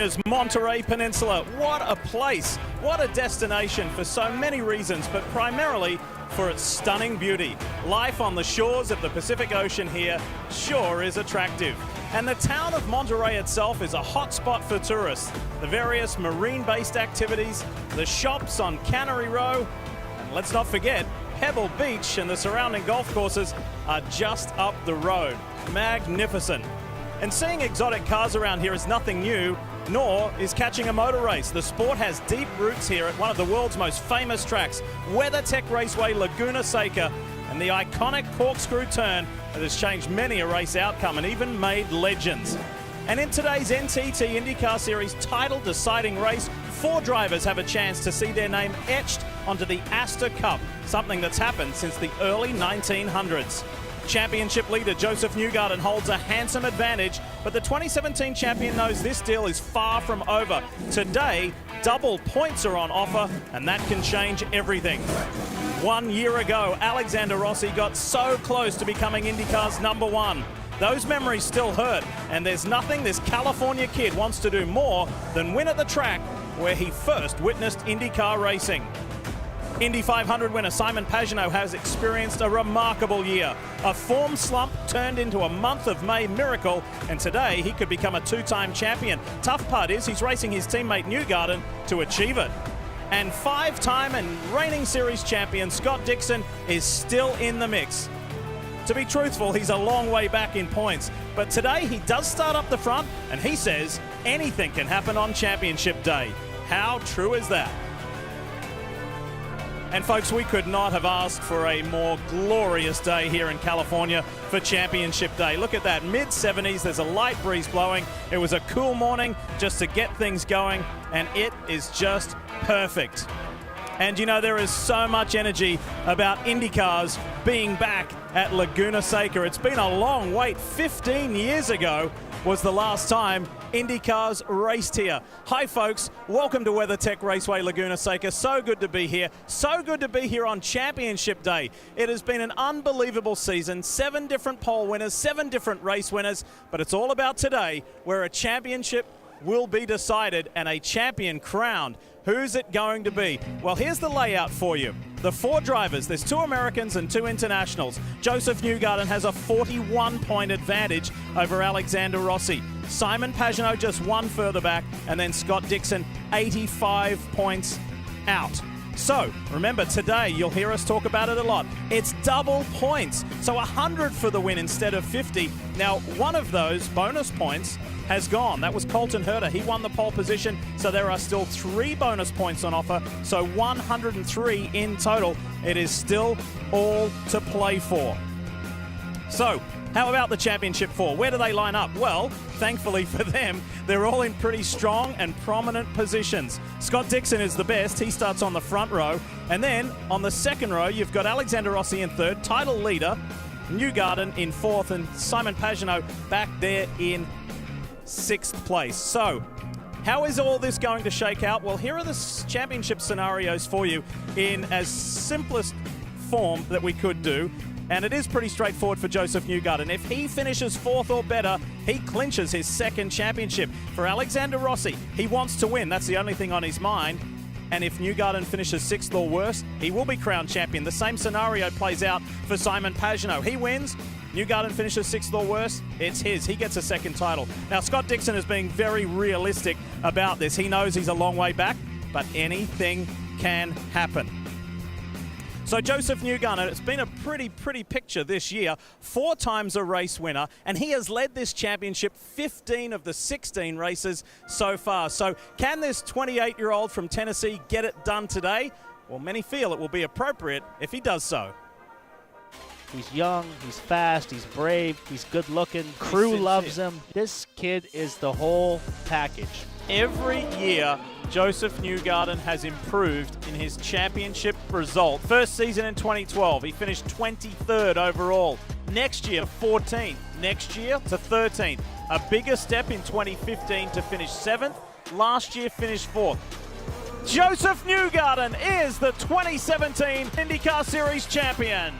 California's Monterey Peninsula. What a place, what a destination for so many reasons, but primarily for its stunning beauty. Life on the shores of the Pacific Ocean here sure is attractive. And the town of Monterey itself is a hotspot for tourists. The various marine-based activities, the shops on Cannery Row, and let's not forget, Pebble Beach and the surrounding golf courses are just up the road. Magnificent. And seeing exotic cars around here is nothing new, nor is catching a motor race. The sport has deep roots here at one of the world's most famous tracks, WeatherTech Raceway, Laguna Seca, and the iconic corkscrew turn that has changed many a race outcome and even made legends. And in today's NTT INDYCAR Series title deciding race, 4 drivers have a chance to see their name etched onto the Astor Cup, something that's happened since the early 1900s. Championship leader Josef Newgarden holds a handsome advantage, but the 2017 champion knows this deal is far from over. Today, double points are on offer, and that can change everything. 1 year ago, Alexander Rossi got so close to becoming INDYCAR's #1. Those memories still hurt, and there's nothing this California kid wants to do more than win at the track where he first witnessed INDYCAR racing. Indy 500 winner Simon Pagenaud has experienced a remarkable year. A form slump turned into a month of May miracle, and today he could become a 2-time champion. Tough part is he's racing his teammate Newgarden to achieve it. And 5-time and reigning series champion Scott Dixon is still in the mix. To be truthful, he's a long way back in points, but today he does start up the front, and he says anything can happen on championship day. How true is that? And folks, we could not have asked for a more glorious day here in California for Championship Day. Look at that, mid-70s, there's a light breeze blowing. It was a cool morning just to get things going, and it is just perfect. And you know, there is so much energy about INDYCARs being back at Laguna Seca. It's been a long wait. 15 years ago was the last time INDYCARs raced here. Hi folks, welcome to WeatherTech Raceway Laguna Seca. So good to be here. So good to be here on Championship Day. It has been an unbelievable season. 7 different pole winners, 7 different race winners, but it's all about today where a championship will be decided and a champion crowned. Who's it going to be? Well, here's the layout for you. The 4 drivers, there's 2 Americans and 2 internationals. Josef Newgarden has a 41-point advantage over Alexander Rossi. Simon Pagenaud just 1 further back, and then Scott Dixon 85 points out. So, remember today, you'll hear us talk about it a lot. It's double points, so 100 for the win instead of 50. Now, one of those bonus points has gone. That was Colton Herta. He won the pole position, so there are still 3 bonus points on offer, so 103 in total. It is still all to play for. So, how about the Championship 4? Where do they line up? Well, thankfully for them, they're all in pretty strong and prominent positions. Scott Dixon is the best. He starts on the front row. And then on the second row, you've got Alexander Rossi in 3rd, title leader, Newgarden in 4th, and Simon Pagenaud back there in 6th place. So, how is all this going to shake out? Well, here are the championship scenarios for you in as simplest form that we could do. And it is pretty straightforward for Josef Newgarden. If he finishes 4th or better, he clinches his 2nd championship. For Alexander Rossi, he wants to win. That's the only thing on his mind. And if Newgarden finishes 6th or worse, he will be crowned champion. The same scenario plays out for Simon Pagenaud. He wins, Newgarden finishes 6th or worse, it's his. He gets a 2nd title. Now, Scott Dixon is being very realistic about this. He knows he's a long way back, but anything can happen. So Josef Newgarden, it's been a pretty picture this year. 4 times a race winner, and he has led this championship 15 of the 16 races so far. So can this 28-year-old from Tennessee get it done today? Well, many feel it will be appropriate if he does so. He's young, he's fast, he's brave, he's good looking. Crew loves him. This kid is the whole package. Every year, Josef Newgarden has improved in his championship result. First season in 2012, he finished 23rd overall. Next year, 14th. Next year to 13th. A bigger step in 2015 to finish 7th. Last year, finished 4th. Josef Newgarden is the 2017 INDYCAR Series champion.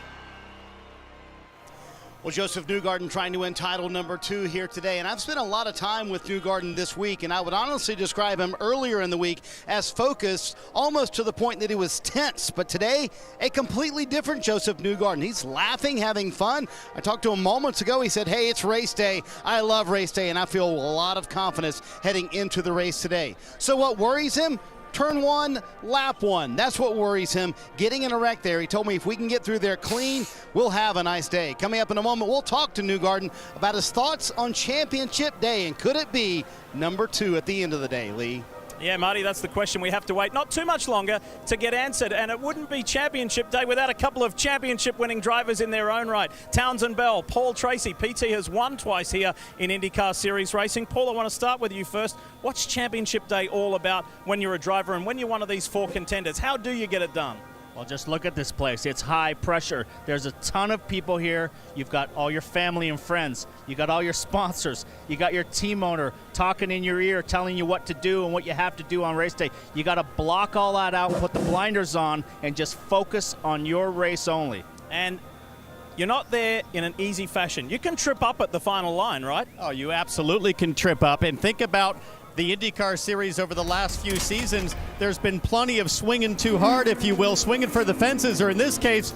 Well, Josef Newgarden trying to win title number 2 here today, and I've spent a lot of time with Newgarden this week, and I would honestly describe him earlier in the week as focused, almost to the point that he was tense. But today, a completely different Josef Newgarden. He's laughing, having fun. I talked to him moments ago. He said, hey, it's race day. I love race day, and I feel a lot of confidence heading into the race today. So what worries him? Turn 1, lap 1. That's what worries him, getting in a wreck there. He told me if we can get through there clean, we'll have a nice day. Coming up in a moment, we'll talk to Newgarden about his thoughts on championship day, and could it be number 2 at the end of the day, Lee? Yeah, Marty, that's the question we have to wait not too much longer to get answered, and it wouldn't be championship day without a couple of championship-winning drivers in their own right. Townsend Bell, Paul Tracy. PT has won twice here in IndyCar Series racing. Paul, I want to start with you first. What's championship day all about when you're a driver and when you're one of these 4 contenders? How do you get it done? Well, just look at this place. It's high pressure. There's a ton of people here. You've got all your family and friends. You got all your sponsors. You got your team owner talking in your ear, telling you what to do and what you have to do on race day. You got to block all that out, put the blinders on, and just focus on your race only. And you're not there in an easy fashion. You can trip up at the final line, right? Oh, you absolutely can trip up. And think about the IndyCar Series over the last few seasons. There's been plenty of swinging too hard, if you will, swinging for the fences, or in this case,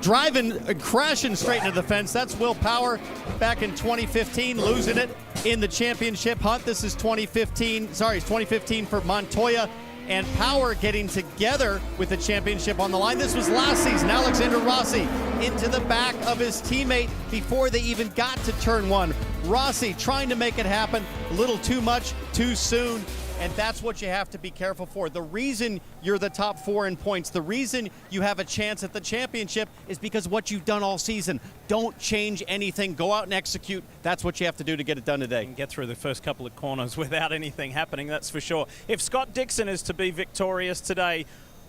driving and crashing straight into the fence. That's Will Power back in 2015, losing it in the championship hunt. This is 2015 for Montoya and Power getting together with the championship on the line. This was last season. Alexander Rossi into the back of his teammate before they even got to turn 1. Rossi trying to make it happen a little too much, too soon, and that's what you have to be careful for. The reason you're the top 4 in points, the reason you have a chance at the championship is because of what you've done all season. Don't change anything. Go out and execute. That's what you have to do to get it done today. And get through the first couple of corners without anything happening, that's for sure. If Scott Dixon is to be victorious today,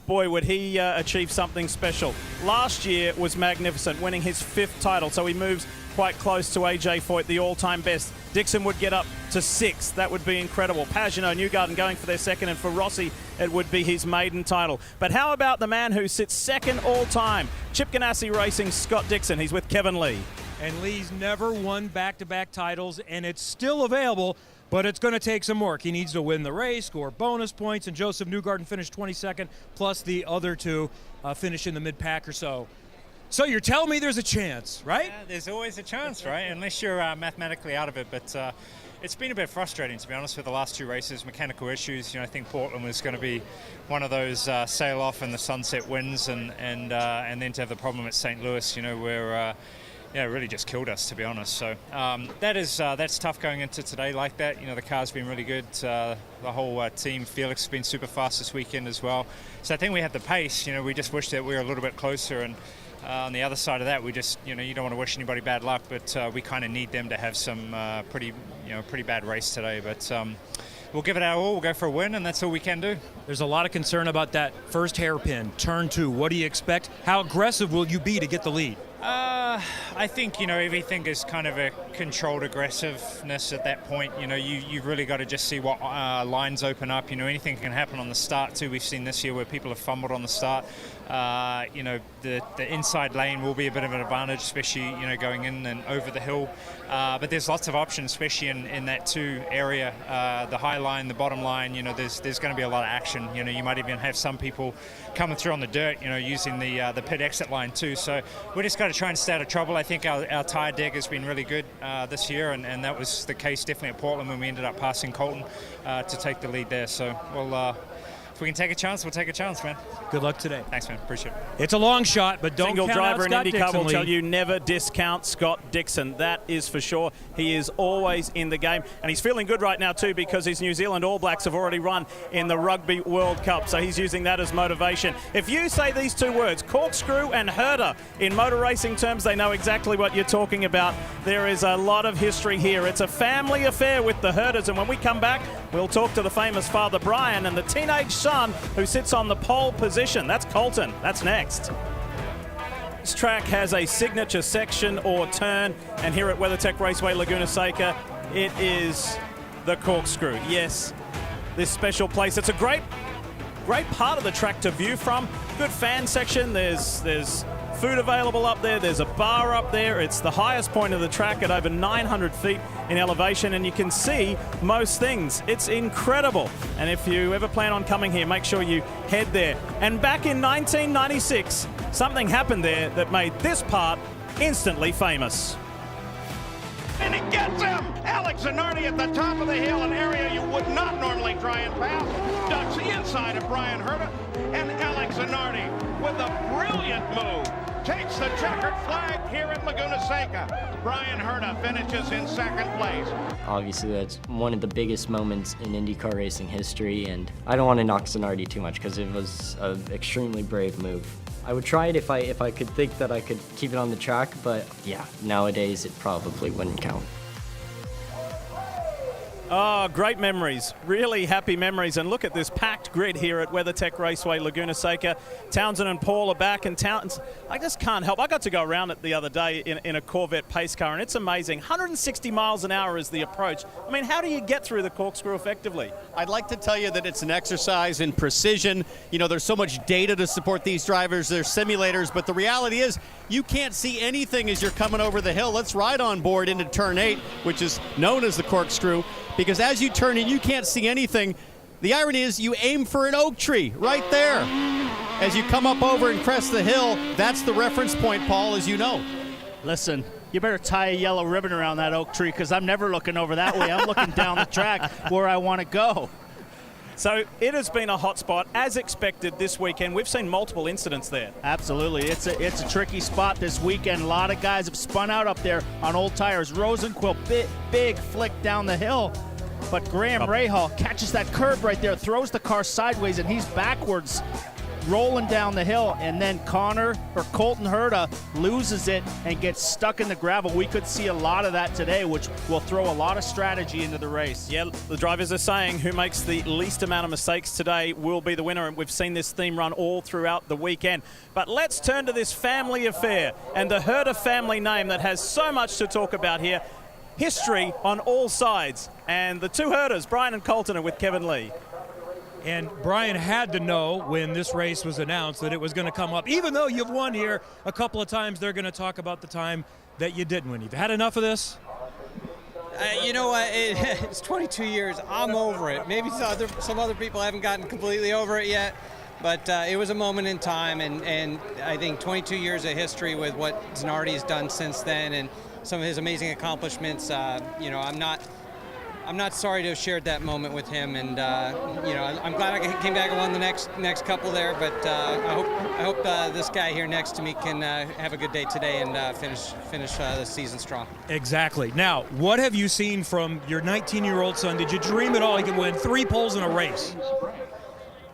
boy, would he achieve something special. Last year was magnificent, winning his 5th title, so he moves quite close to AJ Foyt, the all-time best. Dixon would get up to 6th. That would be incredible. Pagenaud, Newgarden going for their 2nd, and for Rossi, it would be his maiden title. But how about the man who sits 2nd all-time? Chip Ganassi Racing, Scott Dixon. He's with Kevin Lee. And Lee's never won back-to-back titles, and it's still available, but it's going to take some work. He needs to win the race, score bonus points, and Josef Newgarden finished 22nd, plus the other 2 finish in the mid-pack or so. So you're telling me there's a chance, right? Yeah, there's always a chance, right? Unless you're mathematically out of it. But it's been a bit frustrating, to be honest, with the last 2 races. Mechanical issues. You know, I think Portland was going to be one of those sail off and the sunset wins, and then to have the problem at St. Louis, you know, where it really just killed us, to be honest. So that's tough going into today like that. You know, the car's been really good. The whole team, Felix, has been super fast this weekend as well. So I think we had the pace. You know, we just wish that we were a little bit closer. And on the other side of that, we just, you know, you don't want to wish anybody bad luck, but we kind of need them to have some pretty bad race today. But we'll give it our all. We'll go for a win, and that's all we can do. There's a lot of concern about that first hairpin, turn 2. What do you expect? How aggressive will you be to get the lead? I think, you know, everything is kind of a controlled aggressiveness at that point. You know, you've really got to just see what lines open up. You know, anything can happen on the start too. We've seen this year where people have fumbled on the start. You know, the inside lane will be a bit of an advantage, especially, you know, going in and over the hill. But there's lots of options, especially in that 2 area, the high line, the bottom line. You know, there's going to be a lot of action. You know, you might even have some people coming through on the dirt, you know, using the pit exit line too. So we just got to try and stay out of trouble. I think our tyre deg has been really good this year, and that was the case definitely at Portland when we ended up passing Colton to take the lead there. So if we can take a chance, we'll take a chance, man. Good luck today. Thanks, man. Appreciate it. It's a long shot, but don't Single count driver out in Scott IndyCar Dixon, will Lee. tell you never discount Scott Dixon. That is for sure. He is always in the game, and he's feeling good right now too because his New Zealand All Blacks have already run in the Rugby World Cup, so he's using that as motivation. If you say these 2 words, Corkscrew and Herta, in motor racing terms, they know exactly what you're talking about. There is a lot of history here. It's a family affair with the Hertas, and when we come back, we'll talk to the famous father Brian and the teenage son who sits on the pole position. That's Colton. That's next. This track has a signature section or turn, and here at WeatherTech Raceway Laguna Seca, it is the Corkscrew. Yes, this special place. It's a great part of the track to view from. Good fan section. There's food available up there. There's a bar up there. It's the highest point of the track at over 900 feet in elevation, and you can see most things. It's incredible. And if you ever plan on coming here, make sure you head there. And back in 1996, something happened there that made this part instantly famous. And he gets him! Alex Zanardi at the top of the hill, an area you would not normally try and pass. Ducks the inside of Brian Herta, and Alex Zanardi, with a brilliant move, takes the checkered flag here at Laguna Seca. Brian Herta finishes in second place. Obviously, that's one of the biggest moments in IndyCar racing history, and I don't want to knock Zanardi too much because it was an extremely brave move. I would try it if I could think that I could keep it on the track, but yeah, nowadays it probably wouldn't count. Oh, great memories. Really happy memories. And look at this packed grid here at WeatherTech Raceway, Laguna Seca. Townsend and Paul are back, and I just can't help. I got to go around it the other day in a Corvette pace car, and it's amazing. 160 miles an hour is the approach. I mean, how do you get through the corkscrew effectively? I'd like to tell you that it's an exercise in precision. You know, there's so much data to support these drivers. There's simulators, but the reality is you can't see anything as you're coming over the hill. Let's ride on board into turn 8, which is known as the corkscrew, because as you turn in, you can't see anything. The irony is you aim for an oak tree right there. As you come up over and crest the hill, that's the reference point, Paul, as you know. Listen, you better tie a yellow ribbon around that oak tree, because I'm never looking over that way. I'm looking down the track where I want to go. So it has been a hot spot, as expected this weekend. We've seen multiple incidents there. Absolutely. It's a tricky spot this weekend. A lot of guys have spun out up there on old tires. Rosenquist, big flick down the hill. But Graham Rahal catches that curb right there, throws the car sideways, and he's backwards, rolling down the hill. And then Colton Herta loses it and gets stuck in the gravel. We could see a lot of that today, which will throw a lot of strategy into the race. Yeah, the drivers are saying who makes the least amount of mistakes today will be the winner, and we've seen this theme run all throughout the weekend. But let's turn to this family affair and the Herta family name that has so much to talk about here. History on all sides. And the two Hertas, Brian and Colton, are with Kevin Lee. And Brian had to know when this race was announced that it was going to come up. Even though you've won here a couple of times, they're going to talk about the time that you didn't win. You've had enough of this? You know what? It's 22 years. I'm over it. Maybe some other people haven't gotten completely over it yet. But it was a moment in time, and I think 22 years of history with what Zanardi's done since then, and some of his amazing accomplishments. You know, I'm not sorry to have shared that moment with him, and you know, I'm glad I came back and won the next couple there. But I hope this guy here next to me can have a good day today and finish the season strong. Exactly. Now, what have you seen from your 19-year-old son? Did you dream at all he could win 3 poles in a race?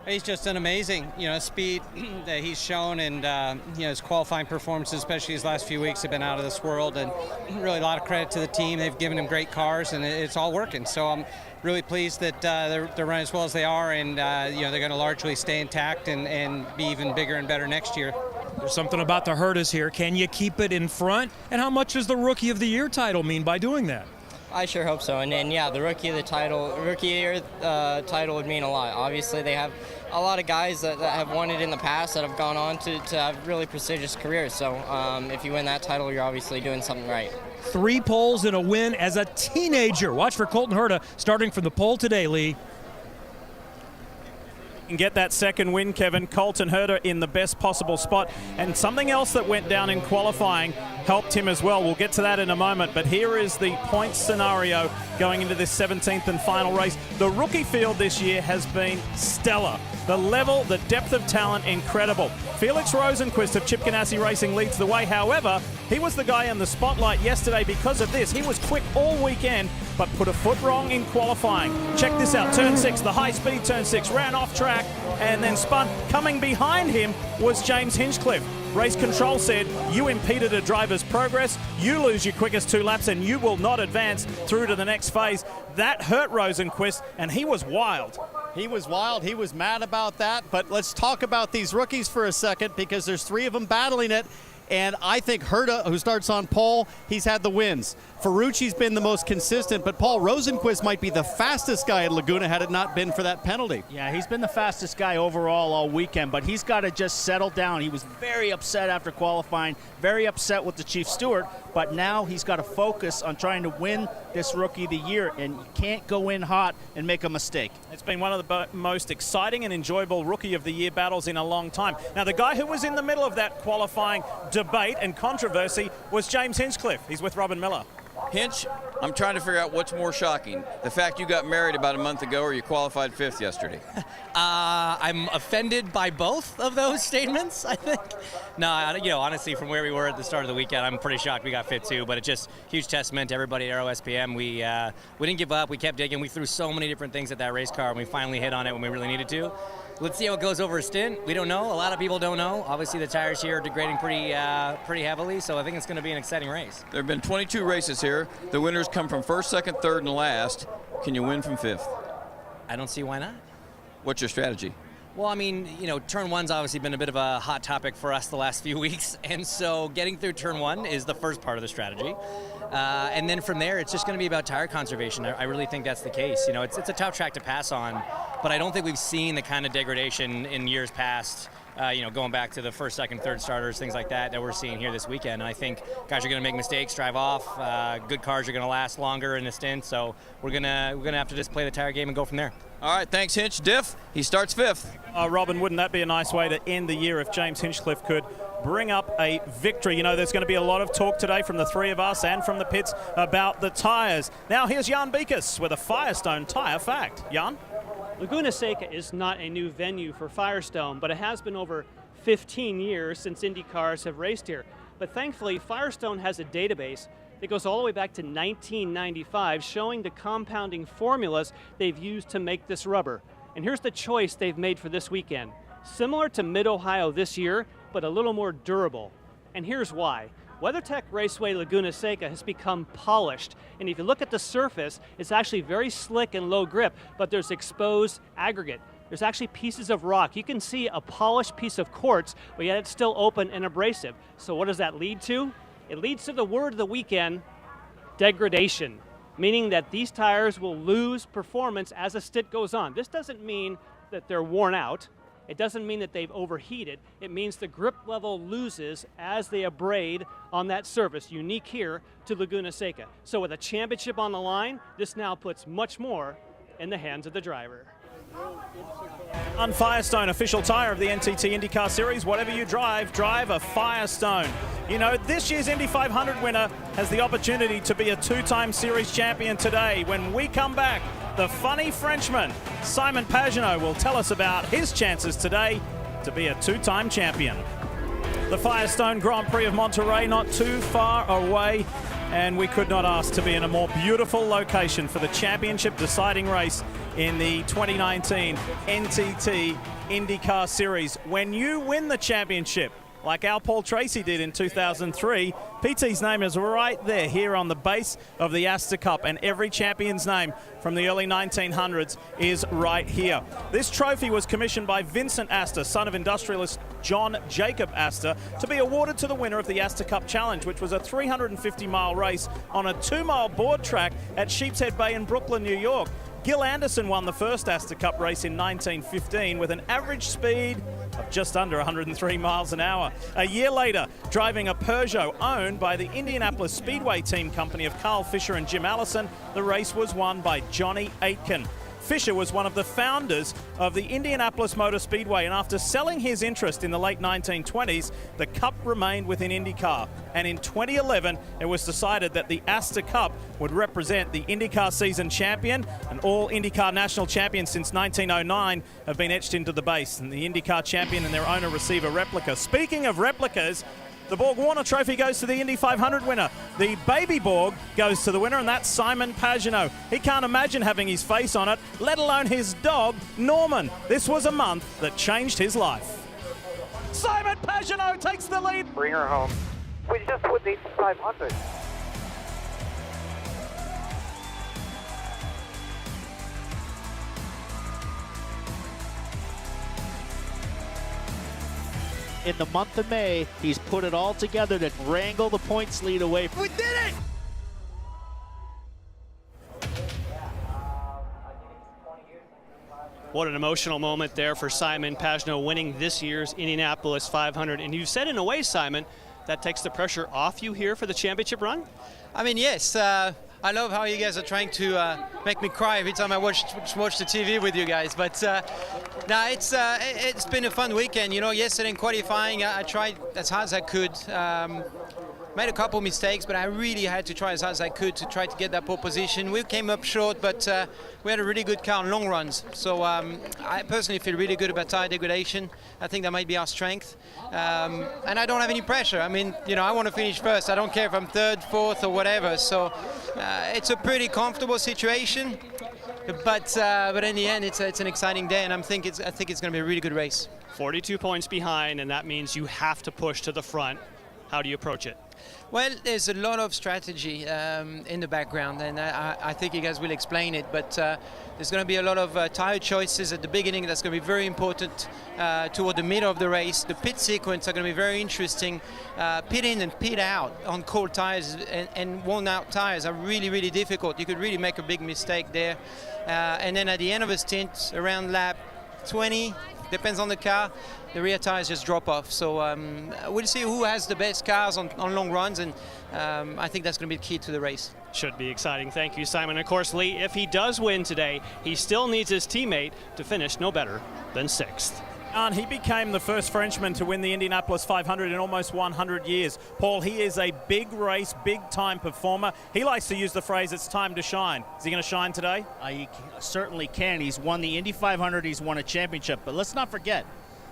He's just an amazing, speed that he's shown, and his qualifying performances, especially his last few weeks, have been out of this world. And really, a lot of credit to the team. They've given him great cars, and it's all working. So I'm really pleased that they're running as well as they are, and they're going to largely stay intact and be even bigger and better next year. There's something about the Hertas here. Can you keep it in front? And how much does the Rookie of the Year title mean by doing that? I sure hope so, and yeah, the Rookie of the Year title would mean a lot. Obviously, they have a lot of guys that have won it in the past that have gone on to have really prestigious careers. So if you win that title, you're obviously doing something right. 3 poles and a win as a teenager. Watch for Colton Herta starting from the pole today, Lee. And get that second win, Kevin. Colton Herta in the best possible spot. And something else that went down in qualifying helped him as well. We'll get to that in a moment. But here is the points scenario going into this 17th and final race. The rookie field this year has been stellar. The level, the depth of talent, incredible. Felix Rosenquist of Chip Ganassi Racing leads the way. However, he was the guy in the spotlight yesterday because of this. He was quick all weekend, but put a foot wrong in qualifying. Check this out. Turn 6, the high-speed turn 6, ran off track and then spun. Coming behind him was James Hinchcliffe. Race control said, you impeded a driver's progress, you lose your quickest 2 laps, and you will not advance through to the next phase. That hurt Rosenquist, and he was wild. He was wild. He was mad about that. But let's talk about these rookies for a second, because there's 3 of them battling it. And I think Herta, who starts on pole, he's had the wins. Ferrucci's been the most consistent, but Paul Rosenquist might be the fastest guy at Laguna had it not been for that penalty. Yeah, he's been the fastest guy overall all weekend, but he's got to just settle down. He was very upset after qualifying, very upset with the chief steward, but now he's got to focus on trying to win this Rookie of the Year, and you can't go in hot and make a mistake. It's been one of the most exciting and enjoyable Rookie of the Year battles in a long time. Now, the guy who was in the middle of that qualifying debate and controversy was James Hinchcliffe. He's with Robin Miller. Hinch, I'm trying to figure out what's more shocking, the fact you got married about a month ago or you qualified 5th yesterday. I'm offended by both of those statements, I think. No, honestly, from where we were at the start of the weekend, I'm pretty shocked we got 5th too, but it's just huge testament to everybody at ROSPM. We didn't give up. We kept digging. We threw so many different things at that race car, and we finally hit on it when we really needed to. Let's see how it goes over a stint. We don't know. A lot of people don't know. Obviously, the tires here are degrading pretty heavily, so I think it's going to be an exciting race. There have been 22 races here. The winners come from 1st, 2nd, 3rd, and last. Can you win from 5th? I don't see why not. What's your strategy? Well, I mean, turn one's obviously been a bit of a hot topic for us the last few weeks, and so getting through turn one is the first part of the strategy. And then from there, it's just going to be about tire conservation. I really think that's the case. It's a tough track to pass on, but I don't think we've seen the kind of degradation in years past, going back to the 1st, 2nd, 3rd starters, things like that we're seeing here this weekend. And I think guys are going to make mistakes, drive off. Good cars are going to last longer in the stint, so we're gonna have to just play the tire game and go from there. All right, thanks, Hinch. Diff, he starts 5th. Robin, wouldn't that be a nice way to end the year if James Hinchcliffe could bring up a victory? There's going to be a lot of talk today from the three of us and from the pits about the tyres. Now here's Jan Beekes with a Firestone tyre fact. Jan? Laguna Seca is not a new venue for Firestone, but it has been over 15 years since Indy cars have raced here. But thankfully, Firestone has a database that goes all the way back to 1995, showing the compounding formulas they've used to make this rubber. And here's the choice they've made for this weekend. Similar to Mid-Ohio this year, but a little more durable. And here's why. WeatherTech Raceway Laguna Seca has become polished. And if you look at the surface, it's actually very slick and low grip, but there's exposed aggregate. There's actually pieces of rock. You can see a polished piece of quartz, but yet it's still open and abrasive. So what does that lead to? It leads to the word of the weekend, degradation, meaning that these tires will lose performance as a stint goes on. This doesn't mean that they're worn out. It doesn't mean that they've overheated. It means the grip level loses as they abrade on that surface, unique here to Laguna Seca. So with a championship on the line, this now puts much more in the hands of the driver. On Firestone, official tyre of the NTT IndyCar Series. Whatever you drive a Firestone. This year's Indy 500 winner has the opportunity to be a two-time series champion today. When we come back, the funny Frenchman, Simon Pagenaud, will tell us about his chances today to be a two-time champion. The Firestone Grand Prix of Monterey, not too far away, and we could not ask to be in a more beautiful location for the championship deciding race in the 2019 NTT IndyCar Series. When you win the championship, like Al Paul Tracy did in 2003, PT's name is right there here on the base of the Astor Cup, and every champion's name from the early 1900s is right here. This trophy was commissioned by Vincent Astor, son of industrialist John Jacob Astor, to be awarded to the winner of the Astor Cup Challenge, which was a 350-mile race on a 2-mile board track at Sheepshead Bay in Brooklyn, New York. Gil Anderson won the first Astor Cup race in 1915 with an average speed of just under 103 miles an hour. A year later, driving a Peugeot owned by the Indianapolis Speedway team company of Carl Fisher and Jim Allison, the race was won by Johnny Aitken. Fisher was one of the founders of the Indianapolis Motor Speedway, and after selling his interest in the late 1920s, the Cup remained within IndyCar. And in 2011, it was decided that the Astor Cup would represent the IndyCar season champion, and all IndyCar national champions since 1909 have been etched into the base, and the IndyCar champion and their owner receive a replica. Speaking of replicas, the Borg Warner Trophy goes to the Indy 500 winner. The Baby Borg goes to the winner, and that's Simon Pagenaud. He can't imagine having his face on it, let alone his dog, Norman. This was a month that changed his life. Simon Pagenaud takes the lead. Bring her home. We just won the 500. in the month of May, he's put it all together to wrangle the points lead away. We did it! What an emotional moment there for Simon Pagenaud winning this year's Indianapolis 500. And you said in a way, Simon, that takes the pressure off you here for the championship run? I mean, yes. I love how you guys are trying to make me cry every time I watch the TV with you guys. But no, it's been a fun weekend. You know, yesterday in qualifying, I tried as hard as I could. Made a couple mistakes, but I really had to try as hard as I could to try to get that pole position. We came up short, but we had a really good car on long runs. So I personally feel really good about tire degradation. I think that might be our strength. And I don't have any pressure. I mean, you know, I want to finish first. I don't care if I'm third, fourth, or whatever. So it's a pretty comfortable situation. But in the end, it's an exciting day, and I think it's going to be a really good race. 42 points behind, and that means you have to push to the front. How do you approach it? Well, there's a lot of strategy in the background, and I think you guys will explain it, but there's going to be a lot of tire choices at the beginning. That's going to be very important toward the middle of the race. The pit sequence are going to be very interesting. Pit in and pit out on cold tires and worn out tires are really, really difficult. You could really make a big mistake there. And then at the end of a stint, around lap 20, depends on the car, the rear tires just drop off. So we'll see who has the best cars on long runs, and I think that's going to be the key to the race. Should be exciting. Thank you, Simon. Of course, Lee, if he does win today, he still needs his teammate to finish no better than 6th. And he became the first Frenchman to win the Indianapolis 500 in almost 100 years. Paul, he is a big race, big-time performer. He likes to use the phrase, it's time to shine. Is he going to shine today? He certainly can. He's won the Indy 500. He's won a championship. But let's not forget,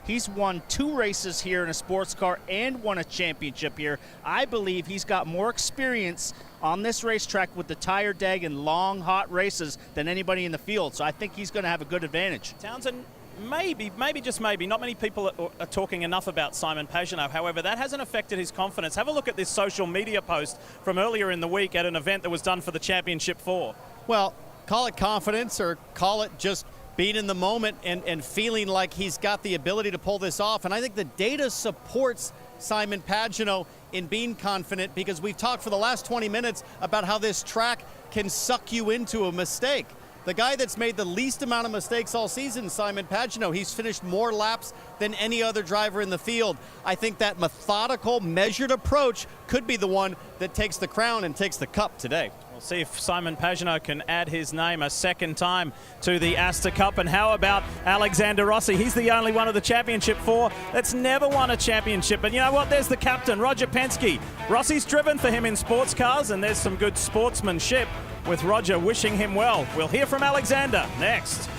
he's won 2 races here in a sports car and won a championship here. I believe he's got more experience on this racetrack with the tire deg and long, hot races than anybody in the field. So I think he's going to have a good advantage. Townsend, maybe, just maybe. Not many people are talking enough about Simon Pagenaud. However, that hasn't affected his confidence. Have a look at this social media post from earlier in the week at an event that was done for the Championship 4. Well, call it confidence or call it just being in the moment and feeling like he's got the ability to pull this off. And I think the data supports Simon Pagenaud in being confident, because we've talked for the last 20 minutes about how this track can suck you into a mistake. The guy that's made the least amount of mistakes all season, Simon Pagenaud, he's finished more laps than any other driver in the field. I think that methodical, measured approach could be the one that takes the crown and takes the cup today. We'll see if Simon Pagenaud can add his name a second time to the Astor Cup. And how about Alexander Rossi? He's the only one of the Championship 4 that's never won a championship. But you know what? There's the captain, Roger Penske. Rossi's driven for him in sports cars, and there's some good sportsmanship with Roger wishing him well. We'll hear from Alexander next.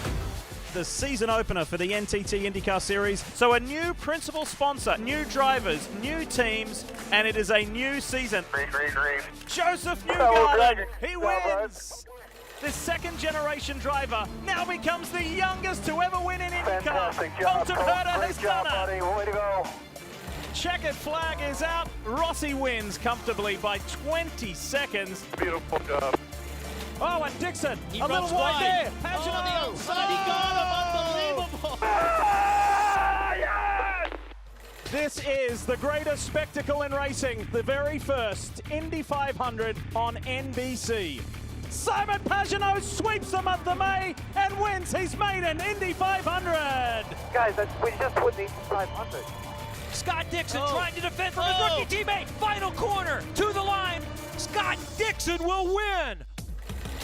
The season opener for the NTT IndyCar Series. So a new principal sponsor, new drivers, new teams, and it is a new season. Josef Newgarden, he wins! This second-generation driver now becomes the youngest to ever win in IndyCar. Colton Herta has done it. Way to go. Checkered flag is out. Rossi wins comfortably by 20 seconds. Beautiful job. Oh, and Dixon, He a little runs wide wide. there. Oh, Pagenaud. the outside, he got him, unbelievable. This is the greatest spectacle in racing, the very first Indy 500 on NBC. Simon Pagenaud sweeps the month of May and wins his maiden Indy 500. Guys, we just won the 500. Scott Dixon trying to defend from his rookie teammate. Final corner to the line. Scott Dixon will win.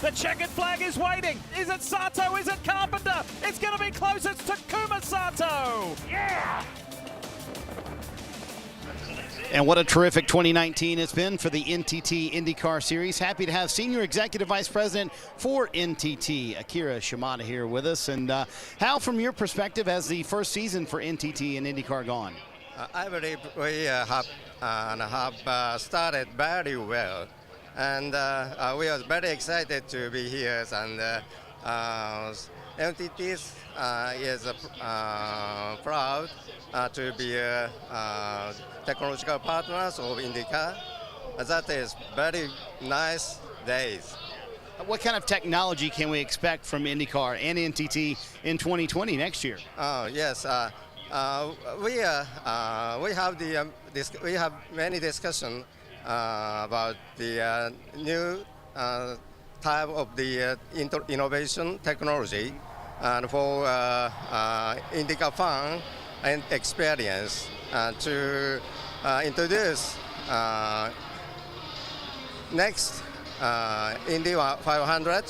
The checkered flag is waiting. Is it Sato? Is it Carpenter? It's going to be close. It's Takuma Sato. Yeah! And what a terrific 2019 it's been for the NTT IndyCar Series. Happy to have Senior Executive Vice President for NTT, Akira Shimada, here with us. And how, from your perspective, has the first season for NTT and IndyCar gone? I believe we have started very well. And we are very excited to be here. And NTT is proud to be technological partners of IndyCar. That is very nice days. What kind of technology can we expect from IndyCar and NTT in 2020 next year? Yes, we have we have many discussion about the new type of the innovation technology, and for INDYCAR fan and experience to introduce next Indy 500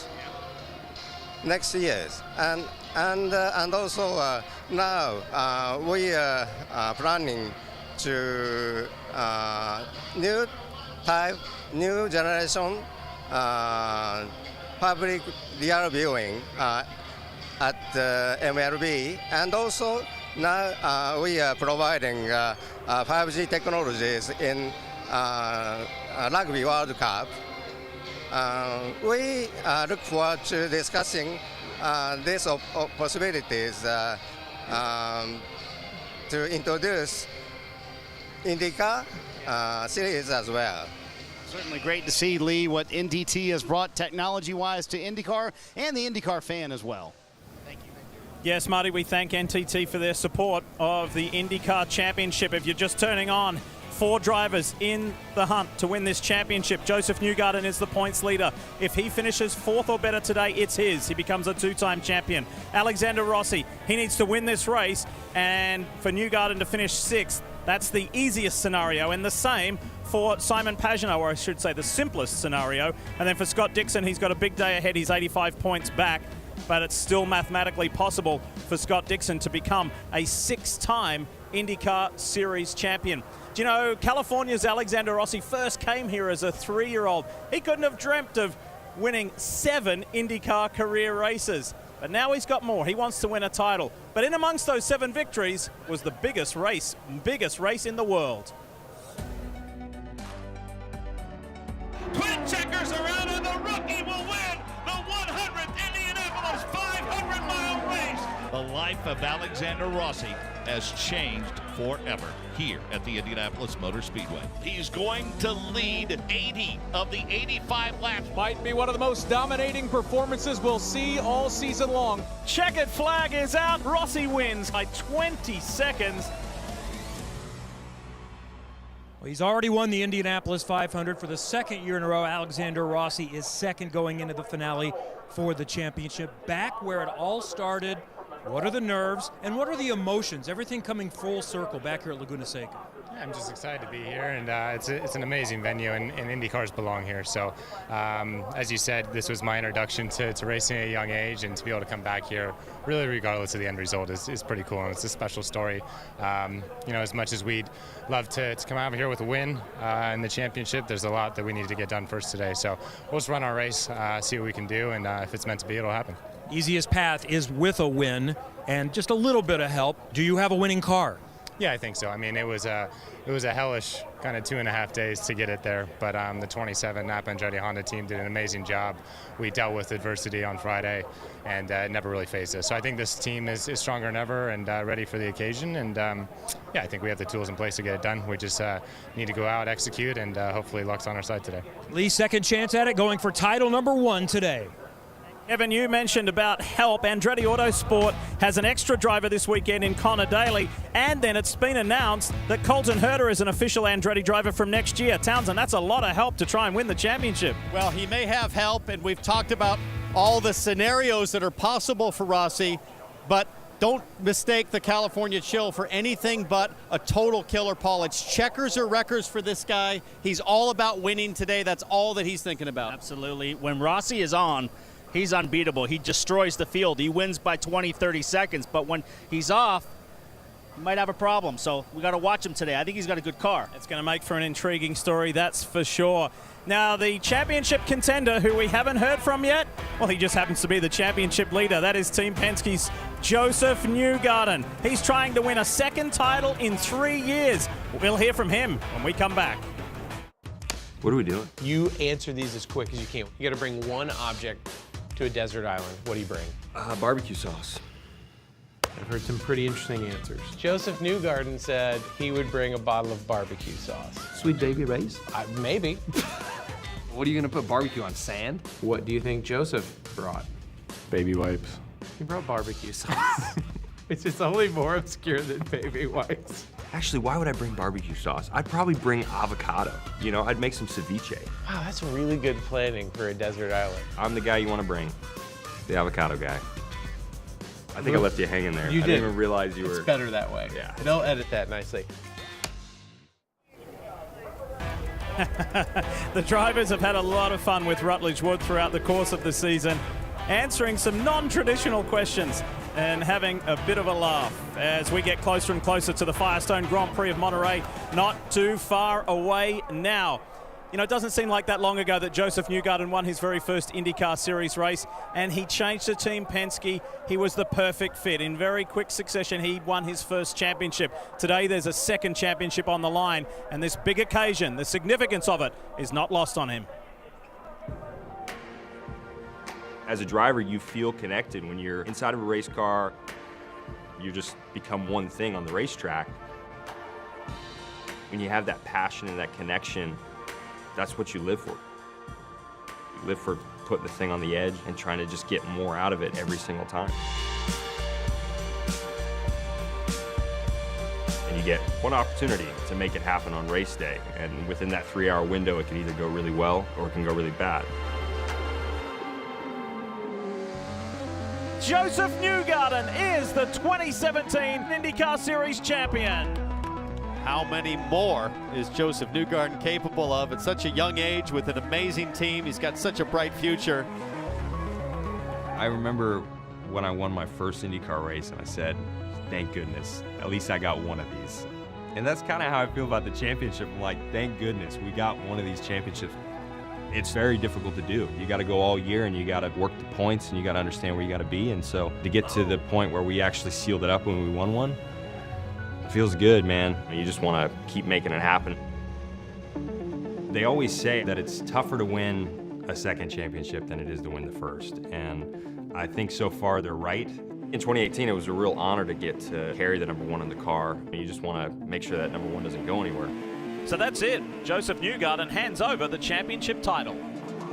next years, and also now we are planning to new generation public real viewing at MLB, and also now we are providing 5G technologies in Rugby World Cup. We look forward to discussing these possibilities to introduce INDYCAR series as well. Certainly great to see, Lee, what NDT has brought technology-wise to INDYCAR and the INDYCAR fan as well. Thank you. Yes, Marty, we thank NTT for their support of the INDYCAR Championship. If you're just turning on, 4 drivers in the hunt to win this championship. Josef Newgarden is the points leader. If he finishes 4th or better today, it's his. He becomes a 2-time champion. Alexander Rossi, he needs to win this race, and for Newgarden to finish 6th, that's the easiest scenario, and the same for Simon Pagenaud, or I should say the simplest scenario. And then for Scott Dixon, he's got a big day ahead. He's 85 points back, but it's still mathematically possible for Scott Dixon to become a 6-time INDYCAR Series champion. Do you know, California's Alexander Rossi first came here as a 3-year-old. He couldn't have dreamt of winning 7 INDYCAR career races. But now he's got more. He wants to win a title. But in amongst those 7 victories was the biggest race in the world. Twin checkers around, and the rookie will win the 100th Indianapolis 500-mile race. The life of Alexander Rossi has changed forever here at the Indianapolis Motor Speedway. He's going to lead 80 of the 85 laps. Might be one of the most dominating performances we'll see all season long. Checkered flag is out. Rossi wins by 20 seconds. Well, he's already won the Indianapolis 500 for the 2nd year in a row. Alexander Rossi is 2nd going into the finale for the championship. Back where it all started. What are the nerves and what are the emotions? Everything coming full circle back here at Laguna Seca. I'm just excited to be here, and it's an amazing venue, and IndyCars belong here. So, as you said, this was my introduction to racing at a young age, and to be able to come back here, really regardless of the end result, is pretty cool, and it's a special story. As much as we'd love to come out here with a win in the championship, there's a lot that we need to get done first today. So we'll just run our race, see what we can do, and if it's meant to be, it'll happen. Easiest path is with a win and just a little bit of help. Do you have a winning car? Yeah, I think so. I mean, it was a hellish kind of 2.5 days to get it there, but the 27 Napa Andretti Honda team did an amazing job. We dealt with adversity on Friday, and it never really faced us. So I think this team is stronger than ever and ready for the occasion. And yeah, I think we have the tools in place to get it done. We just need to go out, execute, and hopefully luck's on our side today. Lee, second chance at it, going for title number 1 today. Evan, you mentioned about help. Andretti Autosport has an extra driver this weekend in Connor Daly, and then it's been announced that Colton Herta is an official Andretti driver from next year. Townsend, that's a lot of help to try and win the championship. Well, he may have help, and we've talked about all the scenarios that are possible for Rossi, but don't mistake the California chill for anything but a total killer, Paul. It's checkers or wreckers for this guy. He's all about winning today. That's all that he's thinking about. Absolutely. When Rossi is on, he's unbeatable. He destroys the field. He wins by 20, 30 seconds. But when he's off, he might have a problem. So we got to watch him today. I think he's got a good car. It's going to make for an intriguing story, that's for sure. Now, the championship contender, who we haven't heard from yet, well, he just happens to be the championship leader. That is Team Penske's Josef Newgarden. He's trying to win a 2nd title in 3 years. We'll hear from him when we come back. What are we doing? You answer these as quick as you can. You got to bring one object to a desert island. What do you bring? Barbecue sauce. I've heard some pretty interesting answers. Josef Newgarden said he would bring a bottle of barbecue sauce. Sweet baby rays? Maybe. What are you gonna put barbecue on, sand? What do you think Josef brought? Baby wipes. He brought barbecue sauce. It's just only more obscure than baby wipes. Actually, why would I bring barbecue sauce? I'd probably bring avocado. You know, I'd make some ceviche. Wow, that's really good planning for a desert island. I'm the guy you want to bring, the avocado guy. I think I left you hanging there. You I didn't even realize you were. It's better that way. Yeah. They'll edit that nicely. The drivers have had a lot of fun with Rutledge Wood throughout the course of the season, answering some non-traditional questions and having a bit of a laugh as we get closer and closer to the Firestone Grand Prix of Monterey, not too far away now. You know, it doesn't seem like that long ago that Josef Newgarden won his very first IndyCar Series race, and he changed to Team Penske. He was the perfect fit. In very quick succession, he won his first championship. Today, there's a second championship on the line, and this big occasion, the significance of it, is not lost on him. As a driver, you feel connected when you're inside of a race car. You just become one thing on the racetrack. When you have that passion and that connection, that's what you live for. You live for putting the thing on the edge and trying to just get more out of it every single time. And you get one opportunity to make it happen on race day. And within that 3-hour window, it can either go really well or it can go really bad. Josef Newgarden is the 2017 IndyCar Series champion. How many more is Josef Newgarden capable of at such a young age with an amazing team? He's got such a bright future. I remember when I won my first IndyCar race and I said, thank goodness, at least I got one of these. And that's kind of how I feel about the championship. I'm like, thank goodness we got one of these championships. It's very difficult to do. You got to go all year and you got to work the points and you got to understand where you got to be. And so to get to the point where we actually sealed it up when we won one, it feels good, man. You just want to keep making it happen. They always say that it's tougher to win a second championship than it is to win the first. And I think so far they're right. In 2018, it was a real honor to get to carry the #1 in the car. You just want to make sure that #1 doesn't go anywhere. So that's it. Josef Newgarden hands over the championship title.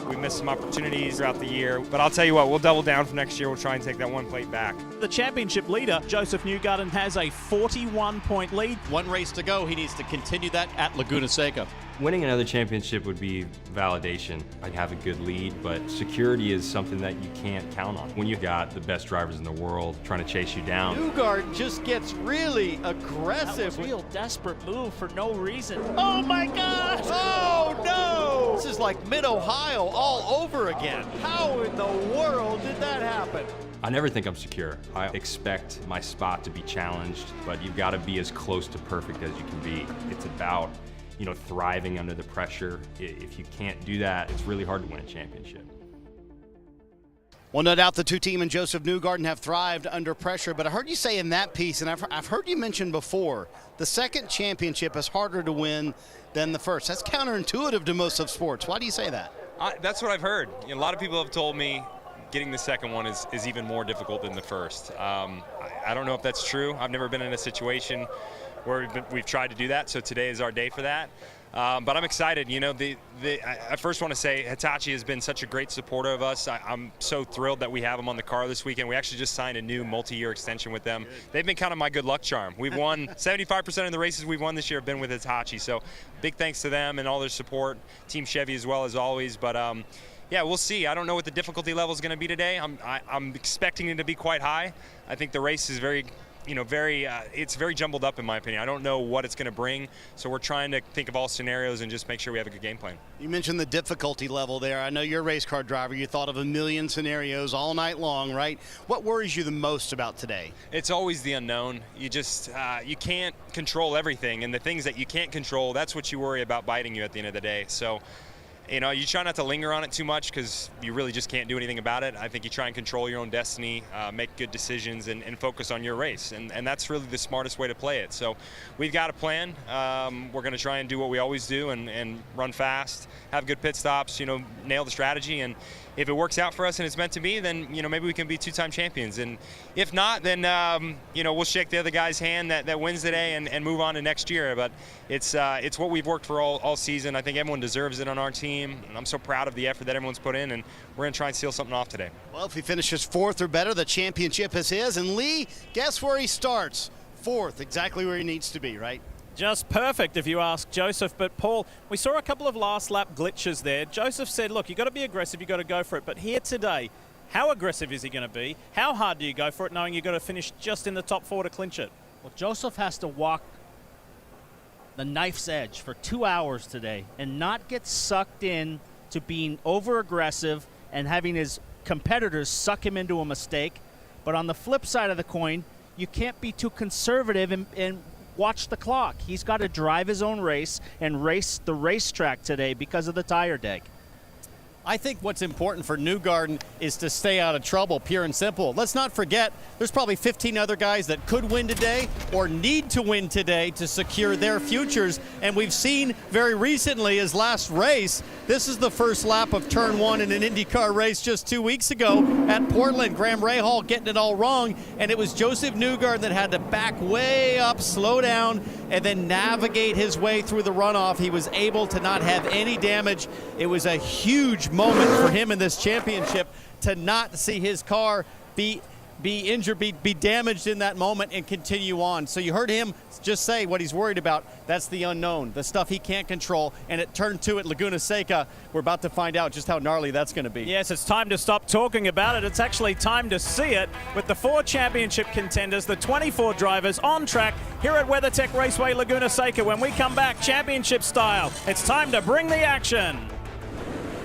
We missed some opportunities throughout the year, but I'll tell you what, we'll double down for next year. We'll try and take that one plate back. The championship leader, Josef Newgarden, has a 41-point lead. One race to go. He needs to continue that at Laguna Seca. Winning another championship would be validation. I'd have a good lead, but security is something that you can't count on. When you've got the best drivers in the world trying to chase you down. Newgarden just gets really aggressive. That was a real desperate move for no reason. Oh my gosh! Oh no! This is like mid-Ohio all over again. How in the world did that happen? I never think I'm secure. I expect my spot to be challenged, but you've got to be as close to perfect as you can be. It's about, you know, thriving under the pressure. If you can't do that, it's really hard to win a championship. Well, no doubt the two team and Josef Newgarden have thrived under pressure, but I heard you say in that piece, and I've heard you mention before, the second championship is harder to win than the first. That's counterintuitive to most of sports. Why do you say that? That's what I've heard. A lot of people have told me getting the second one is even more difficult than the first. I don't know if that's true. I've never been in a situation where we've tried to do that, so today is our day for that. But I'm excited. You know, I first want to say Hitachi has been such a great supporter of us. I'm so thrilled that we have them on the car this weekend. We actually just signed a new multi-year extension with them. They've been kind of my good luck charm. We've won 75% of the races we've won this year have been with Hitachi. So big thanks to them and all their support. Team Chevy as well as always. But yeah, we'll see. I don't know what the difficulty level is going to be today. I'm expecting it to be quite high. I think the race is very it's very jumbled up in my opinion. I don't know what it's going to bring, so we're trying to think of all scenarios and just make sure we have a good game plan. You mentioned the difficulty level there. I know you're a race car driver. You thought of a million scenarios all night long, right? What worries you the most about today? It's always the unknown. You just, you can't control everything, and the things that you can't control, that's what you worry about biting you at the end of the day. So, you know, you try not to linger on it too much because you really just can't do anything about it. I think you try and control your own destiny, make good decisions, and focus on your race. And that's really the smartest way to play it. So we've got a plan. We're going to try and do what we always do and run fast, have good pit stops, you know, nail the strategy. And if it works out for us and it's meant to be, then, you know, maybe we can be two-time champions. And if not, then, you know, we'll shake the other guy's hand that wins today and move on to next year. But it's what we've worked for all season. I think everyone deserves it on our team. team, and I'm so proud of the effort that everyone's put in, and we're going to try and seal something off today. Well, if he finishes fourth or better, the championship is his. And Lee, guess where he starts? Fourth, exactly where he needs to be, right? Just perfect if you ask Josef. But Paul, we saw a couple of last lap glitches there. Josef said, look, you've got to be aggressive, you've got to go for it. But here today, how aggressive is he going to be? How hard do you go for it knowing you've got to finish just in the top 4 to clinch it? Well, Josef has to walk the knife's edge for 2 hours today and not get sucked in to being over-aggressive and having his competitors suck him into a mistake. But on the flip side of the coin, you can't be too conservative and watch the clock. He's got to drive his own race and race the racetrack today because of the tire deg. I think what's important for Newgarden is to stay out of trouble, pure and simple. Let's not forget, there's probably 15 other guys that could win today or need to win today to secure their futures. And we've seen very recently his last race, this is the first lap of turn 1 in an IndyCar race just 2 weeks ago at Portland. Graham Rahal getting it all wrong, and it was Josef Newgarden that had to back way up, slow down, and then navigate his way through the runoff. He was able to not have any damage. It was a huge moment for him in this championship to not see his car be injured, be damaged in that moment and continue on. So you heard him just say what he's worried about. That's the unknown, the stuff he can't control. And at turn 2 at Laguna Seca, we're about to find out just how gnarly that's going to be. Yes, it's time to stop talking about it. It's actually time to see it with the 4 championship contenders, the 24 drivers on track here at WeatherTech Raceway Laguna Seca. When we come back, championship style, it's time to bring the action.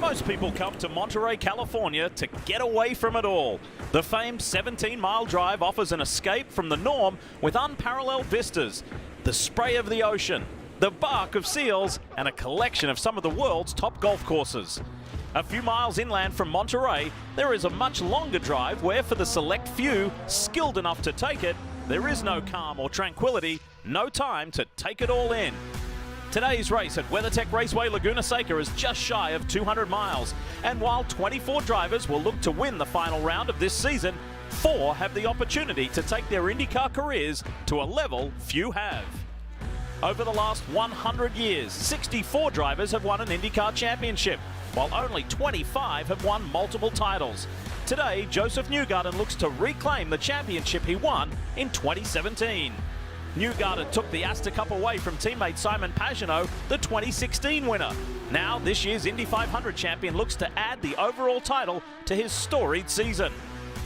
Most people come to Monterey, California to get away from it all. The famed 17-mile drive offers an escape from the norm with unparalleled vistas, the spray of the ocean, the bark of seals, and a collection of some of the world's top golf courses. A few miles inland from Monterey, there is a much longer drive where, for the select few skilled enough to take it, there is no calm or tranquility, no time to take it all in. Today's race at WeatherTech Raceway Laguna Seca is just shy of 200 miles, and while 24 drivers will look to win the final round of this season, 4 have the opportunity to take their IndyCar careers to a level few have. Over the last 100 years, 64 drivers have won an IndyCar championship, while only 25 have won multiple titles. Today, Josef Newgarden looks to reclaim the championship he won in 2017. Newgarden took the Astor Cup away from teammate Simon Pagenaud, the 2016 winner. Now, this year's Indy 500 champion looks to add the overall title to his storied season.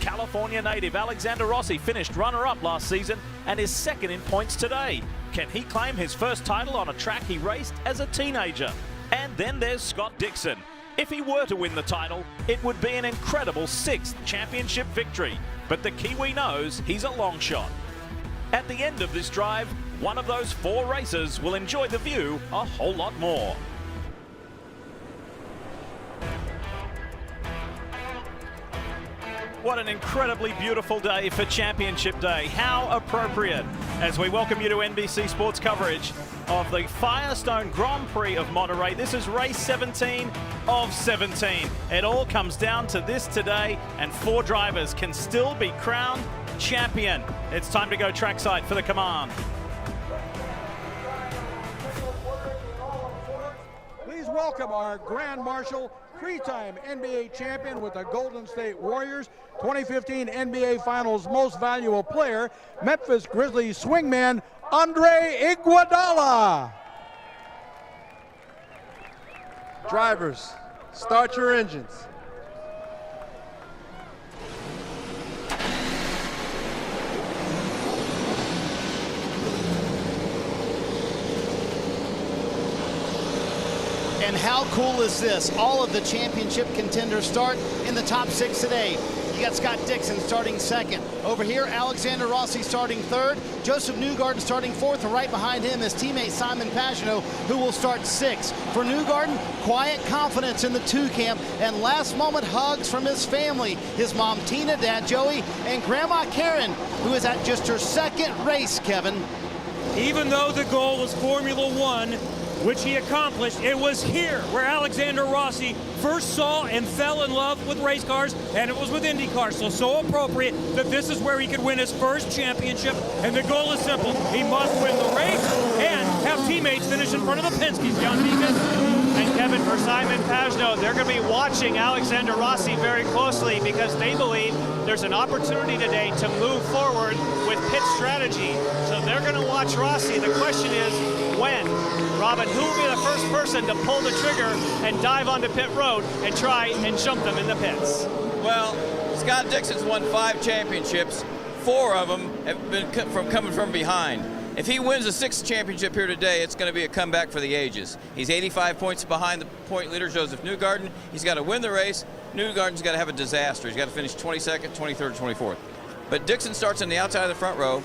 California native Alexander Rossi finished runner-up last season and is second in points today. Can he claim his first title on a track he raced as a teenager? And then there's Scott Dixon. If he were to win the title, it would be an incredible 6th championship victory. But the Kiwi knows he's a long shot. At the end of this drive, one of those 4 racers will enjoy the view a whole lot more. What an incredibly beautiful day for Championship Day. How appropriate as we welcome you to NBC Sports coverage of the Firestone Grand Prix of Monterey. This is race 17 of 17. It all comes down to this today, and 4 drivers can still be crowned champion. It's time to go trackside for the command. Please welcome our Grand Marshal, 3-time NBA champion with the Golden State Warriors, 2015 NBA Finals Most Valuable Player, Memphis Grizzlies swingman, Andre Iguodala. Drivers, start your engines. And how cool is this? All of the championship contenders start in the top 6 today. You got Scott Dixon starting 2nd. Over here, Alexander Rossi starting 3rd. Josef Newgarden starting 4th, and right behind him is teammate Simon Pagenaud, who will start 6th. For Newgarden, quiet confidence in the 2 camp, and last moment hugs from his family. His mom Tina, dad Joey, and grandma Karen, who is at just her 2nd race, Kevin. Even though the goal was Formula One, which he accomplished, it was here where Alexander Rossi first saw and fell in love with race cars, and it was with IndyCar. So appropriate that this is where he could win his first championship, and the goal is simple. He must win the race and have teammates finish in front of the Penske's. Jan Vikas. And Kevin, for Simon Pagenaud, they're going to be watching Alexander Rossi very closely because they believe there's an opportunity today to move forward with pit strategy. So they're going to watch Rossi. The question is, when? Robin, who will be the first person to pull the trigger and dive onto pit road and try and jump them in the pits? Well, Scott Dixon's won 5 championships. 4 of them have been coming from behind. If he wins the 6th championship here today, it's going to be a comeback for the ages. He's 85 points behind the point leader, Josef Newgarden. He's got to win the race. Newgarden's got to have a disaster. He's got to finish 22nd, 23rd, 24th. But Dixon starts on the outside of the front row.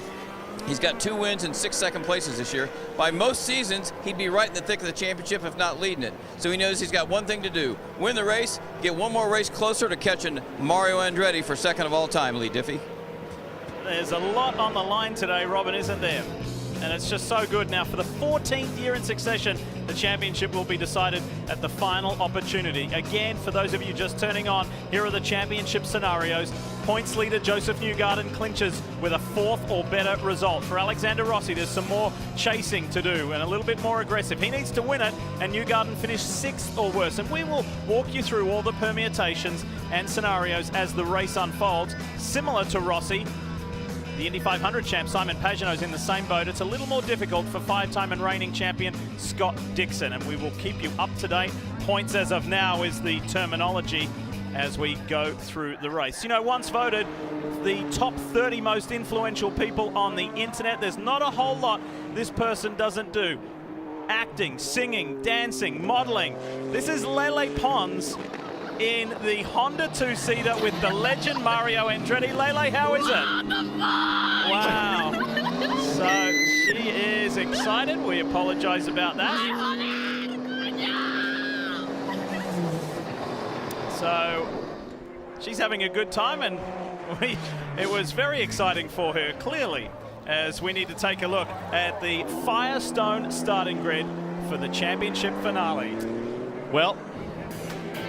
He's got 2 wins and 6 second places this year. By most seasons, he'd be right in the thick of the championship, if not leading it. So he knows he's got one thing to do: win the race, get one more race closer to catching Mario Andretti for 2nd of all time, Lee Diffie. There's a lot on the line today, Robin, isn't there? And it's just so good. Now, for the 14th year in succession, the championship will be decided at the final opportunity. Again, for those of you just turning on, here are the championship scenarios. Points leader Josef Newgarden clinches with a 4th or better result. For Alexander Rossi, there's some more chasing to do and a little bit more aggressive. He needs to win it, and Newgarden finished 6th or worse. And we will walk you through all the permutations and scenarios as the race unfolds. Similar to Rossi, the Indy 500 champ Simon Pagenaud's in the same boat. It's a little more difficult for 5-time and reigning champion Scott Dixon, and we will keep you up to date. Points as of now is the terminology as we go through the race. You know, once voted the top 30 most influential people on the internet. There's not a whole lot this person doesn't do. Acting, singing, dancing, modeling. This is Lele Pons in the Honda 2-seater with the legend Mario Andretti. Lele, how is it? Wow. So she is excited. We apologize about that. So she's having a good time, and it was very exciting for her, clearly, as we need to take a look at the Firestone starting grid for the championship finale. Well,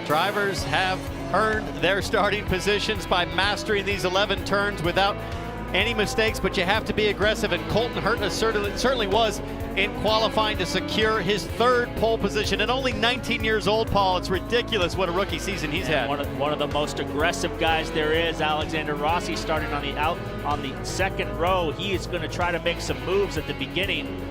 drivers have earned their starting positions by mastering these 11 turns without any mistakes, but you have to be aggressive, and Colton Herta certainly was in qualifying to secure his 3rd pole position. At only 19 years old, Paul, it's ridiculous what a rookie season he's had. One of the most aggressive guys there is, Alexander Rossi, starting on the 2nd row. He is going to try to make some moves at the beginning.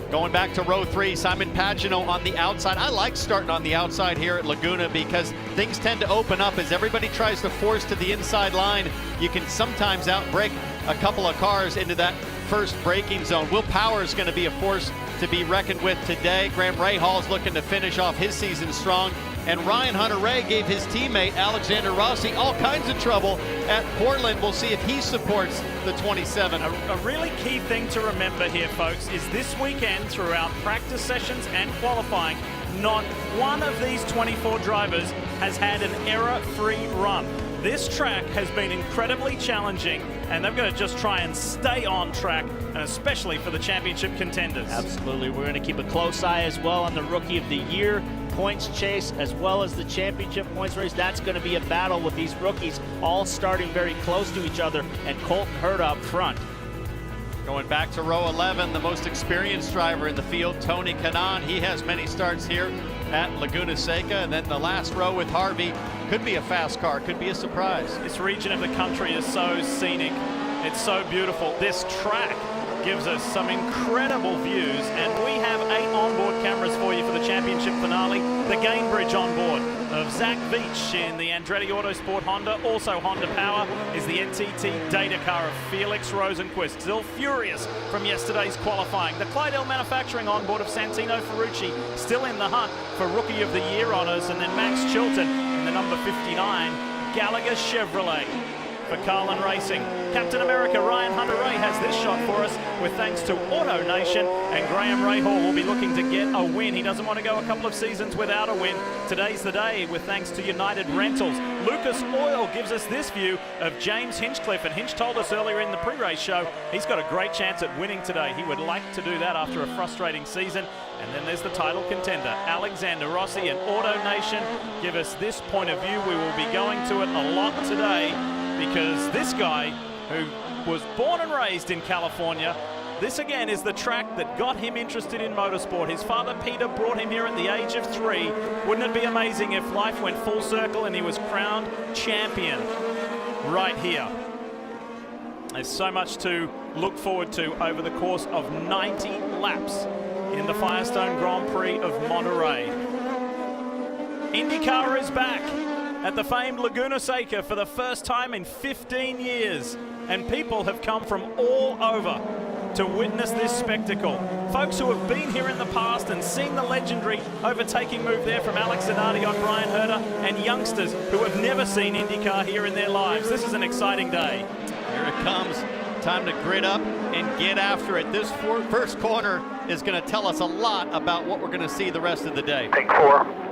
Going back to row 3, Simon Pagenaud on the outside. I like starting on the outside here at Laguna because things tend to open up as everybody tries to force to the inside line. You can sometimes outbrake a couple of cars into that first braking zone. Will Power is going to be a force to be reckoned with today. Graham Rahal's looking to finish off his season strong. And Ryan Hunter-Reay gave his teammate Alexander Rossi all kinds of trouble at Portland. We'll see if he supports the 27. A really key thing to remember here, folks, is this weekend throughout practice sessions and qualifying, not one of these 24 drivers has had an error-free run. This track has been incredibly challenging, and they've got to just try and stay on track, and especially for the championship contenders. Absolutely. We're going to keep a close eye as well on the Rookie of the Year points chase, as well as the championship points race. That's going to be a battle with these rookies all starting very close to each other, and Colton Herta up front. Going back to row 11, the most experienced driver in the field, Tony Kanaan. He has many starts here at Laguna Seca. And then the last row with Harvey could be a fast car, could be a surprise. This region of the country is so scenic. It's so beautiful. This track gives us some incredible views, and we have 8 onboard cameras for you for the championship finale. The Gain Bridge on board of Zach Veach in the Andretti Autosport Honda. Also Honda Power is the NTT data car of Felix Rosenquist. Still furious from yesterday's qualifying. The Clydell Manufacturing on board of Santino Ferrucci, still in the hunt for Rookie of the Year honors. And then Max Chilton in the number 59 Gallagher Chevrolet. For Carlin Racing, Captain America Ryan Hunter-Reay has this shot for us with thanks to Auto Nation, and Graham Rahal will be looking to get a win. He doesn't want to go a couple of seasons without a win. Today's the day with thanks to United Rentals. Lucas Oil gives us this view of James Hinchcliffe, and Hinch told us earlier in the pre-race show he's got a great chance at winning today. He would like to do that after a frustrating season. And then there's the title contender, Alexander Rossi, and Auto Nation give us this point of view. We will be going to it a lot today, because this guy, who was born and raised in California, This again is the track that got him interested in motorsport. His father Peter brought him here at the age of 3. Wouldn't it be amazing if life went full circle and he was crowned champion right here? There's so much to look forward to over the course of 90 laps in the Firestone Grand Prix of Monterey. INDYCAR is back at the famed Laguna Seca for the first time in 15 years, and people have come from all over to witness this spectacle. Folks who have been here in the past and seen the legendary overtaking move there from Alex Zanardi on Brian Herta, and youngsters who have never seen INDYCAR here in their lives. This is an exciting day. Here it comes. Time to grit up and get after it. This first corner is going to tell us a lot about what we're going to see the rest of the day. Take 4.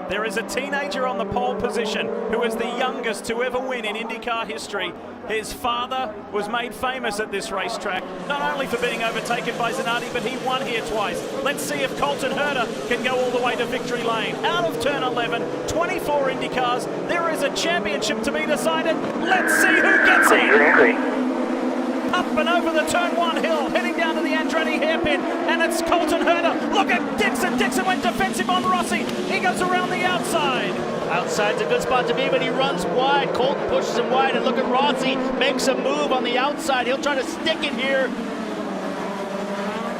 There is a teenager on the pole position who is the youngest to ever win in INDYCAR history. His father was made famous at this racetrack, not only for being overtaken by Zanardi, but he won here twice. Let's see if Colton Herta can go all the way to victory lane. Out of turn 11, 24 INDYCARs. There is a championship to be decided. Let's see who gets it. Up and over the turn 1 hill, heading down to the Andretti hairpin, and it's Colton Herta. Look at Dixon. Dixon went defensive on Rossi. He goes around the outside. Outside's a good spot to be, but he runs wide. Colton pushes him wide, and look at Rossi. Makes a move on the outside. He'll try to stick it here.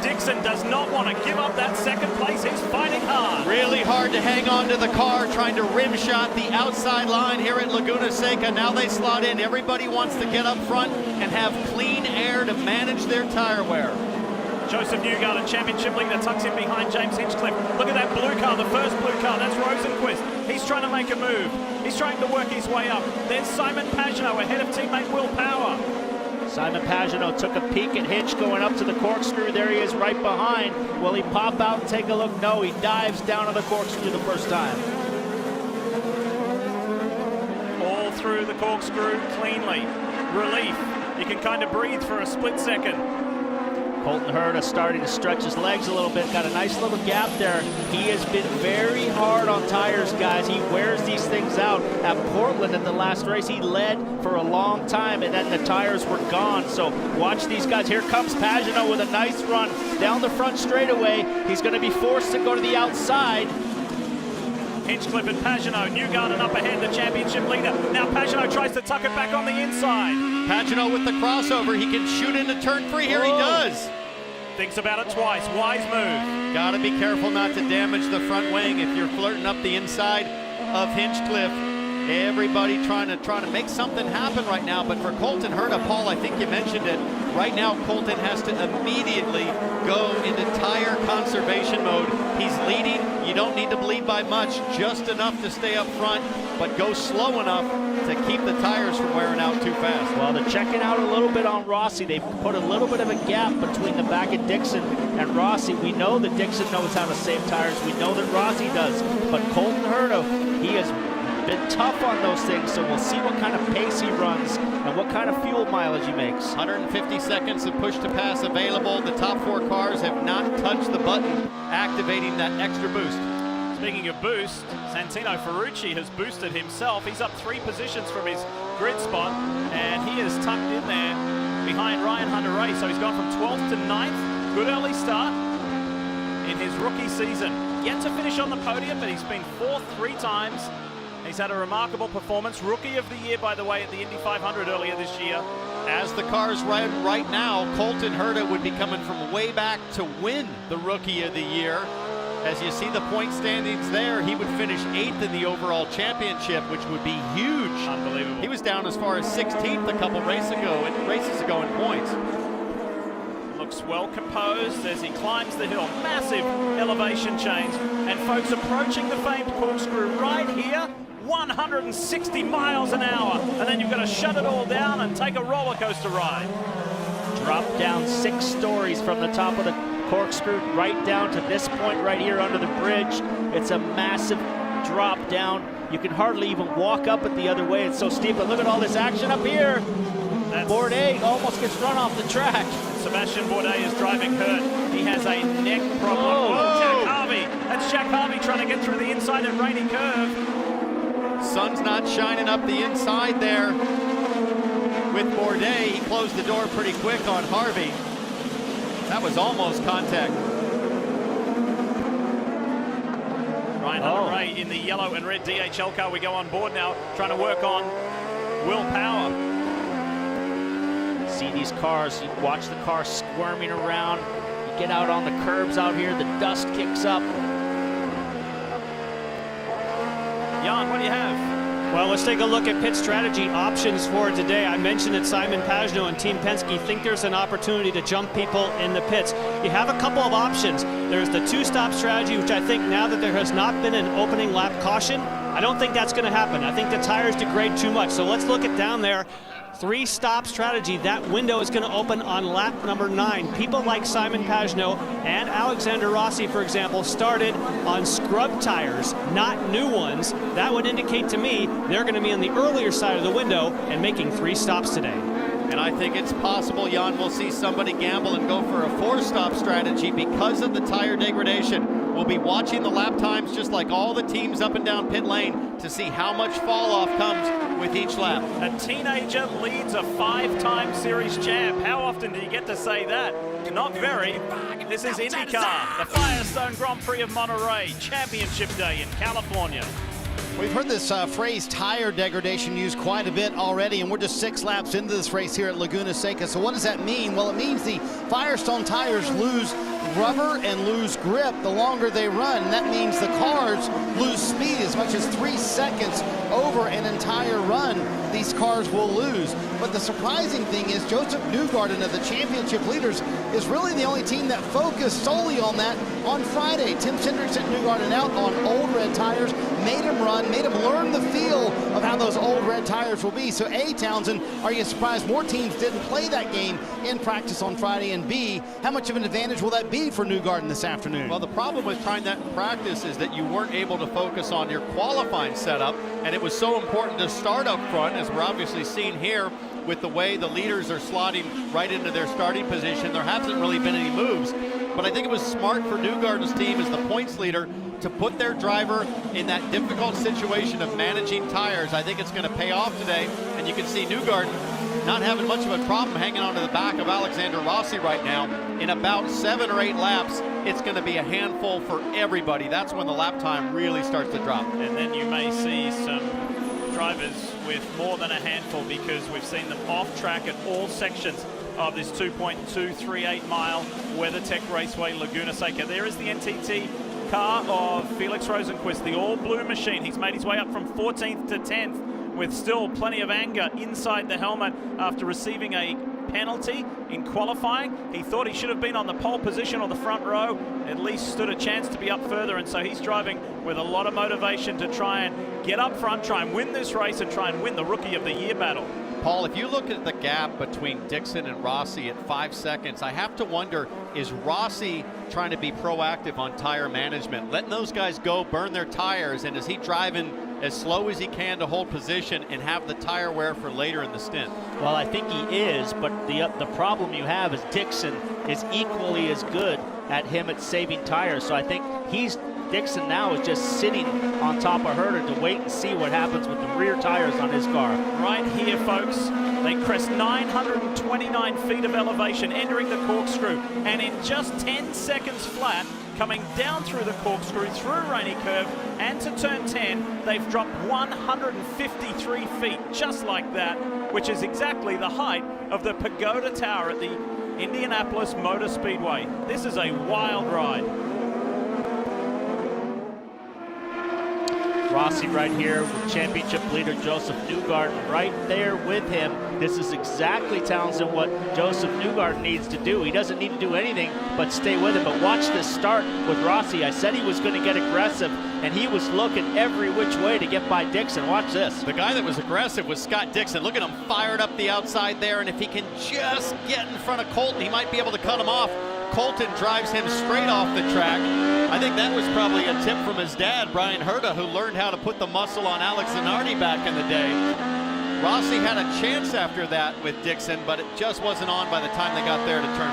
Dixon does not want to give up that second place. He's fighting hard. Really hard to hang on to the car, trying to rim shot the outside line here at Laguna Seca. Now they slot in. Everybody wants to get up front and have clean air to manage their tire wear. Josef Newgarden, championship leader, tucks in behind James Hinchcliffe. Look at that blue car, the first blue car. That's Rosenquist. He's trying to make a move. He's trying to work his way up. There's Simon Pagenaud ahead of teammate Will Power. Simon Pagenaud took a peek at Hinch going up to the corkscrew. There he is right behind. Will he pop out and take a look? No, he dives down to the corkscrew the first time. All through the corkscrew cleanly. Relief. You can kind of breathe for a split second. Colton Herta starting to stretch his legs a little bit. Got a nice little gap there. He has been very hard on tires, guys. He wears these things out. At Portland at the last race, he led for a long time, and then the tires were gone. So watch these guys. Here comes Pagenaud with a nice run down the front straightaway. He's going to be forced to go to the outside. Hinchcliffe and Pagenaud. Newgarden up ahead, the championship leader. Now Pagenaud tries to tuck it back on the inside. Pagenaud with the crossover. He can shoot into turn 3. Here he does. Thinks about it twice. Wise move. Got to be careful not to damage the front wing if you're flirting up the inside of Hinchcliffe. Everybody trying to make something happen right now. But for Colton Herta, Paul, I think you mentioned it. Right now, Colton has to immediately go into tire conservation mode. He's leading. You don't need to bleed by much, just enough to stay up front, but go slow enough to keep the tires from wearing out too fast. Well, they're checking out a little bit on Rossi. They've put a little bit of a gap between the back of Dixon and Rossi. We know that Dixon knows how to save tires. We know that Rossi does. But Colton Herta, he has been tough on those things, so we'll see what kind of pace he runs and what kind of fuel mileage he makes. 150 seconds of push to pass available. The top 4 cars have not touched the button, activating that extra boost. Speaking of boost, Santino Ferrucci has boosted himself. He's up 3 positions from his grid spot, and he is tucked in there behind Ryan Hunter-Ray. So he's gone from 12th to 9th. Good early start in his rookie season. Yet to finish on the podium, but he's been 4th 3 times. He's had a remarkable performance. Rookie of the year, by the way, at the Indy 500 earlier this year. As the cars ride right now, Colton Herta would be coming from way back to win the Rookie of the Year. As you see the point standings there, he would finish 8th in the overall championship, which would be huge. Unbelievable. He was down as far as 16th a couple races ago in points. Looks well composed as he climbs the hill. Massive elevation change. And folks approaching the famed corkscrew right here. 160 miles an hour, and then you've got to shut it all down and take a roller coaster ride. Drop down 6 stories from the top of the corkscrew right down to this point right here under the bridge. It's a massive drop down. You can hardly even walk up it the other way. It's so steep, but look at all this action up here. Bourdais almost gets run off the track. Sebastian Bourdais is driving hurt. He has a neck problem. Oh, Jack Harvey. That's Jack Harvey trying to get through the inside at Rainy Curve. Sun's not shining up the inside there with Bourdais. He closed the door pretty quick on Harvey. That was almost contact. Ryan Hunter-Reay in the yellow and red DHL car. We go on board now, trying to work on Will Power. See these cars, you watch the car squirming around. You get out on the curbs out here, the dust kicks up. Jan, what do you have? Well, let's take a look at pit strategy options for today. I mentioned that Simon Pagenaud and Team Penske think there's an opportunity to jump people in the pits. You have a couple of options. There's the two-stop strategy, which I think now that there has not been an opening lap caution, I don't think that's going to happen. I think the tires degrade too much. So let's look at down there. Three-stop strategy. That window is going to open on lap number 9. People like Simon Pagenaud and Alexander Rossi, for example, started on scrub tires, not new ones. That would indicate to me they're going to be on the earlier side of the window and making 3 stops today. And I think it's possible, Jan, we'll see somebody gamble and go for a 4-stop strategy because of the tire degradation. We'll be watching the lap times just like all the teams up and down pit lane to see how much fall off comes with each lap. A teenager leads a 5-time series champ. How often do you get to say that? Not very. This is INDYCAR, the Firestone Grand Prix of Monterey, championship day in California. We've heard this phrase tire degradation used quite a bit already, and we're just 6 laps into this race here at Laguna Seca. So what does that mean? Well, it means the Firestone tires lose rubber and lose grip the longer they run. And that means the cars lose speed as much as 3 seconds over an entire run. These cars will lose. But the surprising thing is Josef Newgarden of the championship leaders is really the only team that focused solely on that on Friday. Tim Cindric sent Newgarden out on old red tires, made him run, made him learn the feel of how those old red tires will be. So A, Townsend, are you surprised more teams didn't play that game in practice on Friday? And B, how much of an advantage will that be for Newgarden this afternoon? Well, the problem with trying that in practice is that you weren't able to focus on your qualifying setup, and it was so important to start up front, as we're obviously seeing here with the way the leaders are slotting right into their starting position. There hasn't really been any moves, but I think it was smart for Newgarden's team as the points leader to put their driver in that difficult situation of managing tires. I think it's going to pay off today, and you can see Newgarden not having much of a problem hanging onto the back of Alexander Rossi right now. In about 7 or 8 laps, it's going to be a handful for everybody. That's when the lap time really starts to drop. And then you may see some drivers with more than a handful, because we've seen them off track at all sections of this 2.238 mile WeatherTech Raceway Laguna Seca. There is the NTT car of Felix Rosenqvist, the all-blue machine. He's made his way up from 14th to 10th with still plenty of anger inside the helmet after receiving a penalty in qualifying. He thought he should have been on the pole position or the front row, at least stood a chance to be up further, and so he's driving with a lot of motivation to try and get up front, try and win this race, and try and win the Rookie of the Year battle. Paul, if you look at the gap between Dixon and Rossi at 5 seconds, I have to wonder, is Rossi trying to be proactive on tire management, letting those guys go burn their tires, and is he driving as slow as he can to hold position and have the tire wear for later in the stint? Well, I think he is, but the problem you have is Dixon is equally as good at him at saving tires. So I think Dixon now is just sitting on top of Herta to wait and see what happens with the rear tires on his car. Right here, folks, they crest 929 feet of elevation entering the Corkscrew, and in just 10 seconds flat, coming down through the Corkscrew, through Rainy Curve, and to turn 10, they've dropped 153 feet, just like that, which is exactly the height of the Pagoda Tower at the Indianapolis Motor Speedway. This is a wild ride. Rossi right here with championship leader Josef Newgarden right there with him. This is exactly, Townsend, what Josef Newgarden needs to do. He doesn't need to do anything but stay with him. But watch this start with Rossi. I said he was going to get aggressive, and he was looking every which way to get by Dixon. Watch this. The guy that was aggressive was Scott Dixon. Look at him fired up the outside there, and if he can just get in front of Colton, he might be able to cut him off. Colton drives him straight off the track. I think that was probably a tip from his dad, Brian Herta, who learned how to put the muscle on Alex Zanardi back in the day. Rossi had a chance after that with Dixon, but it just wasn't on by the time they got there to turn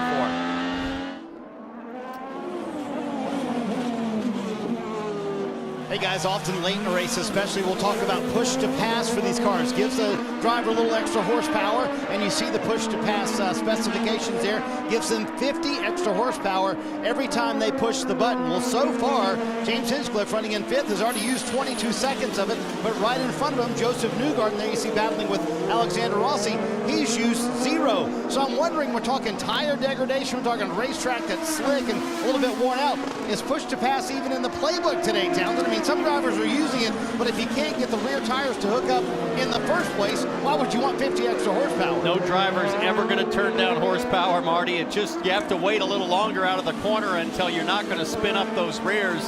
4. Hey guys, often late in a race especially, we'll talk about push to pass for these cars. Gives the driver a little extra horsepower, and you see the push to pass specifications there. Gives them 50 extra horsepower every time they push the button. Well, so far, James Hinchcliffe, running in 5th, has already used 22 seconds of it, but right in front of him, Josef Newgarden, there you see battling with Alexander Rossi, he's used 0. So I'm wondering, we're talking tire degradation, we're talking a racetrack that's slick and a little bit worn out. Is push to pass even in the playbook today, Townsend? I mean, some drivers are using it, but if you can't get the rear tires to hook up in the first place, why would you want 50 extra horsepower? No driver's ever going to turn down horsepower, Marty. It just, you have to wait a little longer out of the corner until you're not going to spin up those rears.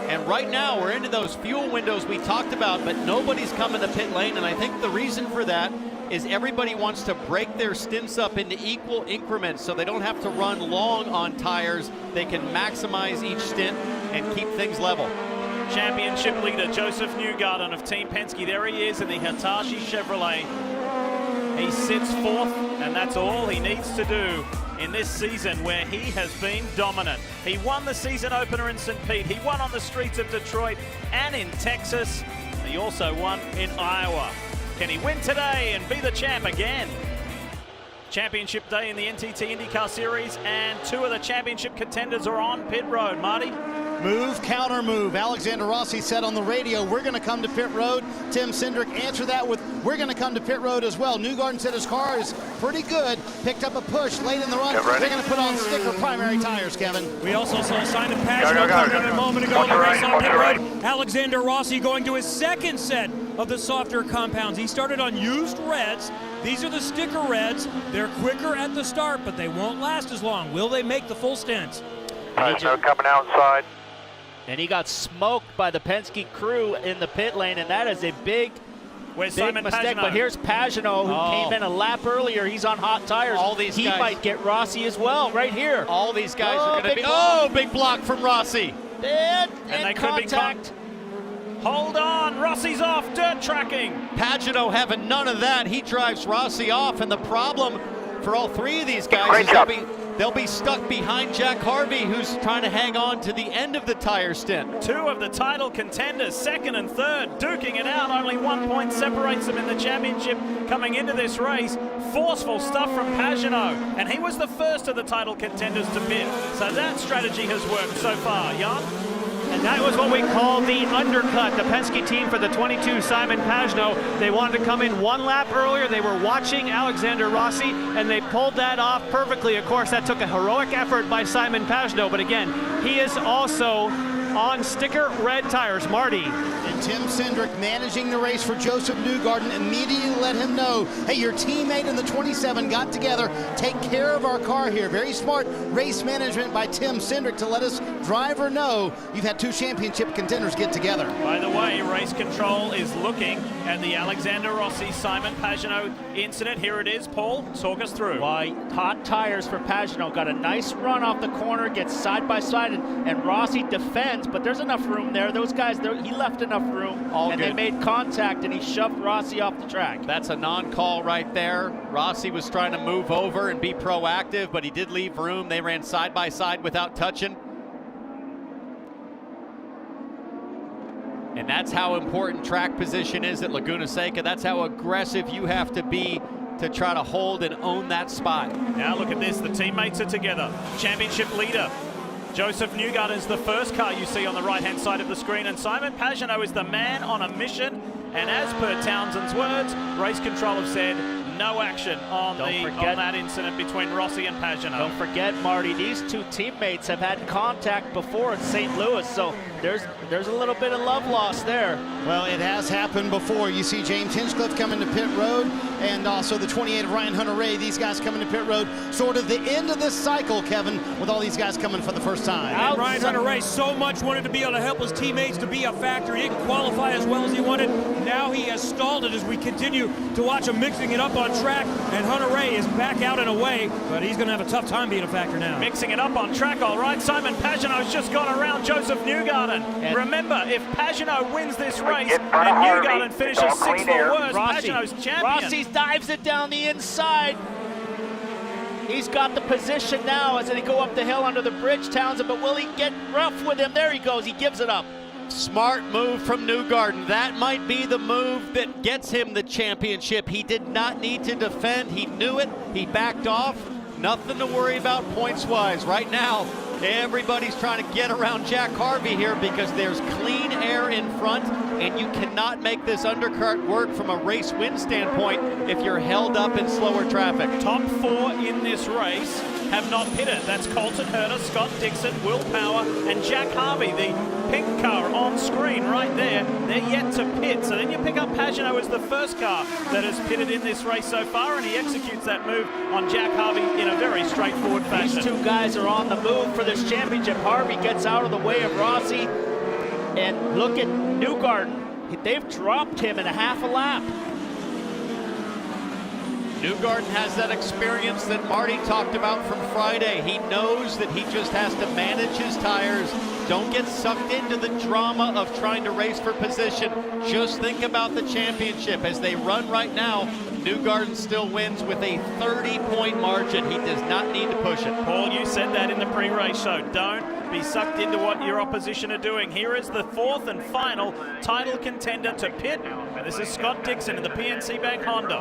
And right now, we're into those fuel windows we talked about, but nobody's coming to pit lane, and I think the reason for that is everybody wants to break their stints up into equal increments so they don't have to run long on tires. They can maximize each stint and keep things level. Championship leader Josef Newgarden of Team Penske. There he is in the Hitachi Chevrolet. He sits 4th, and that's all he needs to do in this season where he has been dominant. He won the season opener in St. Pete. He won on the streets of Detroit and in Texas. He also won in Iowa. Can he win today and be the champ again? Championship day in the NTT IndyCar Series, and 2 of the championship contenders are on pit road. Marty? Move, counter move. Alexander Rossi said on the radio, we're going to come to pit road. Tim Cindric answered that with, we're going to come to pit road as well. Newgarden said his car is pretty good. Picked up a push late in the run. They're going to put on sticker primary tires, Kevin. We also saw Simon Pagenaud coming in a moment ago in the race on pit road. Alexander Rossi going to his 2nd set of the softer compounds. He started on used reds. These are the sticker reds. They're quicker at the start, but they won't last as long. Will they make the full stint? Pagenaud coming outside. And he got smoked by the Penske crew in the pit lane, and that is a big mistake. Pagenaud? But here's Pagenaud, who came in a lap earlier. He's on hot tires. All these he guys might get Rossi as well, right here. All these guys are going to be... big block from Rossi. And they contact. could be hold on, Rossi's off, dirt tracking. Pagenaud having none of that. He drives Rossi off, and the problem for all 3 of these guys is they'll be stuck behind Jack Harvey, who's trying to hang on to the end of the tire stint. 2 of the title contenders, 2nd and 3rd, duking it out. Only 1 point separates them in the championship coming into this race. Forceful stuff from Pagenaud, and he was the first of the title contenders to pit. So that strategy has worked so far. Jan? And that was what we call the undercut. The Penske team for the 22, Simon Pagenaud, they wanted to come in 1 lap earlier. They were watching Alexander Rossi, and they pulled that off perfectly. Of course, that took a heroic effort by Simon Pagenaud, but again, he is also on sticker red tires. Marty. And Tim Cindric managing the race for Josef Newgarden immediately let him know, hey, your teammate in the 27 got together, take care of our car here. Very smart race management by Tim Cindric to let his driver know you've had 2 championship contenders get together. By the way, race control is looking at the Alexander Rossi Simon Pagenaud incident. Here it is. Paul, talk us through. Why, hot tires for Pagenaud. Got a nice run off the corner, gets side by side, and Rossi defends, but there's enough room there. Those guys, he left enough room, and they made contact, and he shoved Rossi off the track. That's a non-call right there. Rossi was trying to move over and be proactive, but he did leave room. They ran side by side without touching. And that's how important track position is at Laguna Seca. That's how aggressive you have to be to try to hold and own that spot. Now look at this, the teammates are together. Championship leader Josef Newgarden is the first car you see on the right-hand side of the screen, and Simon Pagenaud is the man on a mission. And as per Townsend's words, race control have said no action on that incident between Rossi and Pagenaud. Don't forget, Marty, these 2 teammates have had contact before at St. Louis, so there's a little bit of love lost there. Well, it has happened before. You see James Hinchcliffe coming to pit road, and also the 28 of Ryan Hunter-Reay, these guys coming to pit road. Sort of the end of this cycle, Kevin, with all these guys coming for the first time. And Ryan Hunter-Reay so much wanted to be able to help his teammates to be a factor. He didn't qualify as well as he wanted. Now he has stalled it as we continue to watch him mixing it up on track, and Hunter-Reay is back out and away, but he's going to have a tough time being a factor now. Mixing it up on track, all right. Simon Pagenaud's just gone around Josef Newgarden. And remember, if Pagenaud wins this race and Newgarden finishes 6th or worse, Pagenaud's champion. Rossi dives it down the inside. He's got the position now as they go up the hill under the bridge, Townsend, but will he get rough with him? There he goes, he gives it up. Smart move from Newgarden. That might be the move that gets him the championship. He did not need to defend. He knew it. He backed off. Nothing to worry about points-wise. Right now, everybody's trying to get around Jack Harvey here because there's clean air in front, and you cannot make this undercut work from a race win standpoint if you're held up in slower traffic. Top 4 in this race have not pitted. That's Colton Herta, Scott Dixon, Will Power, and Jack Harvey. The pink car on screen right there. They're yet to pit. So then you pick up Pagenaud as the first car that has pitted in this race so far, and he executes that move on Jack Harvey in a very straightforward fashion. These 2 guys are on the move for this championship. Harvey gets out of the way of Rossi, and look at Newgarden. They've dropped him in a half a lap. Newgarden has that experience that Marty talked about from Friday. He knows that he just has to manage his tires. Don't get sucked into the drama of trying to race for position. Just think about the championship. As they run right now, Newgarden still wins with a 30-point margin. He does not need to push it. Paul, you said that in the pre-race show. Don't be sucked into what your opposition are doing. Here is the 4th and final title contender to pit. This is Scott Dixon in the PNC Bank Honda.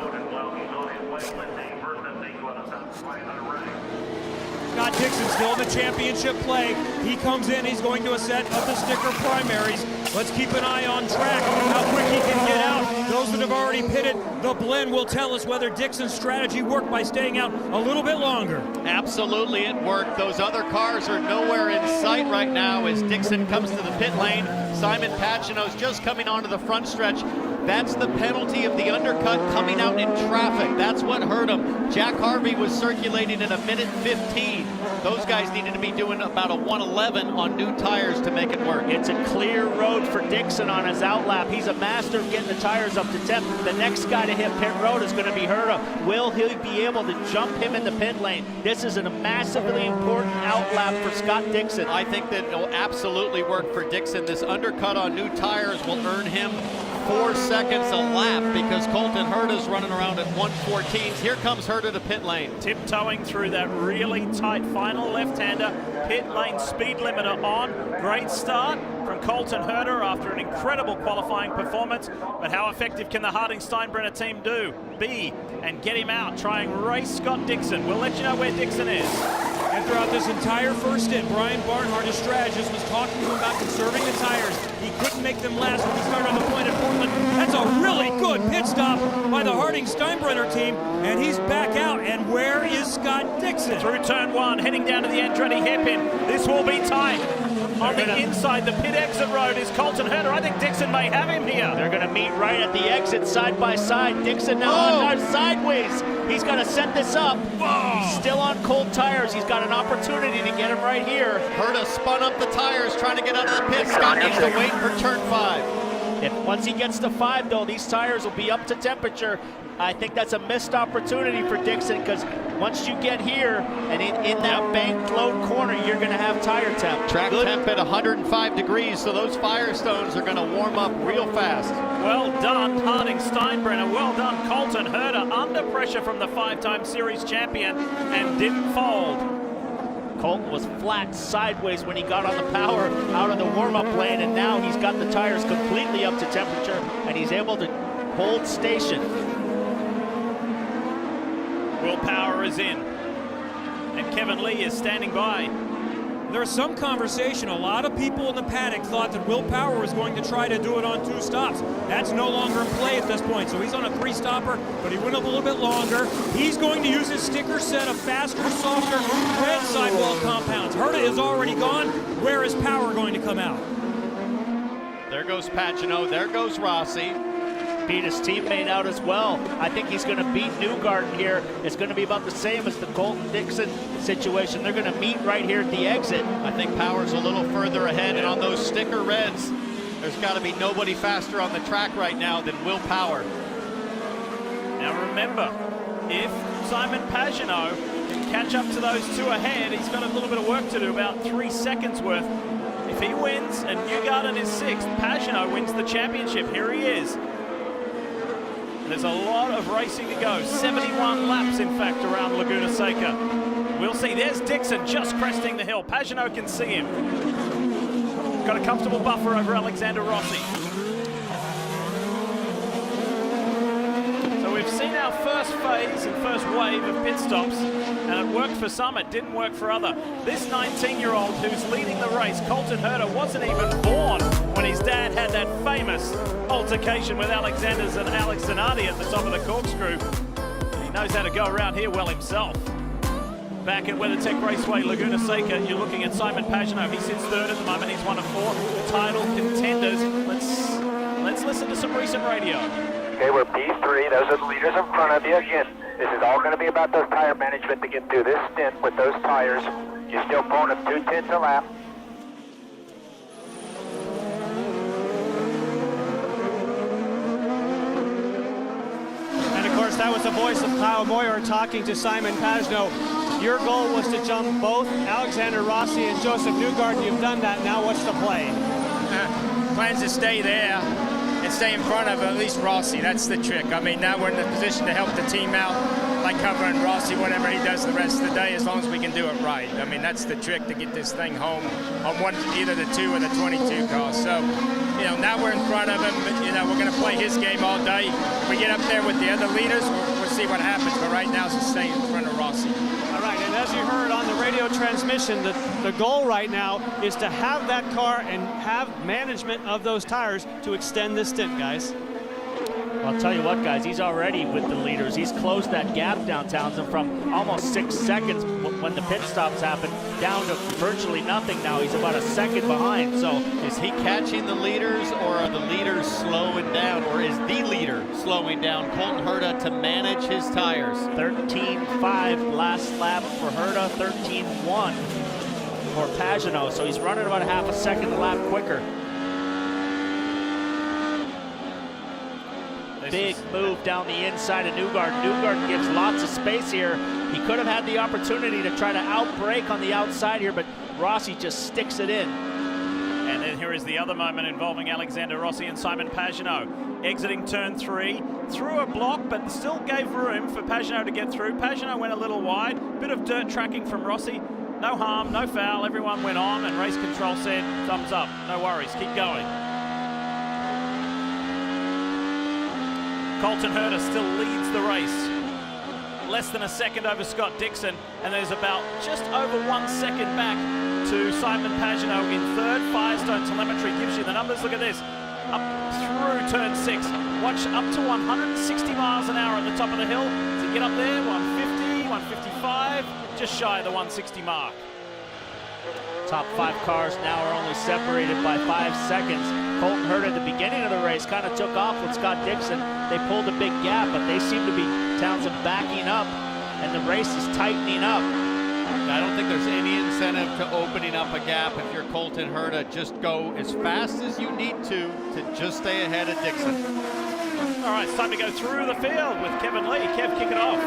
Scott Dixon still in the championship play. He comes in, he's going to a set of the sticker primaries. Let's keep an eye on track, how quick he can get out. Those that have already pitted, the blend will tell us whether Dixon's strategy worked by staying out a little bit longer. Absolutely, it worked. Those other cars are nowhere in sight right now as Dixon comes to the pit lane. Simon Pagenaud's just coming onto the front stretch. That's the penalty of the undercut coming out in traffic. That's what hurt him. Jack Harvey was circulating in 1:15. Those guys needed to be doing about a 1:11 on new tires to make it work. It's a clear road for Dixon on his outlap. He's a master of getting the tires up to temp. The next guy to hit pit road is going to be Herta. Will he be able to jump him in the pit lane? This is a massively important outlap for Scott Dixon. I think that it'll absolutely work for Dixon. This undercut on new tires will earn him 4 seconds a lap because Colton Herta's running around at 1:14. Here comes Herta to pit lane. Tiptoeing through that really tight final left-hander. Pit lane speed limiter on. Great start from Colton Herta after an incredible qualifying performance. But how effective can the Harding-Steinbrenner team be and get him out? Try and race Scott Dixon. We'll let you know where Dixon is. And throughout this entire first stint, Brian Barnhart, his strategist, was talking to him about conserving the tires. He couldn't make them last when he started on the point at Portland. That's a really good pit stop by the Harding-Steinbrenner team, and he's back out. And where is Scott Dixon? Through turn 1, heading down to the Andretti hairpin. This will be tight. On the inside, the pit exit road is Colton Herta. I think Dixon may have him here. They're going to meet right at the exit, side by side. Dixon now on sideways. He's got to set this up. Whoa. He's still on cold tires. He's got an opportunity to get him right here. Herta spun up the tires trying to get out of the pit. Scott needs to wait for turn 5. Once he gets to 5, though, these tires will be up to temperature. I think that's a missed opportunity for Dixon because once you get here and in that banked load corner, you're going to have tire temp. Track temp at 105 degrees, so those Firestones are going to warm up real fast. Well done, Harding-Steinbrenner. Well done, Colton Herta, under pressure from the 5-time series champion and didn't fold. Colton was flat sideways when he got on the power out of the warm-up lane, and now he's got the tires completely up to temperature, and he's able to hold station. Will Power is in, and Kevin Lee is standing by. There was some conversation. A lot of people in the paddock thought that Will Power was going to try to do it on 2 stops. That's no longer in play at this point. So he's on a 3-stopper, but he went up a little bit longer. He's going to use his sticker set of faster, softer, red sidewall compounds. Herta is already gone. Where is Power going to come out? There goes Pagenaud. There goes Rossi. Beat his teammate out as well. I think he's going to beat Newgarden here. It's going to be about the same as the Colton Dixon situation. They're going to meet right here at the exit. I think Power's a little further ahead, and on those sticker reds, there's got to be nobody faster on the track right now than Will Power. Now remember, if Simon Pagenaud can catch up to those 2 ahead, he's got a little bit of work to do, about 3 seconds worth. If he wins and Newgarden is 6th, Pagenaud wins the championship. Here he is. There's a lot of racing to go. 71 laps, in fact, around Laguna Seca. We'll see. There's Dixon just cresting the hill. Pagenaud can see him. got a comfortable buffer over Alexander Rossi. So we've seen our first phase and first wave of pit stops, and it worked for some, it didn't work for other. This 19-year-old who's leading the race, Colton Herta, wasn't even born when his dad had that famous altercation with Alex Zanardi at the top of the Corkscrew. He knows how to go around here well himself. Back at WeatherTech Raceway, Laguna Seca, you're looking at Simon Pagenaud. He sits third at the moment. He's one of 4 title contenders. Let's listen to some recent radio. Okay, we're P3. Those are the leaders in front of you. Again, this is all going to be about those tire management to get through this stint with those tires. You're still pulling them 2/10 a lap. And of course, that was the voice of Kyle Moyer talking to Simon Pagenaud. Your goal was to jump both Alexander Rossi and Josef Newgarden. You've done that. Now what's the play? Plans to stay there and stay in front of at least Rossi. That's the trick. I mean, now we're in the position to help the team out, like covering Rossi, whatever he does the rest of the day, as long as we can do it right. I mean, that's the trick to get this thing home on either the 2 or the 22 car. So, you know, now we're in front of him, but, you know, we're going to play his game all day. We get up there with the other leaders, we'll see what happens. But right now is to stay in front of Rossi. All right, and as you heard on the radio transmission, the goal right now is to have that car and have management of those tires to extend this stint, guys. I'll tell you what, guys, he's already with the leaders. He's closed that gap down Townsend from almost 6 seconds when the pit stops happened down to virtually nothing now. He's about a second behind. So is he catching the leaders, or are the leaders slowing down, or is the leader slowing down Colton Herta to manage his tires? 13.5 last lap for Herta, 13.1 for Pagenaud. So he's running about a half a second a lap quicker. Big move down the inside of Newgarden. Newgarden gives lots of space here. He could have had the opportunity to try to outbrake on the outside here, but Rossi just sticks it in. And then here is the other moment involving Alexander Rossi and Simon Pagenaud. Exiting turn 3, through a block, but still gave room for Pagenaud to get through. Pagenaud went a little wide, bit of dirt tracking from Rossi. No harm, no foul, everyone went on, and race control said, thumbs up, no worries, keep going. Colton Herta still leads the race. Less than a second over Scott Dixon, and there's about just over 1 second back to Simon Pagenaud in third. Firestone telemetry gives you the numbers. Look at this. Up through turn 6. Watch up to 160 miles an hour at the top of the hill. To get up there, 150, 155, just shy of the 160 mark. Top 5 cars now are only separated by 5 seconds. Colton Herta at the beginning of the race kind of took off with Scott Dixon. They pulled a big gap, but they seem to be Townsend backing up, and the race is tightening up. I don't think there's any incentive to opening up a gap if you're Colton Herta. Just go as fast as you need to just stay ahead of Dixon. All right, it's time to go through the field with Kevin Lee. Kev, kick it off.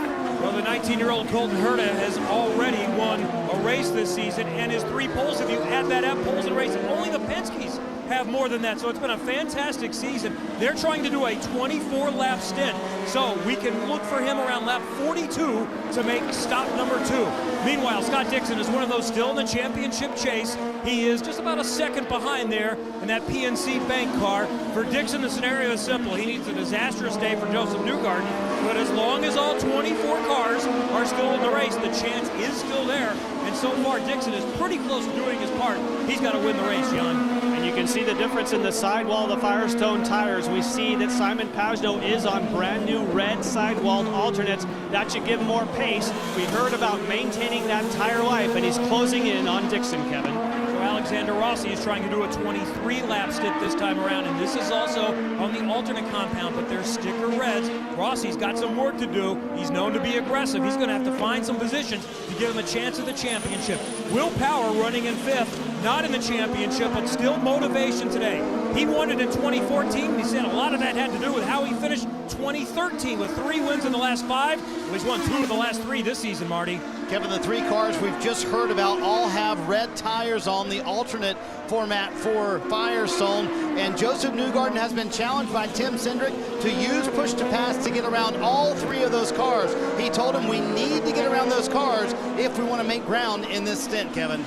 Well, the 19-year-old Colton Herta has already won a race this season, and his 3 poles, if you add that up, poles in racing, only the Penske's have more than that. So it's been a fantastic season. They're trying to do a 24-lap stint. So we can look for him around lap 42 to make stop number 2. Meanwhile, Scott Dixon is one of those still in the championship chase. He is just about a second behind there in that PNC Bank car. For Dixon, the scenario is simple. He needs a disastrous day for Josef Newgarden, but as long as all 24 cars are still in the race, the chance is still there. And so far, Dixon is pretty close to doing his part. He's got to win the race, Jan. And you can see the difference in the sidewall of the Firestone tires. We see that Simon Pagenaud is on brand new red sidewalled alternates. That should give him more pace. We heard about maintaining that tire life, and he's closing in on Dixon, Kevin. So Alexander Rossi is trying to do a 23-lap stint this time around, and this is also on the alternate compound, but they're sticker reds. Rossi's got some work to do. He's known to be aggressive. He's going to have to find some positions to give him a chance at the championship. Will Power running in 5th, not in the championship, but still motivation today. He won it in 2014. He said a lot of that had to do with how he finished 2013 with 3 wins in the last 5. Well, he's won 2 of the last 3 this season, Marty. Kevin, the 3 cars we've just heard about all have red tires on the alternate format for Firestone, and Josef Newgarden has been challenged by Tim Cindric to use push to pass to get around all 3 of those cars. He told him we need to get around those cars if we want to make ground in this stint, Kevin.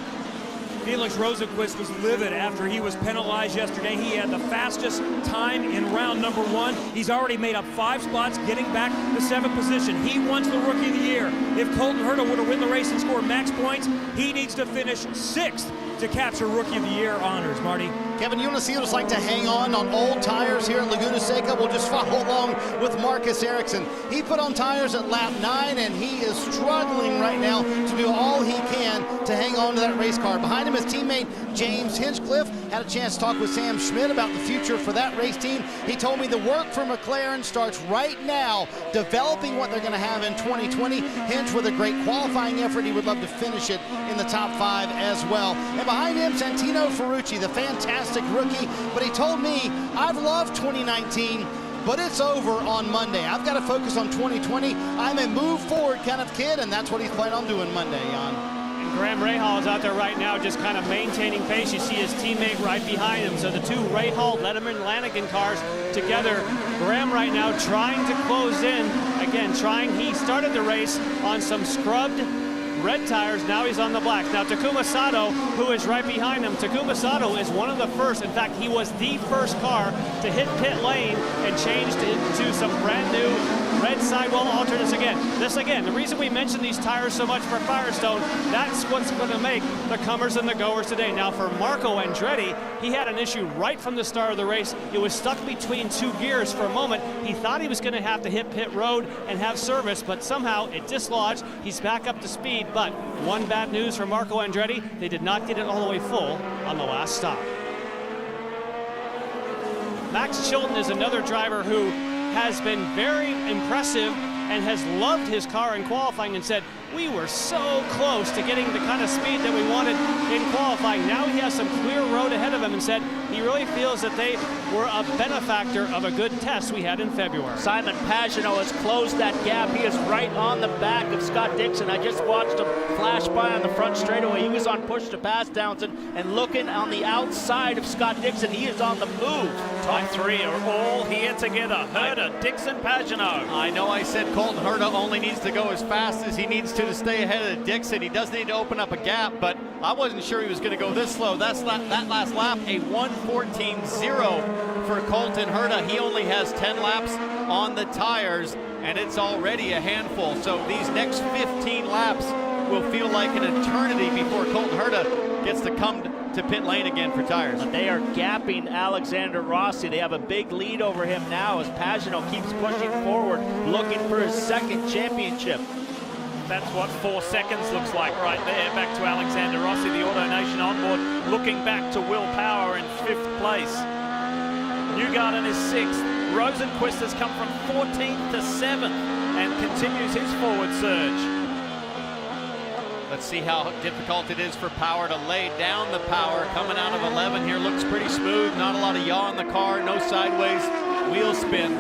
Felix Rosenqvist was livid after he was penalized yesterday. He had the fastest time in round number 1. He's already made up 5 spots, getting back to 7th position. He wants the Rookie of the Year. If Colton Herta were to win the race and score max points, he needs to finish 6th to capture Rookie of the Year honors. Marty? Kevin, you want to see what it's like to hang on old tires here at Laguna Seca? We'll just follow along with Marcus Ericsson. He put on tires at lap 9, and he is struggling right now to do all he can to hang on to that race car. Behind him, his teammate James Hinchcliffe. Had a chance to talk with Sam Schmidt about the future for that race team. He told me the work for McLaren starts right now, developing what they're going to have in 2020. Hinch with a great qualifying effort. He would love to finish it in the top 5 as well. And behind him, Santino Ferrucci, the fantastic rookie. But he told me, I've loved 2019, but it's over on Monday. I've got to focus on 2020. I'm a move forward kind of kid, and that's what he's planning on doing Monday, Jan. And Graham Rahal is out there right now just kind of maintaining pace. You see his teammate right behind him. So the two Rahal, Letterman, Lanigan cars together. Graham right now trying to close in. Again, he started the race on some scrubbed red tires. Now he's on the blacks. Now Takuma Sato, who is right behind him. Takuma Sato is one of the first. In fact, he was the first car to hit pit lane and changed into some brand new red sidewall alternates again. The reason we mention these tires so much for Firestone, that's what's going to make the comers and the goers today. Now for Marco Andretti, he had an issue right from the start of the race. It was stuck between 2 gears for a moment. He thought he was going to have to hit pit road and have service, but somehow it dislodged. He's back up to speed, but one bad news for Marco Andretti, they did not get it all the way full on the last stop. Max Chilton is another driver who has been very impressive and has loved his car in qualifying and said, we were so close to getting the kind of speed that we wanted in qualifying. Now he has some clear road ahead of him and said he really feels that they were a benefactor of a good test we had in February. Simon Pagenaud has closed that gap. He is right on the back of Scott Dixon. I just watched him flash by on the front straightaway. He was on push to pass Townsend and looking on the outside of Scott Dixon. He is on the move. Top 3 are all here together. Herta, Dixon, Pagenaud. I know I said Colton Herta only needs to go as fast as he needs to stay ahead of Dixon. He does need to open up a gap, but I wasn't sure he was going to go this slow. That last lap, a 1:14.0 for Colton Herta. He only has 10 laps on the tires, and it's already a handful. So these next 15 laps will feel like an eternity before Colton Herta gets to come to pit lane again for tires. They are gapping Alexander Rossi. They have a big lead over him now as Pagenaud keeps pushing forward, looking for his 2nd championship. That's what 4 seconds looks like right there. Back to Alexander Rossi, the AutoNation onboard, looking back to Will Power in 5th place. Newgarden is 6th. Rosenqvist has come from 14th to 7th and continues his forward surge. Let's see how difficult it is for Power to lay down the power. Coming out of 11 here looks pretty smooth. Not a lot of yaw in the car, no sideways wheel spin.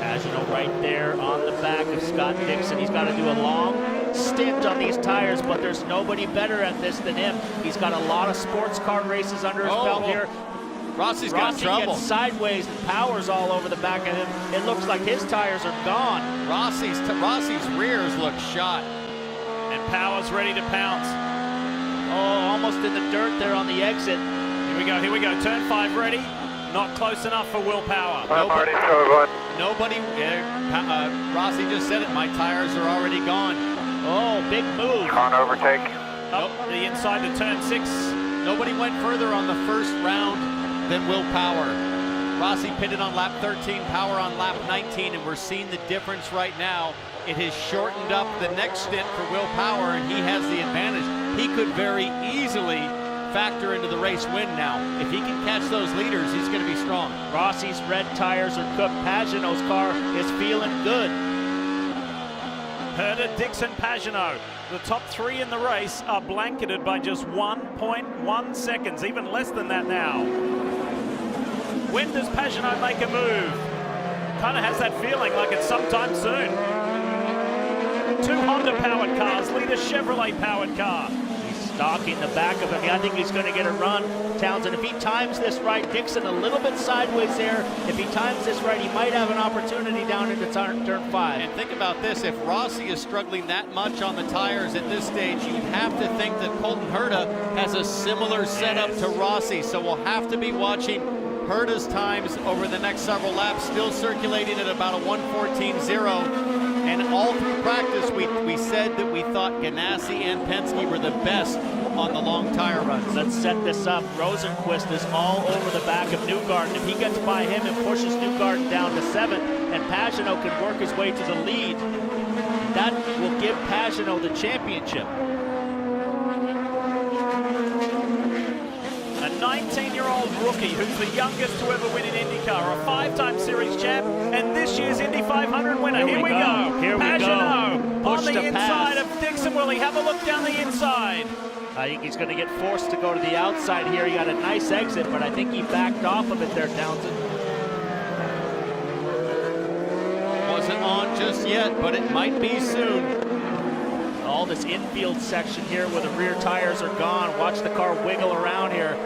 Pagenaud right there on the back of Scott Dixon. He's got to do a long stint on these tires, but there's nobody better at this than him. He's got a lot of sports car races under his belt here. Rossi's got trouble. Gets sideways and Power's all over the back of him. It looks like his tires are gone. Rossi's rears look shot. And Power's ready to pounce. Oh, almost in the dirt there on the exit. Here we go. Turn 5 ready. Not close enough for Will Power. Nobody, Rossi just said it, my tires are already gone. Oh, big move. Can't overtake. Up the inside to turn 6. Nobody went further on the first round than Will Power. Rossi pitted on lap 13, Power on lap 19, and we're seeing the difference right now. It has shortened up the next stint for Will Power, and he has the advantage. He could very easily factor into the race win now. If he can catch those leaders, he's going to be strong. Rossi's red tires are cooked. Pagenaud's car is feeling good. Herta, Dixon, Pagenaud. The top 3 in the race are blanketed by just 1.1 seconds, even less than that now. When does Pagenaud make a move? Kind of has that feeling like it's sometime soon. 2 Honda-powered cars lead a Chevrolet-powered car. He's stalking the back of him. I think he's going to get a run, Townsend. If he times this right, Dixon a little bit sideways there. If he times this right, he might have an opportunity down into turn 5. And think about this, if Rossi is struggling that much on the tires at this stage, you'd have to think that Colton Herta has a similar setup to Rossi. So we'll have to be watching Herta's times over the next several laps, still circulating at about a 1:14.0. And all through practice, we said that we thought Ganassi and Penske were the best on the long tire runs. Let's set this up. Rosenqvist is all over the back of Newgarden. If he gets by him and pushes Newgarden down to 7th, and Pagenaud can work his way to the lead, that will give Pagenaud the championship. A 19-year-old rookie who's the youngest to ever win in IndyCar, a 5-time series champ, and this year's Indy 500 winner. Here we go. Here we Pagenaud go. on the inside pass of Dixon. Will he have a look down the inside? I think he's going to get forced to go to the outside here. He got a nice exit, but I think he backed off of it there, Townsend. Wasn't on just yet, but it might be soon. All this infield section here where the rear tires are gone. Watch the car wiggle around here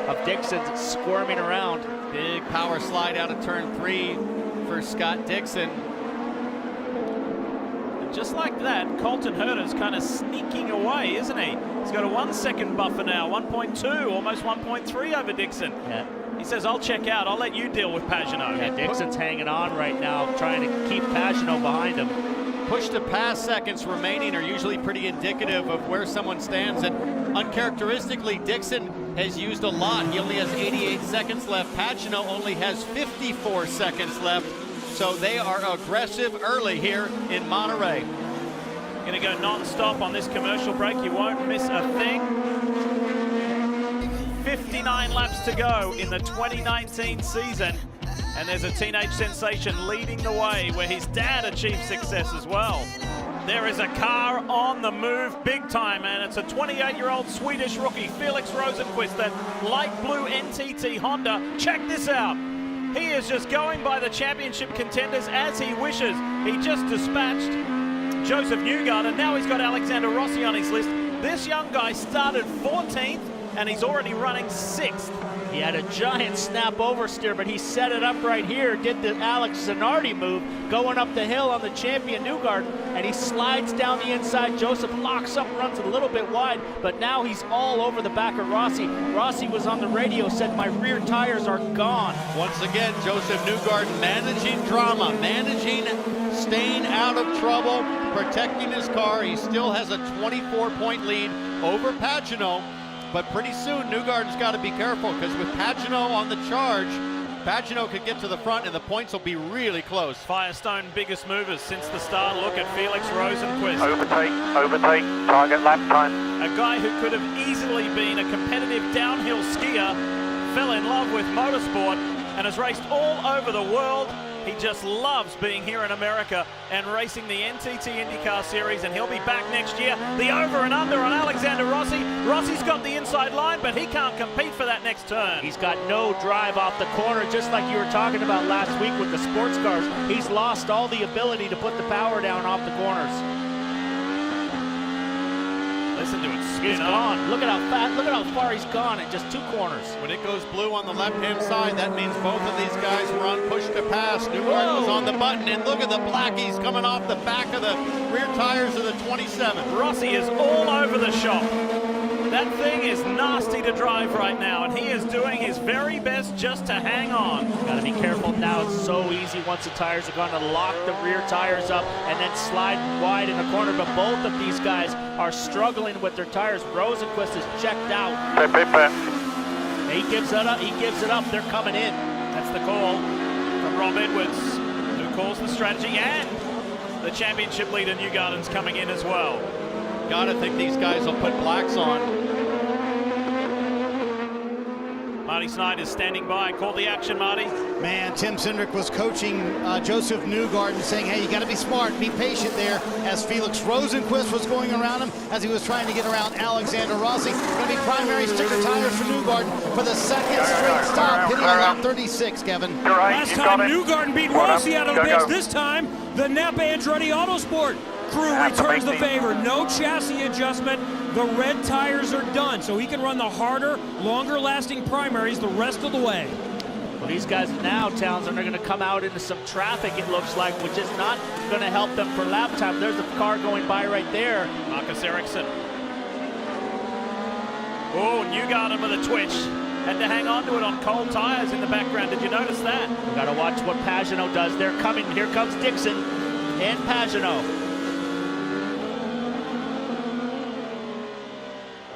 of Dixon's squirming around. Big power slide out of turn 3 for Scott Dixon. And just like that, Colton Herta's kind of sneaking away, isn't he? He's got a 1 second buffer now, 1.2, almost 1.3 over Dixon. Yeah. He says, I'll check out. I'll let you deal with Pagenaud. Yeah, Dixon's hanging on right now, trying to keep Pagenaud behind him. Push-to-pass seconds remaining are usually pretty indicative of where someone stands, and uncharacteristically, Dixon has used a lot. He only has 88 seconds left. Pagenaud only has 54 seconds left, so they are aggressive early here in Monterey. Going to go non-stop on this commercial break. You won't miss a thing. 59 laps to go in the 2019 season. And there's a teenage sensation leading the way where his dad achieved success as well. There is a car on the move big time, and it's a 28-year-old Swedish rookie, Felix Rosenqvist, that light blue NTT Honda. Check this out. He is just going by the championship contenders as he wishes. He just dispatched Josef Newgarden. Now he's got Alexander Rossi on his list. This young guy started 14th, and he's already running 6th. He had a giant snap oversteer, but he set it up right here, did the Alex Zanardi move, going up the hill on the champion Newgarden, and he slides down the inside. Josef locks up, runs a little bit wide, but now he's all over the back of Rossi. Rossi was on the radio, said, my rear tires are gone. Once again, Josef Newgarden managing drama, managing staying out of trouble, protecting his car. He still has a 24-point lead over Pagenaud. But pretty soon, Newgarden's got to be careful, because with Pagenaud on the charge, Pagenaud could get to the front and the points will be really close. Firestone biggest movers since the start. Look at Felix Rosenqvist. Overtake, target lap time. A guy who could have easily been a competitive downhill skier, fell in love with motorsport and has raced all over the world. He just loves being here in America and racing the NTT IndyCar Series, and he'll be back next year. The over and under on Alexander Rossi. Rossi's got the inside line, but he can't compete for that next turn. He's got no drive off the corner, just like you were talking about last week with the sports cars. He's lost all the ability to put the power down off the corners. Listen to it spin He's gone. Look at how fast, look at how far he's gone in just 2 corners. When it goes blue on the left-hand side, that means both of these guys were on push to pass. Newgarden was on the button, and look at the blackies coming off the back of the rear tires of the 27. Rossi is all over the shop. That thing is nasty to drive right now, and he is doing his very best just to hang on. Got to be careful now. It's so easy once the tires are gone to lock the rear tires up and then slide wide in the corner. But both of these guys are struggling with their tires. Rosenqvist is checked out. He gives it up. He gives it up. They're coming in. That's the call from Rob Edwards, who calls the strategy, and the championship leader Newgarden's coming in as well. Gotta think these guys will put blacks on. Marty Snyder's standing by. Call the action, Marty. Man, Tim Cindric was coaching Josef Newgarden, saying, hey, you got to be smart, be patient there, as Felix Rosenqvist was going around him, as he was trying to get around Alexander Rossi. Going to be primary sticker tires for Newgarden for the second straight stop, hitting on lap 36, Kevin. Last time Newgarden beat Rossi out of the pits. This time, the Napa Andretti Autosport crew returns the favor. No chassis adjustment. the red tires are done, so he can run the harder, longer-lasting primaries the rest of the way. Well, these guys now, Townsend, are going to come out into some traffic, it looks like, which is not going to help them for lap time. There's a car going by right there. Marcus Ericsson. Oh, Newgarden with a twitch. Had to hang on to it on cold tires in the background. Did you notice that? We've got to watch what Pagenaud does. They're coming. Here comes Dixon and Pagenaud.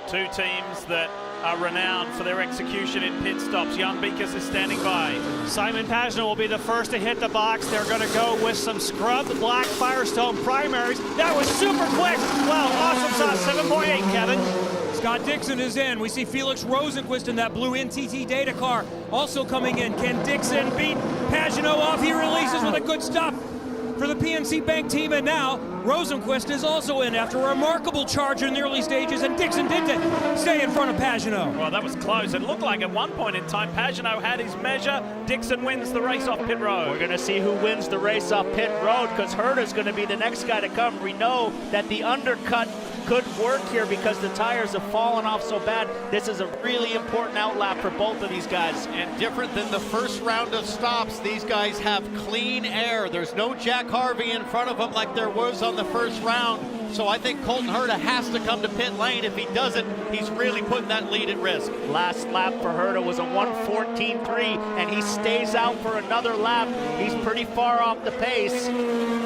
Two teams that are renowned for their execution in pit stops. Jan Beekers is standing by. Simon Pagenaud will be the first to hit the box. They're going to go with some scrubbed black Firestone primaries. That was super quick. Wow, awesome sauce. 7.8, Kevin. Scott Dixon is in. We see Felix Rosenquist in that blue NTT data car also coming in. Can Dixon beat Pagenaud off? He releases with a good stop for the PNC Bank team, and now Rosenquist is also in after a remarkable charge in the early stages, and Dixon did stay in front of Pagenaud. Well, that was close. It looked like at one point in time Pagenaud had his measure. Dixon wins the race off pit road. We're going to see who wins the race off pit road, because Herta's going to be the next guy to come. We know that the undercut could work here because the tires have fallen off so bad. This is a really important outlap for both of these guys. And different than the first round of stops, these guys have clean air. There's no Jack Harvey in front of them like there was on the first round. So I think Colton Herta has to come to pit lane. If he doesn't, he's really putting that lead at risk. Last lap for Herta was a 1:14.3, and he stays out for another lap. He's pretty far off the pace.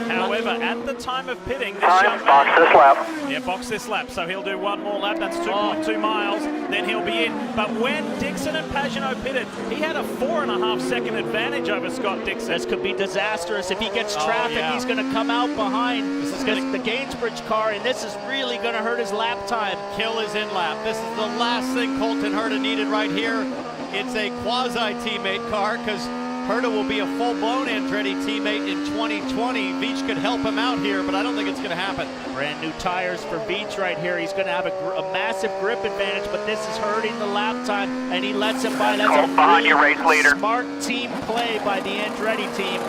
However, at the time of pitting, this Time, box this lap. Yeah, box this lap. So he'll do one more lap. That's 2.2 miles. Then he'll be in. But when Dixon and Pagenaud pitted, he had a 4.5 second advantage over Scott Dixon. This could be disastrous. If he gets traffic, he's going to come out behind. This is the Gainsbridge car, and this is really going to hurt his lap time. Kill his in lap. This is the last thing Colton Herta needed right here. It's a quasi-teammate car because Herta will be a full-blown Andretti teammate in 2020. Veach could help him out here, but I don't think it's going to happen. Brand new tires for Veach right here. He's going to have a massive grip advantage, but this is hurting the lap time, and he lets him by. That's a really your race leader. Smart team play by the Andretti team.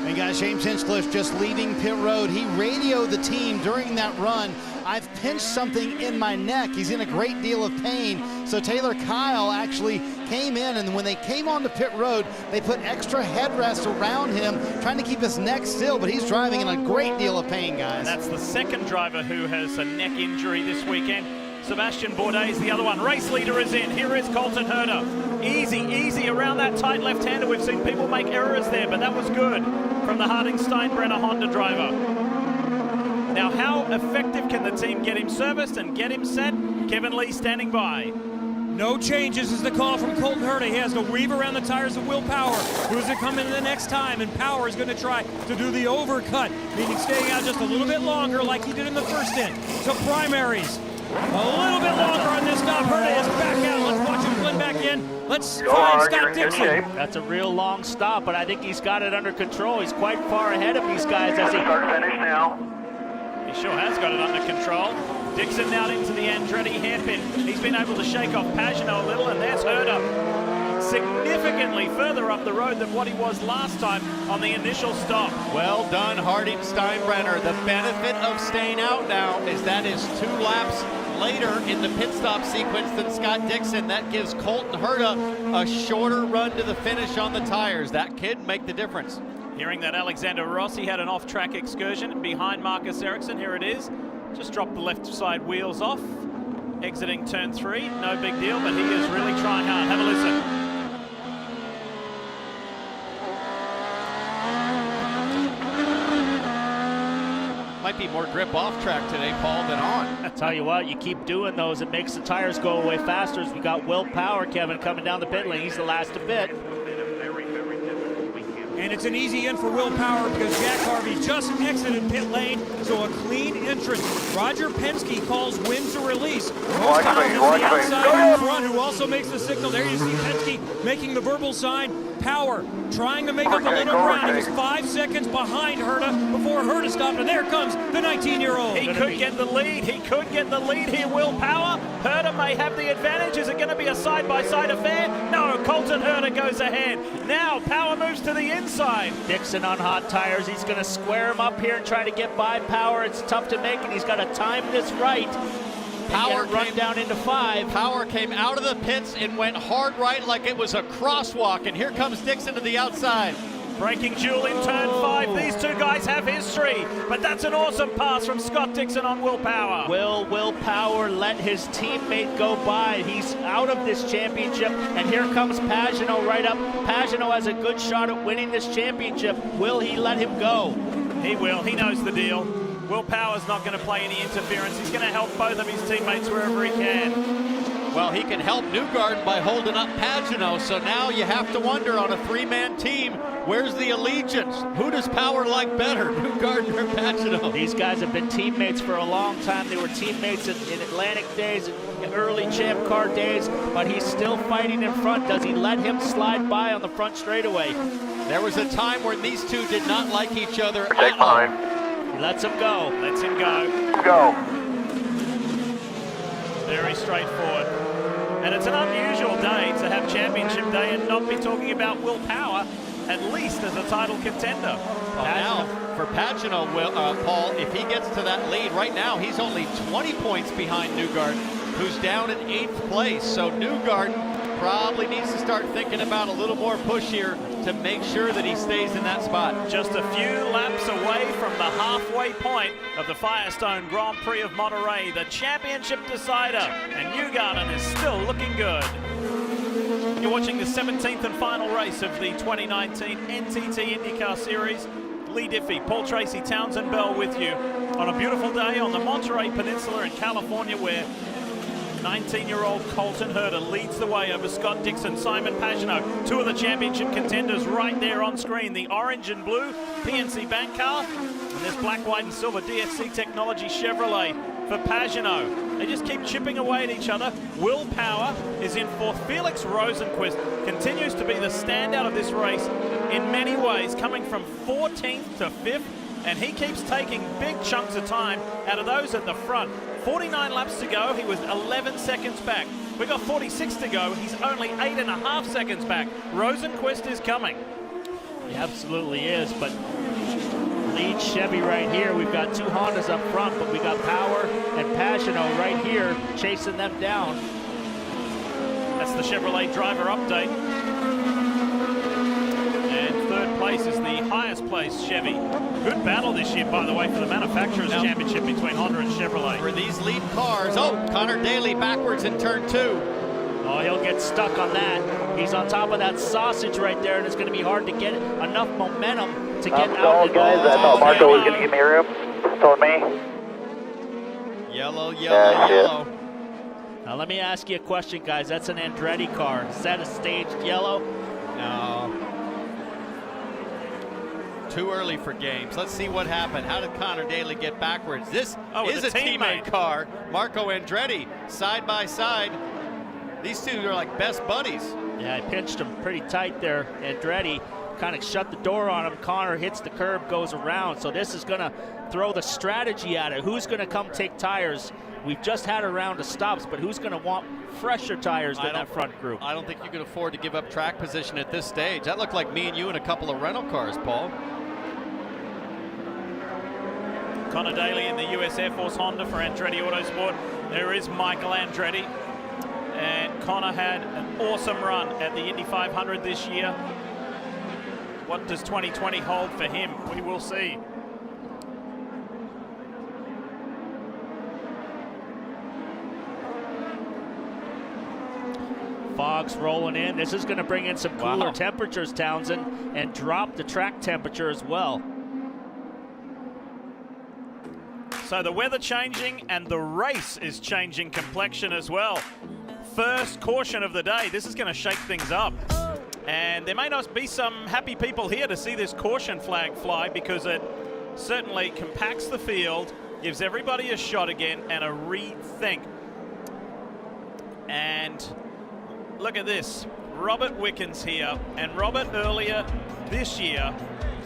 And guys, James Hinchcliffe just leaving pit road. He radioed the team during that run. I've pinched something in my neck. He's in a great deal of pain. So Taylor Kyle actually came in, and when they came onto pit road, they put extra headrests around him, trying to keep his neck still, but he's driving in a great deal of pain, guys. And that's the second driver who has a neck injury this weekend. Sebastian Bourdais is the other one. Race leader is in. Here is Colton Herta. Easy around that tight left-hander. We've seen people make errors there, but that was good from the Harding Steinbrenner Honda driver. Now, how effective can the team get him serviced and get him set? Kevin Lee standing by. No changes is the call from Colton Herta. He has to weave around the tires of Will Power, who's going to come in the next time, and Power is going to try to do the overcut, meaning staying out just a little bit longer like he did in the first stint. So primaries, a little bit longer on this stop. Herta is back out. Let's watch him blend back in. Let's find Scott Dixon. That's a real long stop, but I think he's got it under control. He's quite far ahead of these guys as he Start-finish now. He sure has got it under control. Dixon now into the Andretti hairpin. He's been able to shake off Pagenaud a little, and there's Herta significantly further up the road than what he was last time on the initial stop. Well done, Harding Steinbrenner. The benefit of staying out now is that is 2 laps later in the pit stop sequence than Scott Dixon. That gives Colton Herta a shorter run to the finish on the tires. That could make the difference. Hearing that Alexander Rossi had an off-track excursion behind Marcus Ericsson. Here it is. Just dropped the left side wheels off. Exiting turn 3. No big deal, but he is really trying hard. Have a listen. Might be more grip off track today, Paul, than on. I tell you what, you keep doing those, it makes the tires go away faster. As we got Will Power, Kevin, coming down the pit lane. He's the last to pit. And it's an easy in for Will Power because Jack Harvey just exited pit lane, so a clean entrance. Roger Penske calls win to release. Most times it's the outside in front who also makes the signal. There you see Penske making the verbal sign. Power trying to make up a little ground. He was 5 seconds behind Herta before Herta stopped, and there comes the 19-year-old. He could get the lead. He could get the lead here. Will Power. Herta may have the advantage. Is it going to be a side-by-side affair? No, Colton Herta goes ahead. Now Power moves to the inside. Dixon on hot tires. He's going to square him up here and try to get by Power. It's tough to make, and he's got to time this right. Power run down into 5. Power came out of the pits and went hard right like it was a crosswalk, and here comes Dixon to the outside. Breaking Jewel in turn 5. These two guys have history, but that's an awesome pass from Scott Dixon on Will Power. Will Power let his teammate go by? He's out of this championship, and here comes Pagenaud right up. Pagenaud has a good shot at winning this championship. Will he let him go? He will. He knows the deal. Will Power's not going to play any interference. He's going to help both of his teammates wherever he can. Well, he can help Newgarden by holding up Pagenaud, so now you have to wonder on a 3-man team, where's the allegiance? Who does Power like better, Newgarden or Pagenaud? These guys have been teammates for a long time. They were teammates in Atlantic days, in early Champ Car days, but he's still fighting in front. Does he let him slide by on the front straightaway? There was a time when these two did not like each other at all. He lets him go. Lets him go. Go. Very straightforward. And it's an unusual day to have championship day and not be talking about Will Power, at least as a title contender. Well, now, for Pagenaud, Paul, if he gets to that lead, right now he's only 20 points behind Newgarden, who's down in 8th place. So Newgarden probably needs to start thinking about a little more push here to make sure that he stays in that spot. Just a few laps away from the halfway point of the Firestone Grand Prix of Monterey, the championship decider, and Newgarden is still looking good. You're watching the 17th and final race of the 2019 NTT IndyCar Series. Lee Diffie, Paul Tracy, Townsend Bell with you on a beautiful day on the Monterey Peninsula in California, where 19-year-old Colton Herta leads the way over Scott Dixon, Simon Pagenaud, two of the championship contenders right there on screen. The orange and blue PNC Bank car, and this black, white, and silver DSC Technology Chevrolet for Pagenaud. They just keep chipping away at each other. Will Power is in 4th. Felix Rosenquist continues to be the standout of this race in many ways, coming from 14th to 5th, and he keeps taking big chunks of time out of those at the front. 49 laps to go, he was 11 seconds back. We got 46 to go, he's only 8.5 seconds back. Rosenquist is coming. He absolutely is, but lead Chevy right here. We've got 2 Hondas up front, but we got Power and Pagenaud right here chasing them down. That's the Chevrolet driver update. And 3rd place is the highest place Chevy. Good battle this year, by the way, for the Manufacturers' Championship between Honda and Chevrolet. For these lead cars, Connor Daly backwards in turn 2. Oh, he'll get stuck on that. He's on top of that sausage right there, and it's going to be hard to get enough momentum to get out. Guys, I thought Marco was going to give me room. Told me. Yellow, yellow, yellow. Now let me ask you a question, guys. That's an Andretti car. Is that a staged yellow? No. Too early for games. Let's see what happened. How did Connor Daly get backwards? This is a teammate car. Marco Andretti, side by side. These two are like best buddies. Yeah, I pinched him pretty tight there. Andretti kind of shut the door on him. Connor hits the curb, goes around. So this is going to throw the strategy at it. Who's going to come take tires? We've just had a round of stops, but who's going to want fresher tires than that front group? I don't think you can afford to give up track position at this stage. That looked like me and you in a couple of rental cars, Paul. Connor Daly in the US Air Force Honda for Andretti Autosport. There is Michael Andretti. And Connor had an awesome run at the Indy 500 this year. What does 2020 hold for him? We will see. Fog's rolling in. This is going to bring in some cooler temperatures, Townsend, and drop the track temperature as well. So the weather changing and the race is changing complexion as well. First caution of the day. This is going to shake things up. And there may not be some happy people here to see this caution flag fly, because it certainly compacts the field, gives everybody a shot again and a rethink. And look at this. Robert Wickens here, and Robert earlier this year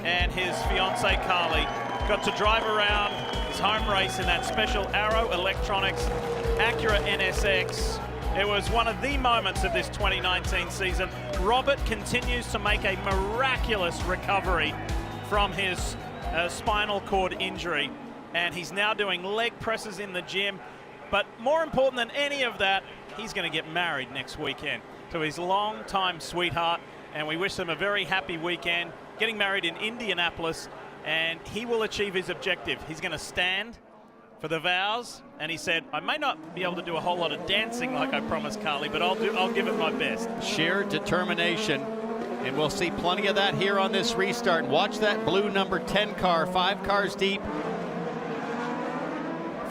and his fiancee Carly got to drive around his home race in that special Arrow Electronics Acura NSX. It was one of the moments of this 2019 season. Robert continues to make a miraculous recovery from his spinal cord injury, and he's now doing leg presses in the gym. But more important than any of that, he's going to get married next weekend to his longtime sweetheart, and we wish them a very happy weekend, getting married in Indianapolis, and he will achieve his objective. He's going to stand for the vows, and he said, I may not be able to do a whole lot of dancing like I promised Carly, but I'll give it my best. Sheer determination, and we'll see plenty of that here on this restart. Watch that blue number 10 car, 5 cars deep.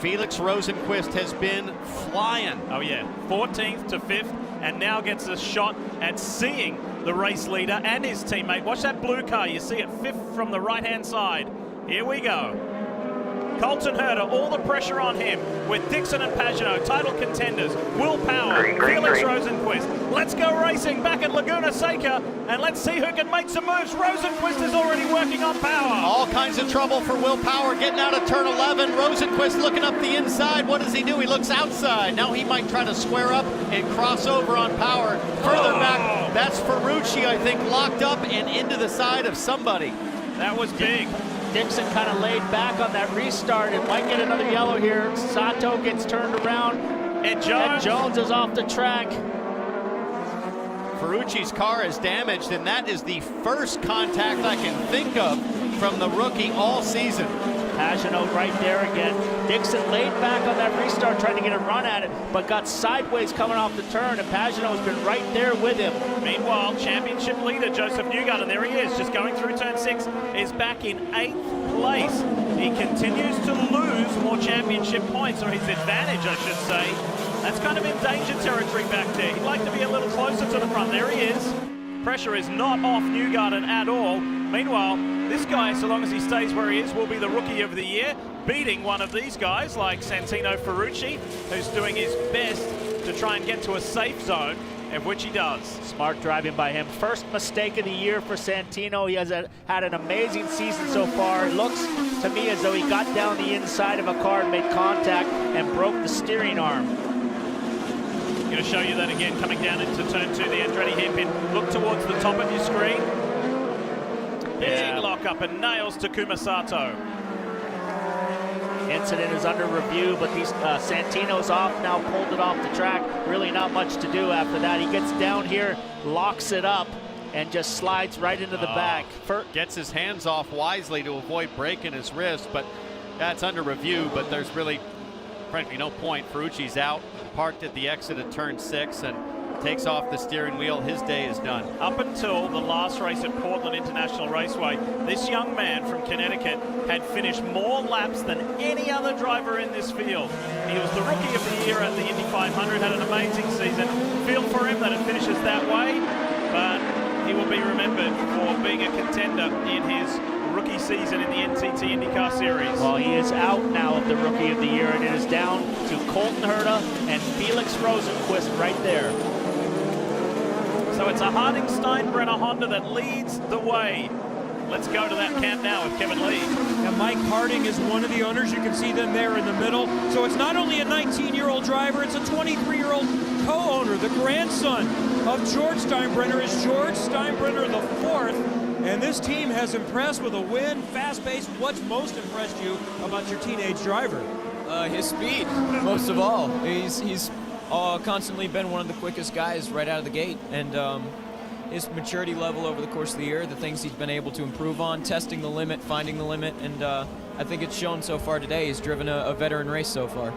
Felix Rosenqvist has been flying. Oh yeah, 14th to 5th, and now gets a shot at seeing the race leader and his teammate. Watch that blue car, you see it 5th from the right-hand side. Here we go. Colton Herta, all the pressure on him with Dixon and Pagenaud, title contenders. Will Power, Felix Rosenqvist. Let's go racing back at Laguna Seca, and let's see who can make some moves. Rosenqvist is already working on Power. All kinds of trouble for Will Power getting out of turn 11. Rosenqvist looking up the inside. What does he do? He looks outside. Now he might try to square up and cross over on Power. Further back, that's Ferrucci, I think, locked up and into the side of somebody. That was big. Dixon kind of laid back on that restart and might get another yellow here. Sato gets turned around. And Jones is off the track. Ferrucci's car is damaged, and that is the first contact I can think of from the rookie all season. Pagenaud right there again. Dixon laid back on that restart, trying to get a run at it, but got sideways coming off the turn, and Pagenaud has been right there with him. Meanwhile, championship leader Josef Newgarden, there he is, just going through turn 6, is back in 8th place. He continues to lose more championship points, or his advantage, I should say. That's kind of in danger territory back there. He'd like to be a little closer to the front. There he is. Pressure is not off Newgarden at all. Meanwhile, this guy, so long as he stays where he is, will be the Rookie of the Year, beating one of these guys like Santino Ferrucci, who's doing his best to try and get to a safe zone, of which he does. Smart driving by him. First mistake of the year for Santino. He has had an amazing season so far. It looks to me as though he got down the inside of a car and made contact and broke the steering arm. I'm going to show you that again, coming down into turn 2, the Andretti hairpin. Look towards the top of your screen. Big lock up and nails Takuma Sato. Incident is under review, but these Santino's off now, pulled it off the track. Really not much to do after that. He gets down here, locks it up, and just slides right into the back. Gets his hands off wisely to avoid breaking his wrist, but that's under review, but there's really, frankly, no point. Ferrucci's out, parked at the exit of turn 6, and takes off the steering wheel. His day is done. Up until the last race at Portland International Raceway, this young man from Connecticut had finished more laps than any other driver in this field. He was the Rookie of the Year at the Indy 500, had an amazing season. Feel for him that it finishes that way, but he will be remembered for being a contender in his rookie season in the NTT INDYCAR Series. Well, he is out now of the Rookie of the Year, and it is down to Colton Herta and Felix Rosenqvist right there. So it's a Harding Steinbrenner Honda that leads the way. Let's go to that camp now with Kevin Lee. And Mike Harding is one of the owners. You can see them there in the middle. So it's not only a 19-year-old driver, it's a 23-year-old co-owner. The grandson of George Steinbrenner is George Steinbrenner IV. And this team has impressed with a win, fast-paced. What's most impressed you about your teenage driver? His speed, most of all. He's constantly been one of the quickest guys right out of the gate, and his maturity level over the course of the year, the things he's been able to improve on, testing the limit, finding the limit, and I think it's shown so far today. He's driven a veteran race so far.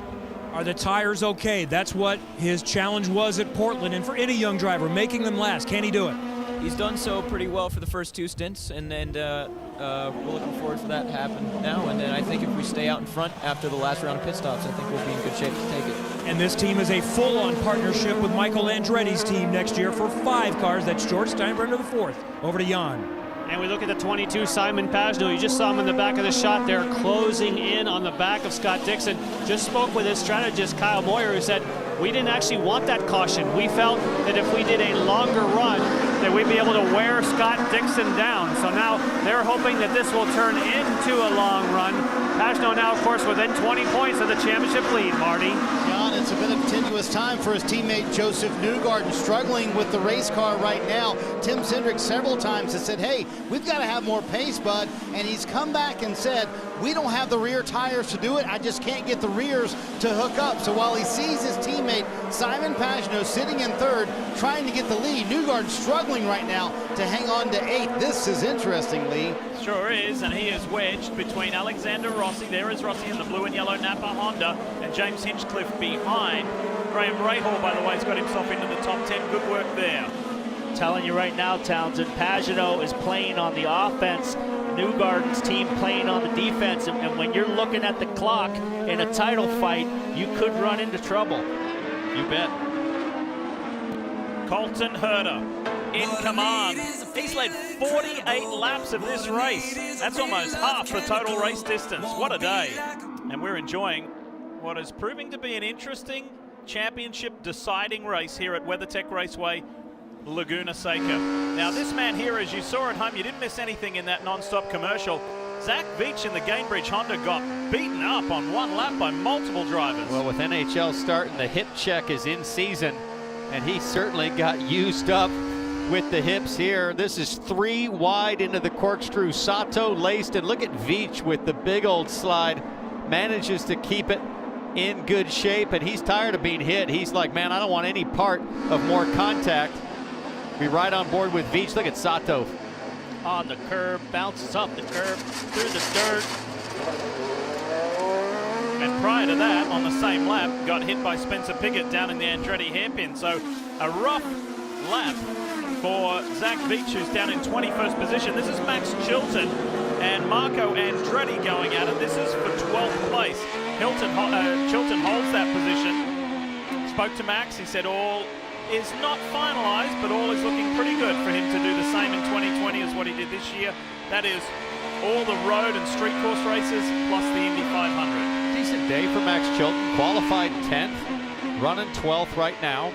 Are the tires okay? That's what his challenge was at Portland, and for any young driver, making them last. Can he do it? He's done so pretty well for the first 2 stints, and we're looking forward for that to happen now. And then I think if we stay out in front after the last round of pit stops, I think we'll be in good shape to take it. And this team is a full-on partnership with Michael Andretti's team next year for 5 cars. That's George Steinbrenner IV. Over to Jan. And we look at the 22, Simon Pagenaud. You just saw him in the back of the shot there, closing in on the back of Scott Dixon. Just spoke with his strategist, Kyle Moyer, who said We didn't actually want that caution. We felt that if we did a longer run, that we'd be able to wear Scott Dixon down. So now they're hoping that this will turn into a long run. Pagenaud now, of course, within 20 points of the championship lead, Marty. John, it's a bit of a tenuous time for his teammate Josef Newgarden, struggling with the race car right now. Tim Cindric several times has said, hey, we've got to have more pace, bud. And he's come back and said, we don't have the rear tires to do it. I just can't get the rears to hook up. So while he sees his teammate Simon Pagenaud sitting in third, trying to get the lead, Newgarden struggling right now to hang on to 8th. This is interesting, Lee. Sure is, and he is wedged between Alexander Rossi. There is Rossi in the blue and yellow Napa Honda, and James Hinchcliffe behind. Graham Rahal, by the way, has got himself into the top 10. Good work there. Telling you right now, Townsend, Pagenaud is playing on the offense. Newgarden's team playing on the defense, and when you're looking at the clock in a title fight, you could run into trouble. You bet. Colton Herta in command. He's led 48 laps of this race. That's almost half the total race distance. What a day. And we're enjoying what is proving to be an interesting championship deciding race here at WeatherTech Raceway, Laguna Seca. Now this man here, as you saw at home, you didn't miss anything in that non-stop commercial. Zach Veach in the Gainbridge Honda got beaten up on one lap by multiple drivers. Well, with NHL starting, the hip check is in season, and he certainly got used up with the hips here. This is 3 wide into the corkscrew. Sato laced, and look at Veach with the big old slide. Manages to keep it in good shape, and he's tired of being hit. He's like, man, I don't want any part of more contact. Be right on board with Veach. Look at Sato. On the curb, bounces up the curb, through the dirt. And prior to that, on the same lap, got hit by Spencer Piggott down in the Andretti hairpin. So a rough lap for Zach Veach, who's down in 21st position. This is Max Chilton and Marco Andretti going at it. This is for 12th place. Chilton holds that position. Spoke to Max. He said all is not finalized, but all is looking pretty good for him to do the same in 2020 as what he did this year. That is all the road and street course races plus the Indy 500. Decent day for Max Chilton. Qualified 10th, running 12th right now.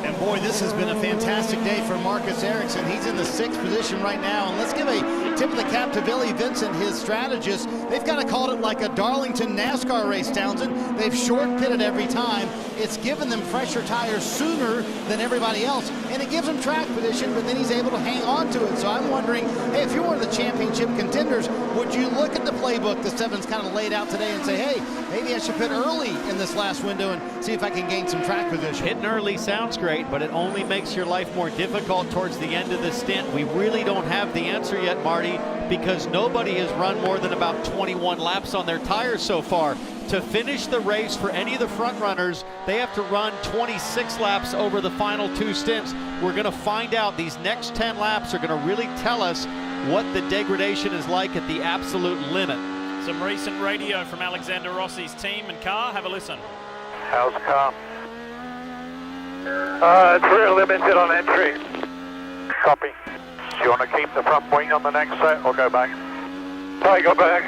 And boy, this has been a fantastic day for Marcus Ericsson. He's in the 6th position right now. And let's give a tip of the cap to Billy Vincent, his strategist. They've kind of called it like a Darlington NASCAR race, Townsend. They've short pitted every time. It's given them fresher tires sooner than everybody else, and it gives them track position, but then he's able to hang on to it. So I'm wondering, hey, if you're one of the championship contenders, would you look at the playbook that Stefan's kind of laid out today and say, hey, maybe I should pit early in this last window and see if I can gain some track position? Hitting early sounds great, but it only makes your life more difficult towards the end of the stint. We really don't have the answer yet, Marty, because nobody has run more than about 21 laps on their tires so far. To finish the race for any of the front runners, they have to run 26 laps over the final 2 stints. We're going to find out. These next 10 laps are going to really tell us what the degradation is like at the absolute limit. Some recent radio from Alexander Rossi's team and car. Have a listen. How's the car? It's rear limited on entry. Copy. Do you want to keep the front wing on the next set or go back? I go back.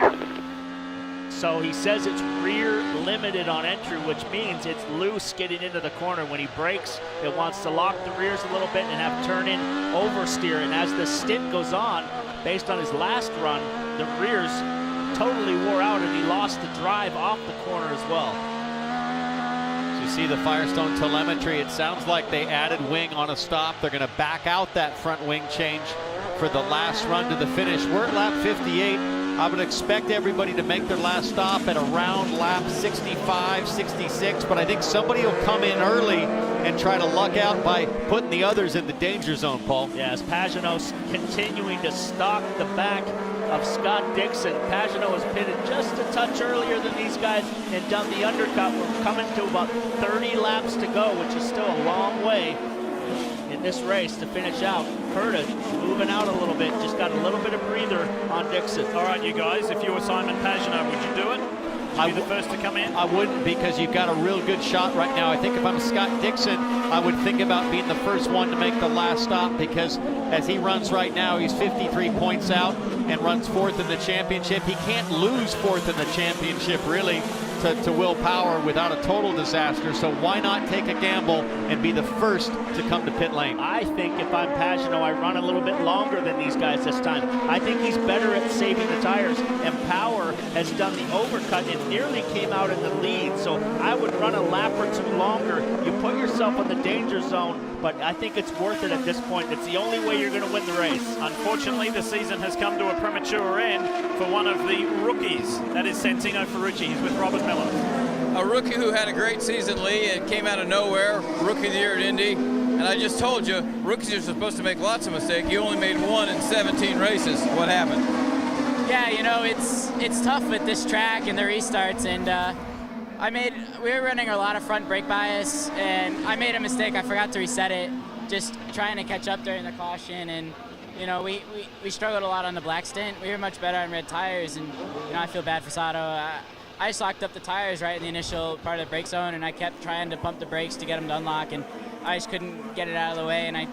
So he says it's rear limited on entry, which means it's loose getting into the corner. When he brakes, it wants to lock the rears a little bit and have turn-in oversteer. And as the stint goes on, based on his last run, the rears totally wore out and he lost the drive off the corner as well. So you see the Firestone telemetry. It sounds like they added wing on a stop. They're going to back out that front wing change for the last run to the finish. We're at lap 58. I would expect everybody to make their last stop at around lap 65, 66, but I think somebody will come in early and try to luck out by putting the others in the danger zone, Paul. Yes, Pagenaud continuing to stalk the back of Scott Dixon. Pagenaud was pitted just a touch earlier than these guys and done the undercut. We're coming to about 30 laps to go, which is still a long way in this race to finish out. Herta moving out a little bit, just got a little bit of breather on Dixon. All right, you guys, if you were Simon Pagenaud, would you do it? Would you be the first to come in? I wouldn't, because you've got a real good shot right now. I think if I'm Scott Dixon, I would think about being the first one to make the last stop, because as he runs right now, he's 53 points out and runs 4th in the championship. He can't lose 4th in the championship, really, to Will Power without a total disaster. So why not take a gamble and be the first to come to pit lane? I think if I'm Pagenaud, I run a little bit longer than these guys this time. I think he's better at saving the tires, and Power has done the overcut and nearly came out in the lead. So I would run a lap or two longer. You put yourself in the danger zone, but I think it's worth it at this point. It's the only way you're going to win the race. Unfortunately, the season has come to a premature end for one of the rookies. That is Santino Ferrucci. He's with Robert Miller. A rookie who had a great season, Lee, and came out of nowhere, Rookie of the Year at Indy. And I just told you, rookies are supposed to make lots of mistakes. You only made 1 in 17 races. What happened? Yeah, you know, it's tough with this track and the restarts, and we were running a lot of front brake bias, and I made a mistake. I forgot to reset it, just trying to catch up during the caution, and you know, we struggled a lot on the black stint. We were much better on red tires, and you know, I feel bad for Sato. I just locked up the tires right in the initial part of the brake zone, and I kept trying to pump the brakes to get them to unlock, and I just couldn't get it out of the way, and I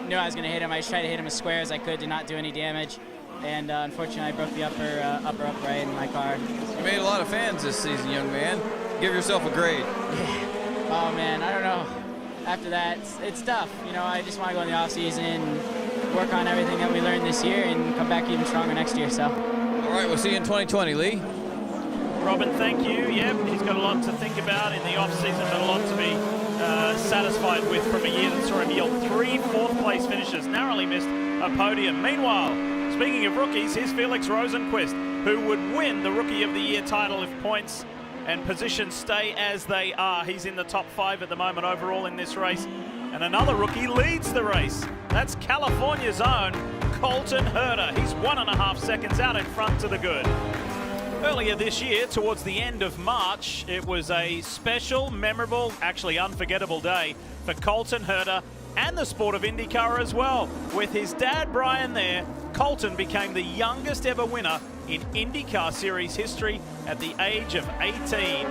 knew I was going to hit him. I just tried to hit him as square as I could to not do any damage, and unfortunately I broke the upper upright in my car. You made a lot of fans this season, young man. Give yourself a grade. Oh man, I don't know. After that, it's tough. You know, I just want to go in the off season, work on everything that we learned this year, and come back even stronger next year. So. All right, we'll see you in 2020, Lee. Robin, thank you. Yep, he's got a lot to think about in the off-season, but a lot to be satisfied with from a year that saw him yield 3 fourth-place finishes, narrowly missed a podium. Meanwhile, speaking of rookies, here's Felix Rosenqvist, who would win the Rookie of the Year title if points and positions stay as they are. He's in the top 5 at the moment overall in this race. And another rookie leads the race. That's California's own Colton Herta. He's 1.5 seconds out in front to the good. Earlier this year, towards the end of March, it was a special, memorable, actually unforgettable day for Colton Herta and the sport of IndyCar as well. With his dad, Brian, there, Colton became the youngest ever winner in IndyCar Series history at the age of 18.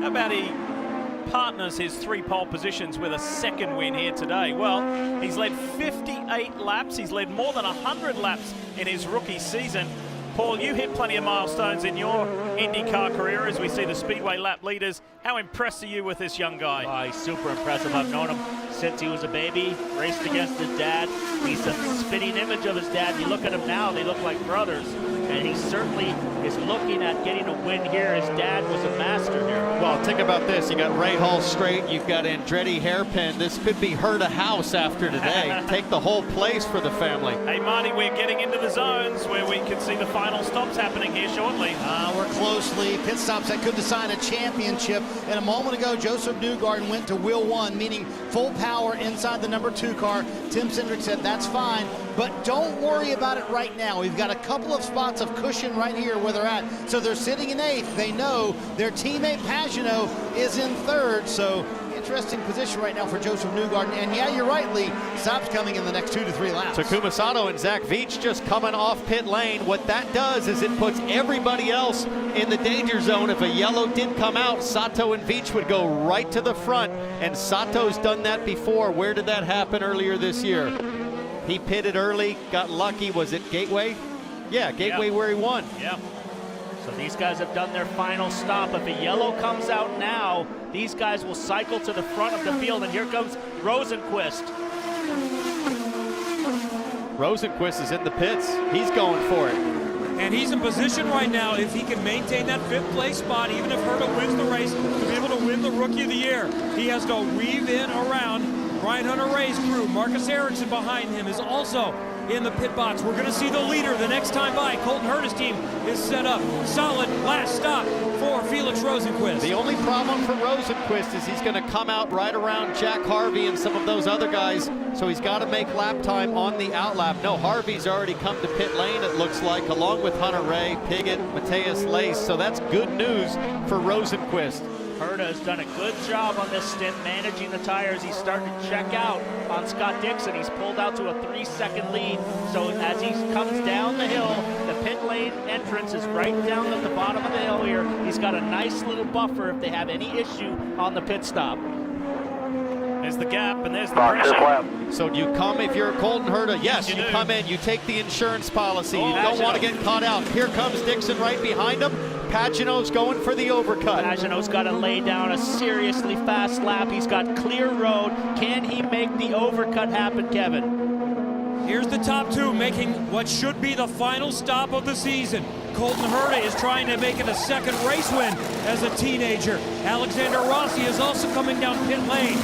How about he partners his 3 pole positions with a second win here today? Well, he's led 58 laps. He's led more than 100 laps in his rookie season. Paul, you hit plenty of milestones in your IndyCar career as we see the Speedway lap leaders. How impressed are you with this young guy? Oh, he's super impressive. I've known him since he was a baby, raced against his dad. He's a spitting image of his dad. You look at him now, they look like brothers. And he certainly is looking at getting a win here. His dad was a master here. Well, think about this. You got Ray Hall straight. You've got Andretti hairpin. This could be Herta house after today. Take the whole place for the family. Hey, Marty, we're getting into the zones where we can see the final stops happening here shortly. We're closely. Pit stops that could decide a championship. And a moment ago, Josef Newgarden went to wheel 1, meaning full power inside the number 2 car. Tim Cindric said that's fine, but don't worry about it right now. We've got a couple of spots of cushion right here where they're at. So they're sitting in 8th. They know their teammate Pagenaud is in 3rd. So interesting position right now for Josef Newgarden. And yeah, you're right, Lee. Stops coming in the next 2 to 3 laps. Takuma Sato and Zach Veach just coming off pit lane. What that does is it puts everybody else in the danger zone. If a yellow did come out, Sato and Veach would go right to the front. And Sato's done that before. Where did that happen earlier this year? He pitted early, got lucky. Was it Gateway? Yeah, Gateway where he won. Yeah. So these guys have done their final stop. If a yellow comes out now, these guys will cycle to the front of the field, and here comes Rosenqvist. Rosenqvist is in the pits. He's going for it. And he's in position right now, if he can maintain that 5th place spot, even if Herta wins the race, to be able to win the Rookie of the Year. He has to weave in around Brian Hunter-Reay's crew. Marcus Ericsson behind him is also in the pit box. We're going to see the leader the next time by. Colton Herta's team is set up. Solid last stop for Felix Rosenqvist. The only problem for Rosenqvist is he's going to come out right around Jack Harvey and some of those other guys, so he's got to make lap time on the outlap. No, Harvey's already come to pit lane, it looks like, along with Hunter-Reay, Piggott, Matthias Lace, so that's good news for Rosenqvist. Herta has done a good job on this stint managing the tires. He's starting to check out on Scott Dixon. He's pulled out to a 3-second lead. So as he comes down the hill, the pit lane entrance is right down at the bottom of the hill here. He's got a nice little buffer if they have any issue on the pit stop. There's the gap, and there's the pressure. So do you come if you're Colton Herta? Yes, you come in. You take the insurance policy. You don't want to get caught out. Here comes Dixon right behind him. Pagenaud's going for the overcut. Pagenaud's got to lay down a seriously fast lap. He's got clear road. Can he make the overcut happen, Kevin? Here's the top two making what should be the final stop of the season. Colton Herta is trying to make it a second race win as a teenager. Alexander Rossi is also coming down pit lane.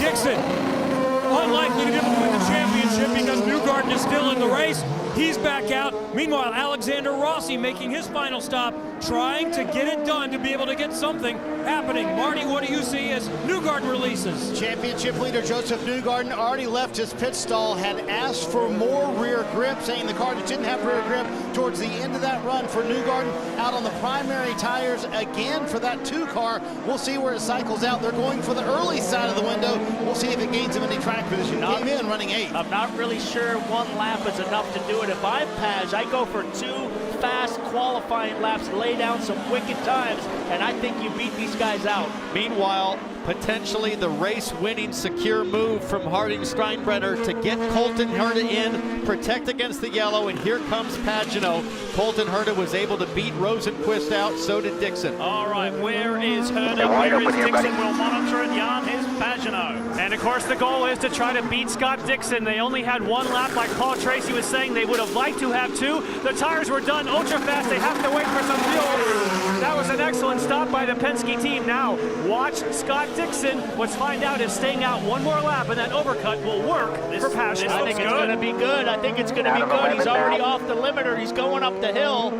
Dixon, unlikely to be able to win the championship because Newgarden is still in the race. He's back out. Meanwhile, Alexander Rossi making his final stop, trying to get it done to be able to get something happening. Marty, what do you see as Newgarden releases? Championship leader Josef Newgarden already left his pit stall, had asked for more rear grip, saying the car just didn't have rear grip towards the end of that run for Newgarden. Out on the primary tires again for that 2 car. We'll see where it cycles out. They're going for the early side of the window. We'll see if it gains him any track position. Came in running 8th. I'm not really sure 1 lap is enough to do it. If I'm Page, I go for 2 fast qualifying laps, lay down some wicked times, and I think you beat these guys out. Meanwhile, potentially the race-winning secure move from Harding Steinbrenner to get Colton Herta in, protect against the yellow, and here comes Pagenaud. Colton Herta was able to beat Rosenquist out, so did Dixon. All right, where is Herta? Where is Dixon? We'll monitor it. Jan, here's Pagenaud. And of course the goal is to try to beat Scott Dixon. They only had 1 lap, like Paul Tracy was saying. They would have liked to have 2. The tires were done ultra fast. They have to wait for some fuel. That was an excellent stop by the Penske team. Now watch Scott Dixon. Let's find out if staying out 1 more lap and that overcut will work for Pagenaud. I think it's going to be good. I think it's going to be good. He's already off the limiter. He's going up the hill.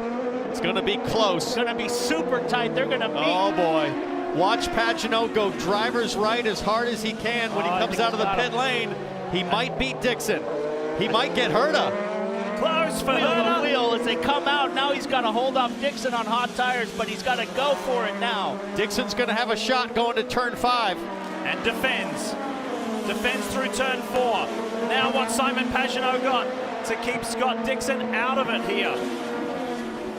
It's going to be close. It's going to be super tight. They're going to meet. Oh boy. Watch Pagenaud go driver's right as hard as he can when he comes out of the pit lane. He might beat Dixon. He might get Herta. Close for the wheel as they come out. Now he's got to hold off Dixon on hot tires, but he's got to go for it now. Dixon's going to have a shot going to turn 5. And defends through turn 4. Now what Simon Pagenaud got to keep Scott Dixon out of it here.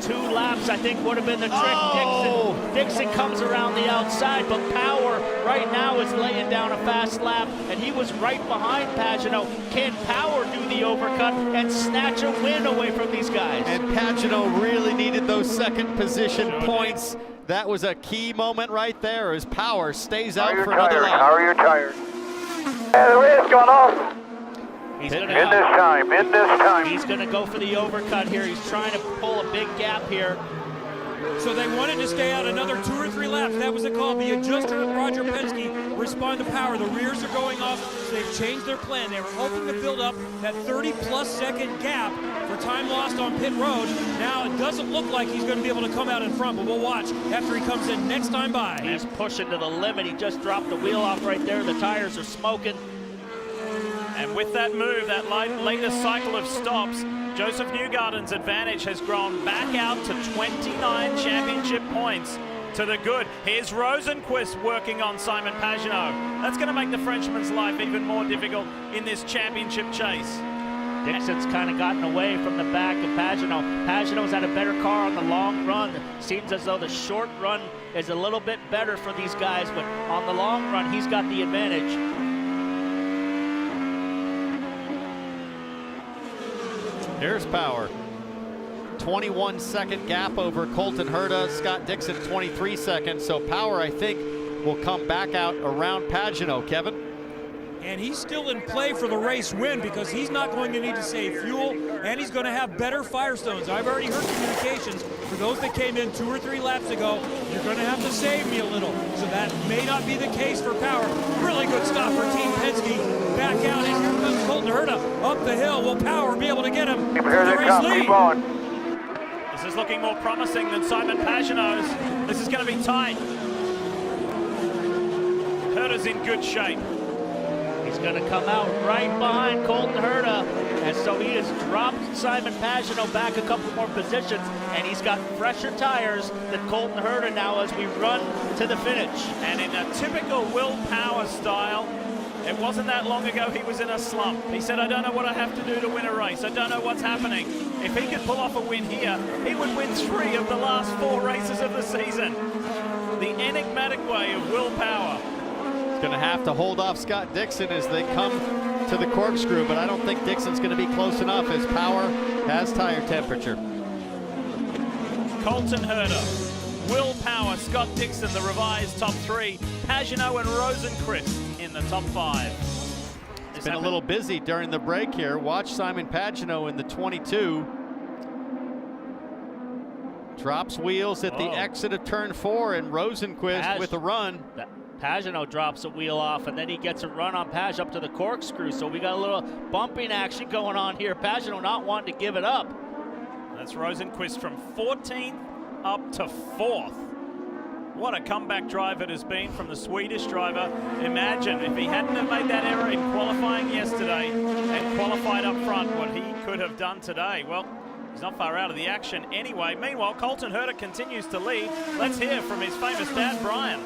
2 laps, I think, would have been the trick. Dixon comes around the outside, but Power right now is laying down a fast lap, and he was right behind Pagenaud. Can Power do the overcut and snatch a win away from these guys? And Pagenaud really needed those second position points. That was a key moment right there as Power stays out for another lap. How are your tires? The race going off. He's gonna in this time. He's going to go for the overcut here. He's trying to pull a big gap here. So they wanted to stay out another 2 or 3 laps. That was the call. The adjuster, Roger Penske, respond to Power. The rears are going off, so they've changed their plan. They were hoping to build up that 30-plus second gap for time lost on pit road. Now it doesn't look like he's going to be able to come out in front, but we'll watch after he comes in next time by. He's pushing to the limit. He just dropped the wheel off right there. The tires are smoking. And with that move, that latest cycle of stops, Josef Newgarden's advantage has grown back out to 29 championship points to the good. Here's Rosenquist working on Simon Pagenaud. That's going to make the Frenchman's life even more difficult in this championship chase. Dixon's kind of gotten away from the back of Pagenaud. Pagenaud's had a better car on the long run. Seems as though the short run is a little bit better for these guys, but on the long run, he's got the advantage. Here's Power. 21-second gap over Colton Herta. Scott Dixon, 23 seconds. So Power, I think, will come back out around Pagenaud, Kevin. And he's still in play for the race win because he's not going to need to save fuel, and he's going to have better Firestones. I've already heard communications for those that came in 2 or 3 laps ago. You're going to have to save me a little. So that may not be the case for Power. Really good stop for Team Penske. Back out, and here comes Colton Herta up the hill. Will Power be able to get him to the race lead? Keep on. This is looking more promising than Simon Pagenaud's. This is going to be tight. Herta's in good shape. He's going to come out right behind Colton Herta, and so he has dropped Simon Pagenaud back a couple more positions, and he's got fresher tires than Colton Herta now as we run to the finish. And in a typical Will Power style, It wasn't that long ago he was in a slump. He said, I don't know what I have to do to win a race. I don't know what's happening. If he could pull off a win here, he would win 3 of the last 4 races of the season. The enigmatic way of Will Power. He's going to have to hold off Scott Dixon as they come to the corkscrew, but I don't think Dixon's going to be close enough as Power has tire temperature. Colton Herta, Will Power, Scott Dixon, the revised top 3, Pagenaud and Rosenquist in the top 5. It's been a little busy during the break here. Watch Simon Pagenaud in the 22. Drops wheels at the exit of turn 4, and Rosenquist with a run. Pagenaud drops a wheel off, and then he gets a run on Page up to the corkscrew. So we got a little bumping action going on here. Pagenaud not wanting to give it up. That's Rosenquist from 14th up to 4th. What a comeback drive it has been from the Swedish driver. Imagine if he hadn't have made that error in qualifying yesterday and qualified up front, what he could have done today. Well, he's not far out of the action anyway. Meanwhile, Colton Herta continues to lead. Let's hear from his famous dad, Brian.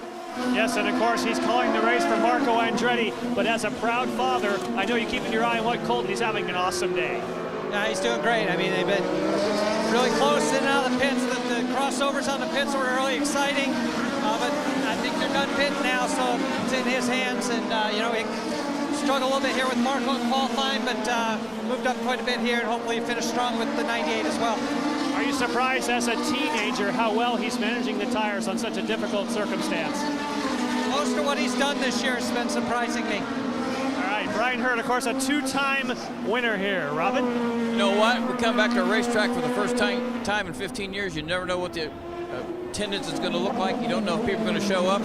Yes, and of course he's calling the race for Marco Andretti, but as a proud father, I know you're keeping your eye on what Colton. He's having an awesome day. Yeah, he's doing great. I mean, they've been really close in and out of the pits. The crossovers on the pits were really exciting, but I think they're done pitting now, so it's in his hands. And, you know, he struggled a little bit here with Marco in qualifying, but moved up quite a bit here, and hopefully finish strong with the 98 as well. Are you surprised as a teenager how well he's managing the tires on such a difficult circumstance? Most of what he's done this year has been surprising me. All right, Brian Herta, of course, a 2-time winner here. Robin? You know what? We come back to a racetrack for the first time in 15 years. You never know what the attendance is going to look like. You don't know if people are going to show up.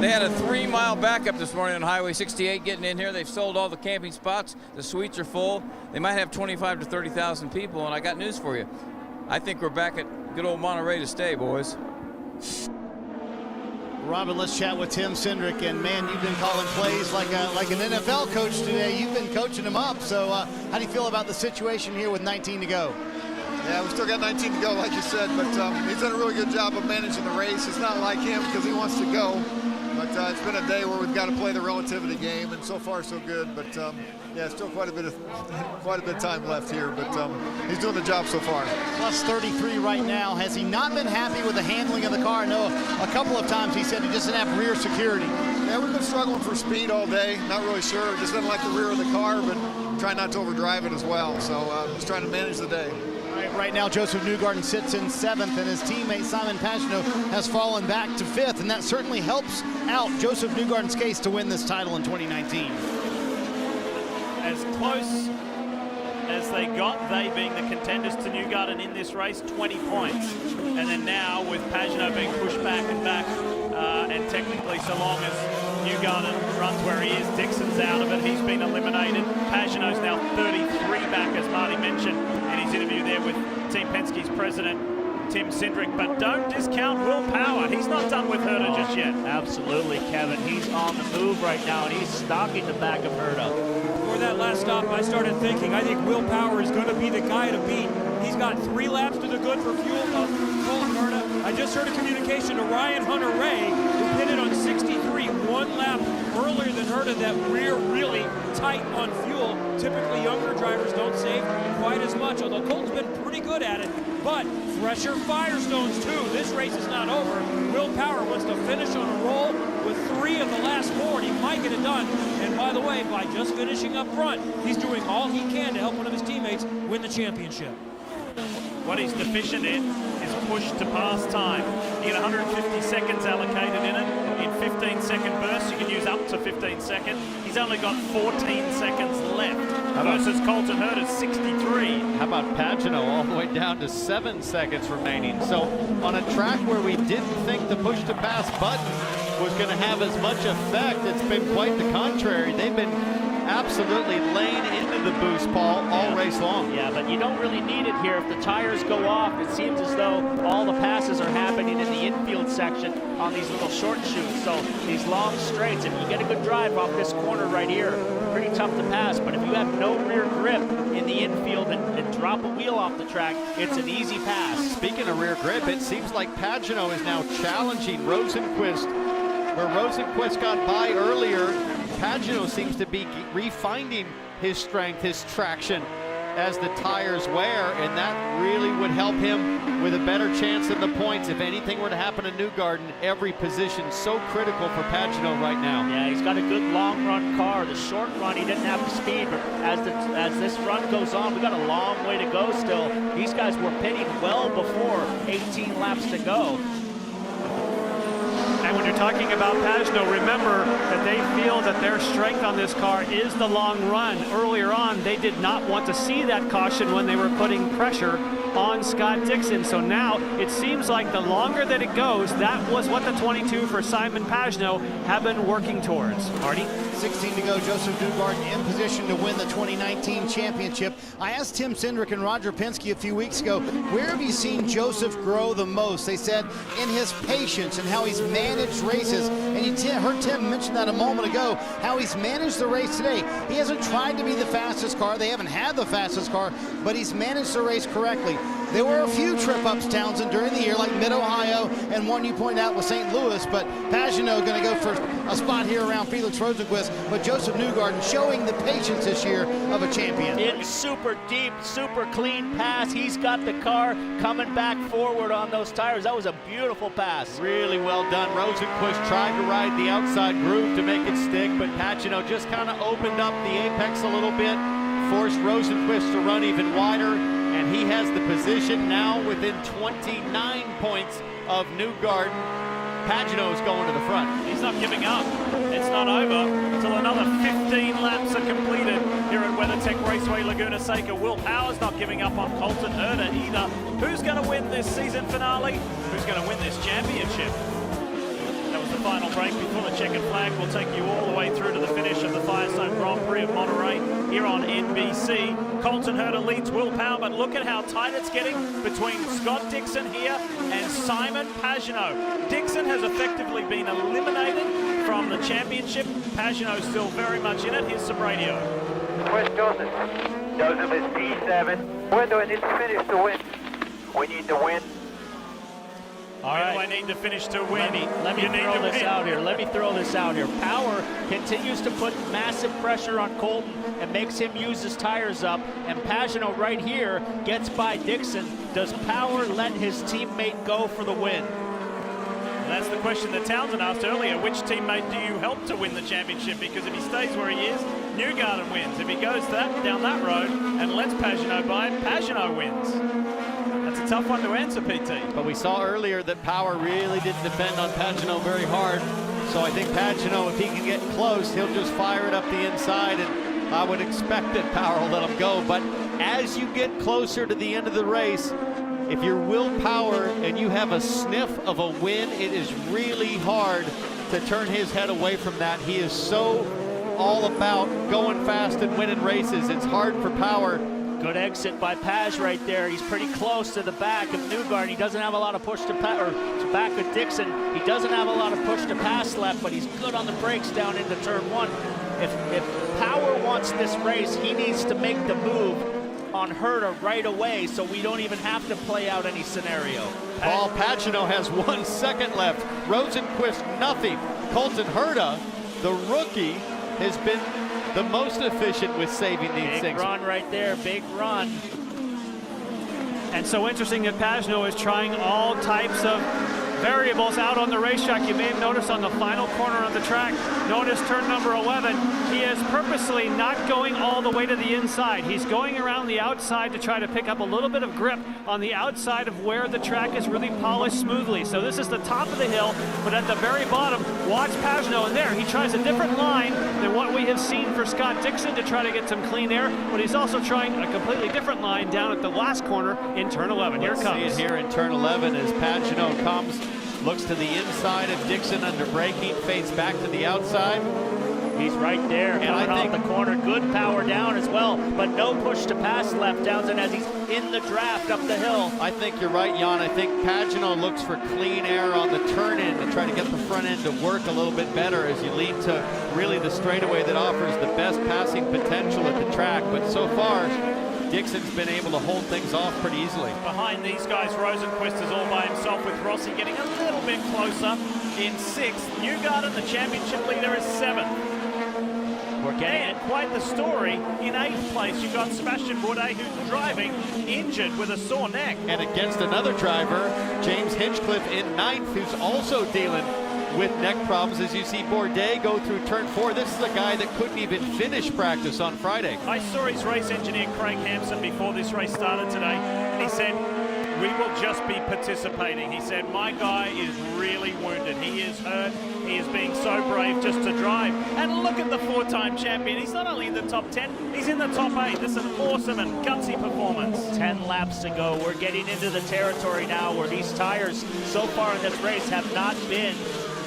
They had a 3-mile backup this morning on Highway 68 getting in here. They've sold all the camping spots. The suites are full. They might have 25 to 30,000 people, and I got news for you. I think we're back at good old Monterey to stay, boys. Robin, let's chat with Tim Cindric. And man, you've been calling plays like an NFL coach today. You've been coaching them up. So how do you feel about the situation here with 19 to go? Yeah, we still got 19 to go, like you said, but he's done a really good job of managing the race. It's not like him because he wants to go, but it's been a day where we've got to play the relativity game, and so far so good. But yeah, still quite a bit of time left here, but he's doing the job so far. Plus 33 right now. Has he not been happy with the handling of the car? No, a couple of times he said he just didn't have rear security. Yeah, we've been struggling for speed all day. Not really sure. Just doesn't like the rear of the car, but trying not to overdrive it as well. So just trying to manage the day. Right now, Josef Newgarden sits in 7th, and his teammate Simon Pagenaud has fallen back to 5th, and that certainly helps out Josef Newgarden's case to win this title in 2019. As close as they got, they being the contenders to Newgarden in this race, 20 points. And then now with Pagenaud being pushed back and back, and technically so long as Newgarden runs where he is, Dixon's out of it, he's been eliminated. Pagenaud's now 33 back, as Marty mentioned in his interview there with Team Penske's president, Tim Cindric. But don't discount Will Power. He's not done with Herta just yet. Absolutely, Kevin. He's on the move right now, and he's stalking the back of Herta. Before that last stop, I started thinking, I think Will Power is going to be the guy to beat. He's got 3 laps to the good for fuel. Colton Herta. I just heard a communication to Ryan Hunter-Reay, who pitted on 63, 1 lap earlier than Herta, that we're really tight on fuel. Typically, younger drivers don't save quite as much, although Colton's been pretty good at it. But fresher Firestones, too. This race is not over. Will Power wants to finish on a roll with 3 of the last 4, and he might get it done. And by the way, by just finishing up front, he's doing all he can to help one of his teammates win the championship. What he's deficient in is push to pass time. You get 150 seconds allocated in it. In 15-second bursts, you can use up to 15 seconds. He's only got 14 seconds left versus Colton Herta's 63. How about Pagenaud all the way down to 7 seconds remaining? So on a track where we didn't think the push to pass button was going to have as much effect, it's been quite the contrary. They've been absolutely laying into the boost, Paul, all race long. Yeah, but you don't really need it here. If the tires go off, it seems as though all the passes are happening in the infield section on these little short chutes. So these long straights, if you get a good drive off this corner right here, pretty tough to pass. But if you have no rear grip in the infield and drop a wheel off the track, it's an easy pass. Speaking of rear grip, it seems like Pagenaud is now challenging Rosenquist. Where Rosenquist got by earlier, Pagenaud seems to be refinding his strength, his traction as the tires wear, and that really would help him with a better chance in the points. If anything were to happen to Newgarden, every position so critical for Pagenaud right now. Yeah, he's got a good long run car. The short run, he didn't have the speed, but as this run goes on, we got a long way to go still. These guys were pitting well before 18 laps to go. And when you're talking about Pagenaud, remember that they feel that their strength on this car is the long run. Earlier on, they did not want to see that caution when they were putting pressure on Scott Dixon. So now it seems like the longer that it goes, that was what the 22 for Simon Pagenaud have been working towards. Marty? 16 to go. Josef Newgarden in position to win the 2019 championship. I asked Tim Cindric and Roger Penske a few weeks ago, where have you seen Josef grow the most? They said in his patience and how he's managed races. And you heard Tim mention that a moment ago, how he's managed the race today. He hasn't tried to be the fastest car. They haven't had the fastest car, but he's managed the race correctly. There were a few trip-ups, Townsend, during the year, like Mid-Ohio, and one you pointed out was St. Louis, but Pagenaud going to go for a spot here around Felix Rosenqvist, but Josef Newgarden showing the patience this year of a champion. In super deep, super clean pass. He's got the car coming back forward on those tires. That was a beautiful pass. Really well done. Rosenqvist tried to ride the outside groove to make it stick, but Pagenaud just kind of opened up the apex a little bit, forced Rosenqvist to run even wider, and he has the position now within 29 points of Newgarden. Pagenaud's going to the front. He's not giving up. It's not over until another 15 laps are completed here at WeatherTech Raceway, Laguna Seca. Will Power's not giving up on Colton Herta either. Who's going to win this season finale? Who's going to win this championship? That was the final break before the checkered flag. We'll take you all the way through to the finish of the Firestone Grand Prix of Monterey here on NBC. Colton Herta leads Will Power, but look at how tight it's getting between Scott Dixon here and Simon Pagenaud. Dixon has effectively been eliminated from the championship. Pagenaud still very much in it. Here's some radio. Where's Josef? Josef is P7. Where do I need to finish to win? We need to win. All right. I need to finish to win. Let me throw this out here. Let me throw this out here. Power continues to put massive pressure on Colton and makes him use his tires up. And Pagenaud right here gets by Dixon. Does Power let his teammate go for the win? That's the question that Townsend asked earlier. Which teammate do you help to win the championship? Because if he stays where he is, Newgarden wins. If he goes down that road and lets Pagenaud by, Pagenaud wins. That's a tough one to answer, PT. But we saw earlier that Power really didn't depend on Pagenaud very hard. So I think Pagenaud, if he can get close, he'll just fire it up the inside, and I would expect that Power will let him go. But as you get closer to the end of the race, if you're Will Power and you have a sniff of a win, it is really hard to turn his head away from that. He is so all about going fast and winning races. It's hard for Power. Good exit by Page right there. He's pretty close to the back of Newgarden. He doesn't have a lot of push to pass, or to back of Dixon. He doesn't have a lot of push to pass left, but he's good on the brakes down into turn one. If Power wants this race, he needs to make the move on Herta right away, so we don't even have to play out any scenario. Paul Pagenaud has 1 second left. Rosenqvist, nothing. Colton Herta, the rookie, has been the most efficient with saving these things. Big run right there, big run. And so interesting that Pagenaud is trying all types of variables out on the racetrack. You may have noticed on the final corner of the track, notice turn number 11, he is purposely not going all the way to the inside. He's going around the outside to try to pick up a little bit of grip on the outside of where the track is really polished smoothly. So this is the top of the hill, but at the very bottom, watch Pagenaud, and there he tries a different line than what we have seen for Scott Dixon to try to get some clean air, but he's also trying a completely different line down at the last corner in turn 11. Here it comes. See it here in turn 11 as Pagenaud comes, looks to the inside of Dixon under braking, fades back to the outside. He's right there, coming off the corner. Good power down as well, but no push to pass left, Townsend, as he's in the draft up the hill. I think you're right, Jan. I think Pagenaud looks for clean air on the turn-in to try to get the front end to work a little bit better as you lead to really the straightaway that offers the best passing potential at the track. But so far, Dixon's been able to hold things off pretty easily. Behind these guys, Rosenqvist is all by himself with Rossi getting a little bit closer in 6th. Newgarden, the championship leader, is 7th. We're getting quite the story. In 8th place, you've got Sebastian Bourdais, who's driving, injured with a sore neck. And against another driver, James Hinchcliffe in 9th, who's also dealing with neck problems. As you see Bourdais go through turn 4, this is a guy that couldn't even finish practice on Friday. I saw his race engineer Craig Hampson before this race started today, and he said, we will just be participating. He said, my guy is really wounded. He is hurt. He is being so brave just to drive. And look at the 4-time champion. He's not only in the top 10, he's in the top 8. This is an awesome and gutsy performance. 10 laps to go. We're getting into the territory now where these tires so far in this race have not been.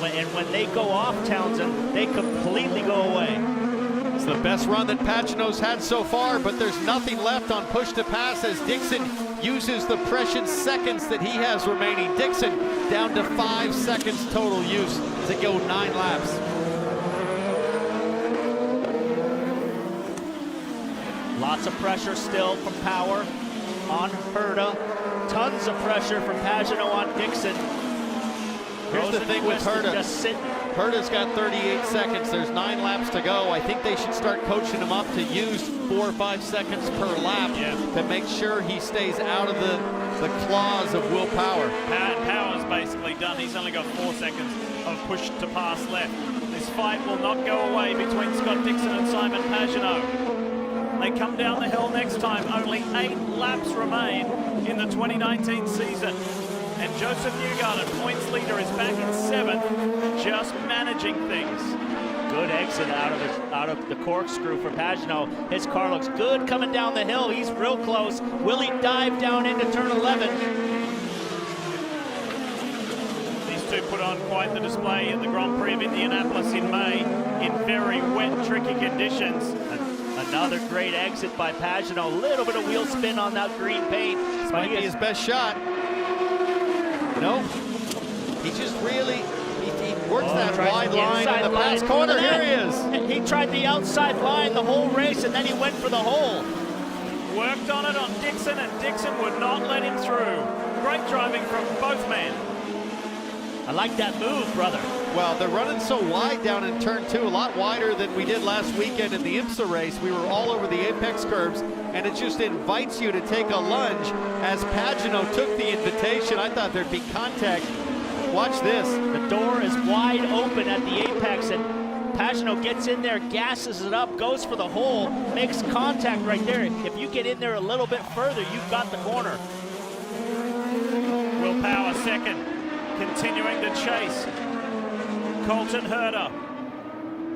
And when they go off, Townsend, they completely go away. It's the best run that Pagenaud's had so far, but there's nothing left on push to pass as Dixon uses the precious seconds that he has remaining. Dixon down to 5 seconds total use to go 9 laps. Lots of pressure still from Power on Herta. Tons of pressure from Pagenaud on Dixon. Here's the thing with Herta. Just sitting. Herta's got 38 seconds. There's 9 laps to go. I think they should start coaching him up to use 4 or 5 seconds per lap to make sure he stays out of the claws of Will Power. Power's basically done. He's only got 4 seconds of push to pass left. This fight will not go away between Scott Dixon and Simon Pagenaud. They come down the hill next time. Only 8 laps remain in the 2019 season. And Josef Newgarden, points leader, is back in 7th, just managing things. Good exit out of the corkscrew for Pagenaud. His car looks good coming down the hill. He's real close. Will he dive down into turn 11? These two put on quite the display at the Grand Prix of Indianapolis in May in very wet, tricky conditions. Another great exit by Pagenaud. A little bit of wheel spin on that green paint. This might be his best shot. No, he just really, he works that wide line in the pass corner. Here he is. He tried the outside line the whole race, and then he went for the hole. Worked on it on Dixon, and Dixon would not let him through. Great driving from both men. I like that move, brother. Well, they're running so wide down in turn 2, a lot wider than we did last weekend in the IMSA race. We were all over the apex curves, and it just invites you to take a lunge. As Pagenaud took the invitation, I thought there'd be contact. Watch this. The door is wide open at the apex, and Pagenaud gets in there, gasses it up, goes for the hole, makes contact right there. If you get in there a little bit further, you've got the corner. Will Power second, continuing to chase. Colton Herta.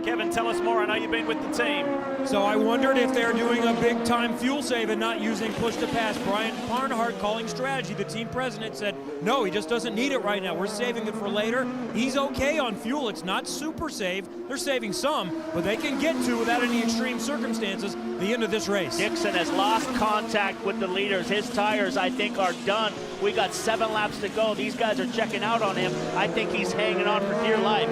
Kevin, tell us more. I know you've been with the team. So I wondered if they're doing a big-time fuel save and not using push-to-pass. Brian Barnhart calling strategy. The team president said, no, he just doesn't need it right now. We're saving it for later. He's okay on fuel. It's not super save. They're saving some, but they can get to, without any extreme circumstances, the end of this race. Dixon has lost contact with the leaders. His tires, I think, are done. We got 7 laps to go. These guys are checking out on him. I think he's hanging on for dear life.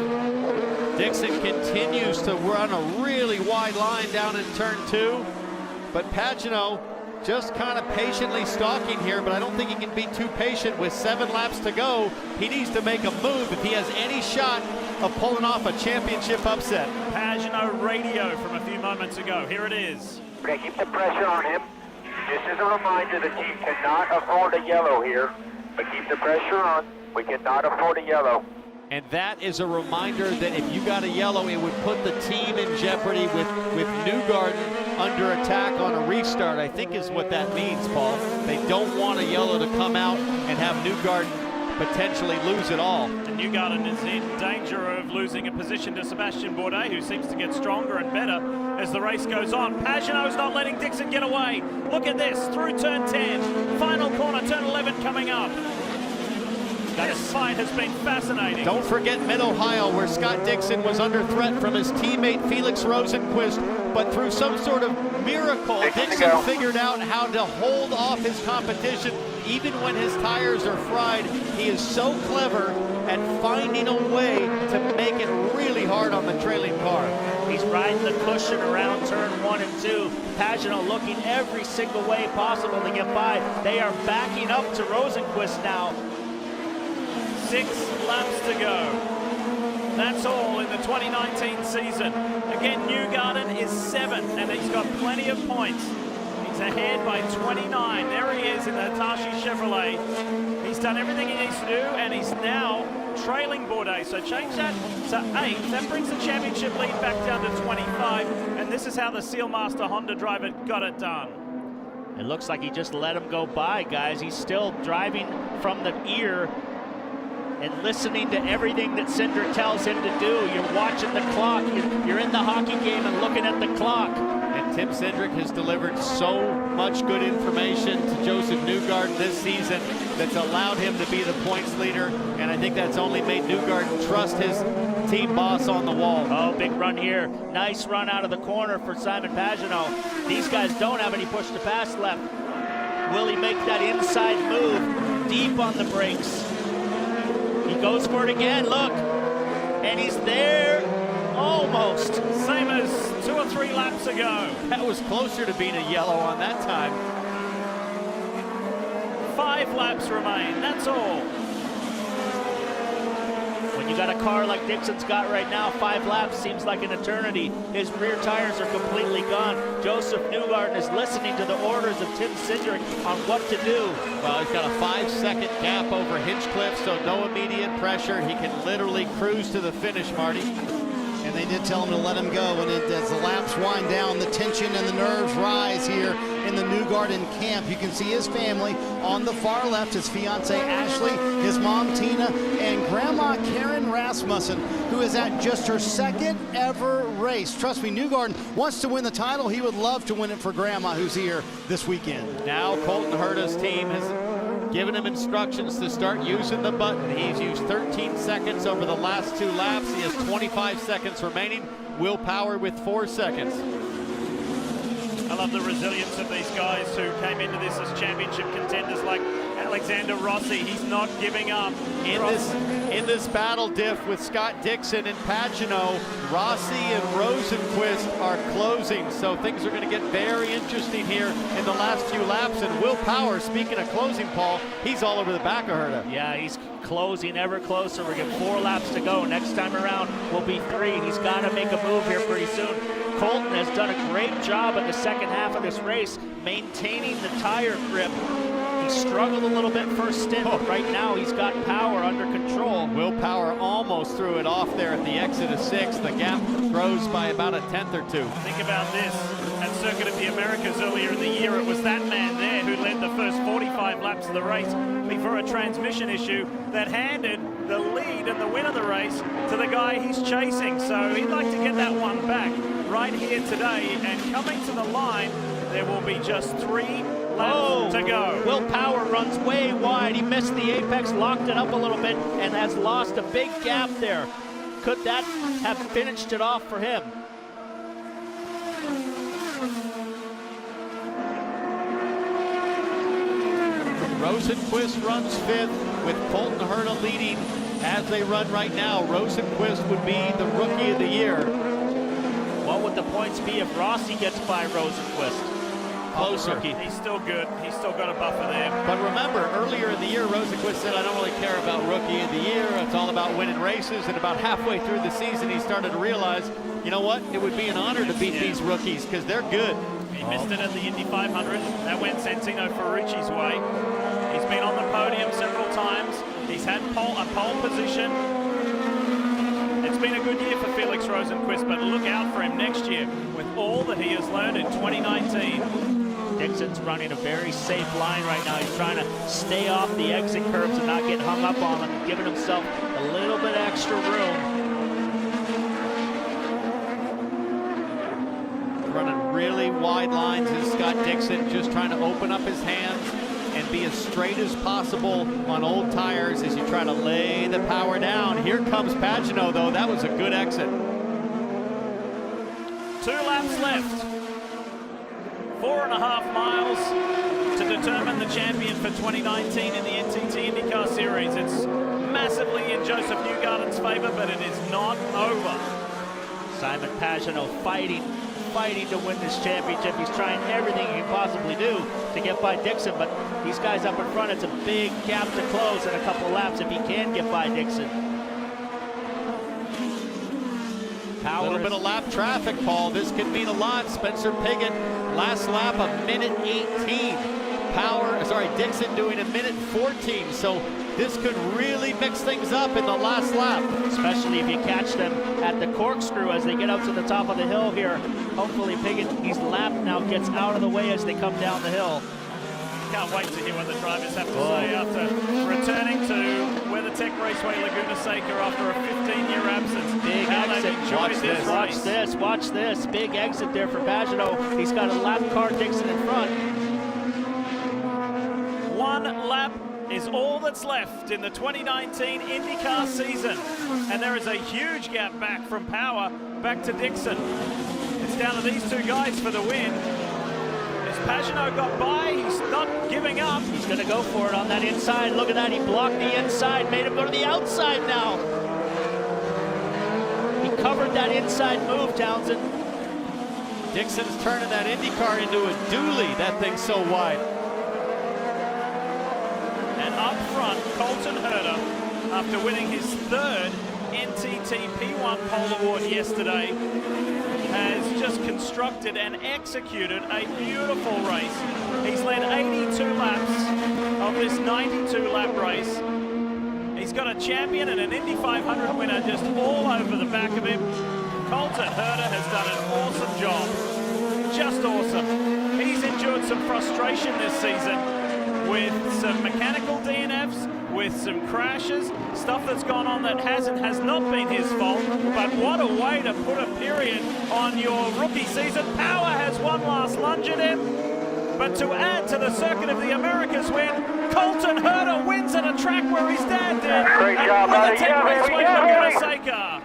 Dixon continues to run a really wide line down in turn 2, but Pagenaud just kind of patiently stalking here, but I don't think he can be too patient with 7 laps to go. He needs to make a move if he has any shot of pulling off a championship upset. Pagenaud radio from a few moments ago. Here it is. Okay, keep the pressure on him. Just as a reminder, the team cannot afford a yellow here, but keep the pressure on. We cannot afford a yellow. And that is a reminder that if you got a yellow, it would put the team in jeopardy with Newgarden under attack on a restart, I think is what that means, Paul. They don't want a yellow to come out and have Newgarden potentially lose it all. And Newgarden is in danger of losing a position to Sebastian Bourdais, who seems to get stronger and better as the race goes on. Pagenaud's not letting Dixon get away. Look at this, through turn 10. Final corner, turn 11 coming up. This fight has been fascinating. Don't forget Mid-Ohio, where Scott Dixon was under threat from his teammate Felix Rosenquist, but through some sort of miracle, Dixon figured out how to hold off his competition even when his tires are fried. He is so clever at finding a way to make it really hard on the trailing car. He's riding the cushion around turn 1 and 2. Pagenaud looking every single way possible to get by. They are backing up to Rosenquist now. 6 laps to go. That's all in the 2019 season. Again, Newgarden is 7th, and he's got plenty of points. He's ahead by 29. There he is in the Hitachi Chevrolet. He's done everything he needs to do, and he's now trailing Bourdais. So change that to 8. That brings the championship lead back down to 25. And this is how the Sealmaster Honda driver got it done. It looks like he just let him go by, guys. He's still driving from the ear and listening to everything that Cindric tells him to do. You're watching the clock. You're in the hockey game and looking at the clock. And Tim Cindric has delivered so much good information to Josef Newgarden this season that's allowed him to be the points leader, and I think that's only made Newgarden trust his team boss on the wall. Oh, big run here. Nice run out of the corner for Simon Pagenaud. These guys don't have any push to pass left. Will he make that inside move deep on the brakes? He goes for it again, look. And he's there, almost. Same as 2 or 3 laps ago. That was closer to being a yellow on that time. 5 laps remain, that's all. When you got a car like Dixon's got right now, 5 laps seems like an eternity. His rear tires are completely gone. Josef Newgarden is listening to the orders of Tim Cindric on what to do. Well, he's got a 5-second gap over Hinchcliffe, so no immediate pressure. He can literally cruise to the finish, Marty. And they did tell him to let him go. And as the laps wind down, the tension and the nerves rise here in the Newgarden camp. You can see his family on the far left, his fiancee Ashley, his mom Tina, and Grandma Karen Rasmussen, who is at just her 2nd ever race. Trust me, Newgarden wants to win the title. He would love to win it for Grandma, who's here this weekend. Now Colton Herta's team has given him instructions to start using the button. He's used 13 seconds over the last 2 laps. He has 25 seconds remaining. Will Power with 4 seconds. I love the resilience of these guys who came into this as championship contenders, like Alexander Rossi. He's not giving up. In this battle diff with Scott Dixon and Pagenaud, Rossi and Rosenquist are closing, so things are going to get very interesting here in the last few laps. And Will Power, speaking of closing, Paul, he's all over the back of Herta. Yeah, he's closing ever closer. We're getting 4 laps to go. Next time around will be 3. He's got to make a move here pretty soon. Colton has done a great job in the second half of this race, maintaining the tire grip. He struggled a little bit first stint, but right now he's got Power under control. Will Power almost threw it off there at the exit of 6. The gap grows by about a 10th or 2. Think about this. At Circuit of the Americas earlier in the year, it was that man there who led the first 45 laps of the race before a transmission issue that handed the lead and the win of the race to the guy he's chasing. So he'd like to get that one back right here today. And coming to the line, there will be just 3 laps to go. Will Power runs way wide. He missed the apex, locked it up a little bit, and has lost a big gap there. Could that have finished it off for him? Rosenquist runs 5th with Colton Herta leading as they run right now. Rosenquist would be the Rookie of the Year. What would the points be if Rossi gets by Rosenquist? Closer. He's still good. He's still got a buffer there. But remember, earlier in the year, Rosenquist said, I don't really care about Rookie of the Year. It's all about winning races. And about halfway through the season, he started to realize, you know what? It would be an honor to beat these rookies because they're good. He missed it at the Indy 500. That went Santino Ferrucci's way. He's been on the podium several times. He's had a pole position. It's been a good year for Felix Rosenquist, but look out for him next year with all that he has learned in 2019. Dixon's running a very safe line right now. He's trying to stay off the exit curbs and not get hung up on them, giving himself a little bit extra room. Running really wide lines is Scott Dixon, just trying to open up his hands and be as straight as possible on old tires as you try to lay the power down. Here comes Pagenaud, though. That was a good exit. 2 laps left. 4.5 miles to determine the champion for 2019 in the NTT IndyCar Series. It's massively in Josef Newgarden's favor, but it is not over. Simon Pagenaud fighting to win this championship. He's trying everything he can possibly do to get by Dixon, but these guys up in front, it's a big gap to close in a couple laps if he can get by Dixon. A little bit of lap traffic, Paul. This could mean a lot. Spencer Pigot, last lap, 1:18. Dixon doing 1:14. So this could really mix things up in the last lap. Especially if you catch them at the Corkscrew as they get up to the top of the hill here. Hopefully Pigot, he's lapped now, gets out of the way as they come down the hill. Can't wait to hear what the drivers have to say after returning to WeatherTech Raceway Laguna Seca after a 15-year absence. Big exit. Watch this. Big exit there for Pagenaud. He's got a lap car, Dixon in front. One lap is all that's left in the 2019 INDYCAR season. And there is a huge gap back from Power back to Dixon. It's down to these two guys for the win. Pagenaud got by, he's not giving up. He's gonna go for it on that inside. Look at that, he blocked the inside, made him go to the outside now. He covered that inside move, Townsend. Dixon's turning that IndyCar into a dually. That thing's so wide. And up front, Colton Herta, after winning his third NTT P1 pole award yesterday, has just constructed and executed a beautiful race. He's led 82 laps of this 92-lap race. He's got a champion and an Indy 500 winner just all over the back of him. Colton Herta has done an awesome job. Just awesome. He's endured some frustration this season with some mechanical DNFs, with some crashes, stuff that's gone on that has not been his fault, but what a way to put a period on your rookie season. Power has one last lunge at him, but to add to the Circuit of the Americas win, Colton Herta wins at a track where his dad did. Great job, buddy. Laguna Seca.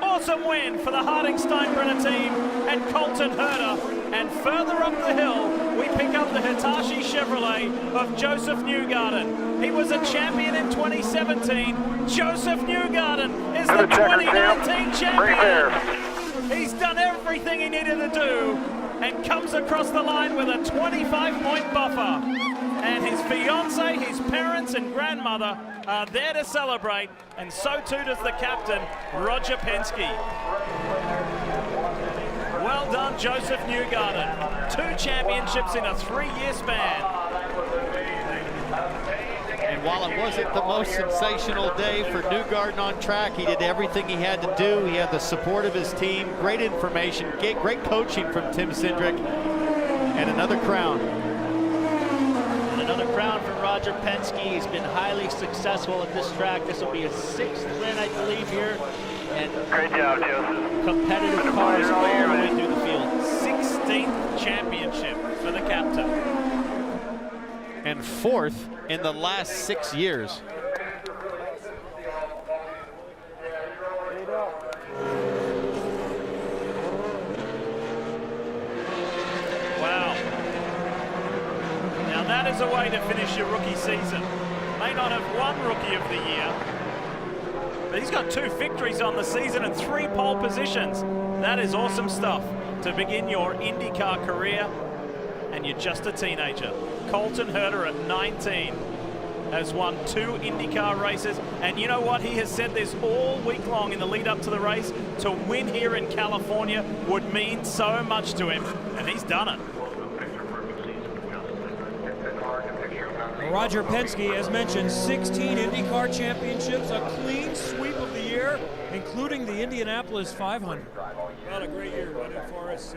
Awesome win for the Harding-Steinbrenner team and Colton Herta. And further up the hill, we pick up the Hitachi Chevrolet of Josef Newgarden. He was a champion in 2017. Josef Newgarden is the 2019 champion. He's done everything he needed to do and comes across the line with a 25-point buffer. And his fiance, his parents, and grandmother are there to celebrate, and so too does the captain, Roger Penske. Well done, Josef Newgarden. 2 championships in a 3-year span. And while it wasn't the most sensational day for Newgarden on track, he did everything he had to do. He had the support of his team, great information, great coaching from Tim Cindric, and another crown. And another crown for Roger Penske. He's been highly successful at this track. This will be his 6th win, I believe, here. And great job, Joseph. Competitive cars all the way through the field. 16th championship for the captain. And 4th in the last 6 years. Wow. Now that is a way to finish your rookie season. May not have won Rookie of the Year, but he's got 2 victories on the season and 3 pole positions. That is awesome stuff to begin your IndyCar career, and you're just a teenager. Colton Herta at 19 has won 2 IndyCar races, and you know what? He has said this all week long in the lead up to the race. To win here in California would mean so much to him, and he's done it. Roger Penske, as mentioned, 16 IndyCar championships, a clean sweep of the year, including the Indianapolis 500. Well, a great year running for us.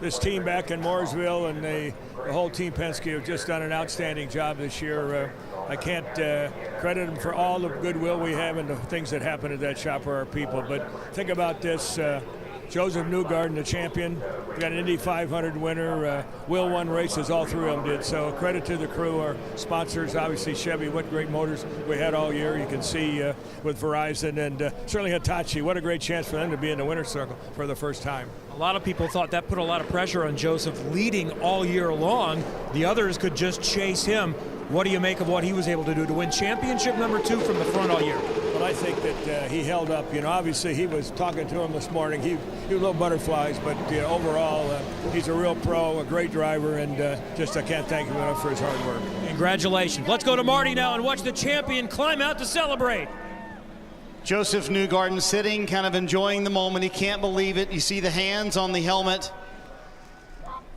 This team back in Mooresville and the whole team Penske have just done an outstanding job this year. I can't credit them for all the goodwill we have and the things that happen at that shop for our people. But think about this. Josef Newgarden, the champion. We got an Indy 500 winner. Will won races, all 3 of them did. So credit to the crew, our sponsors, obviously Chevy. What great motors we had all year. You can see with Verizon and certainly Hitachi. What a great chance for them to be in the winner's circle for the first time. A lot of people thought that put a lot of pressure on Josef leading all year long. The others could just chase him. What do you make of what he was able to do to win championship number 2 from the front all year? Well, I think that he held up. You know, obviously he was talking to him this morning. He was little butterflies, but overall he's a real pro, a great driver, and I can't thank him enough for his hard work. Congratulations. Let's go to Marty now and watch the champion climb out to celebrate. Josef Newgarden sitting, kind of enjoying the moment. He can't believe it. You see the hands on the helmet,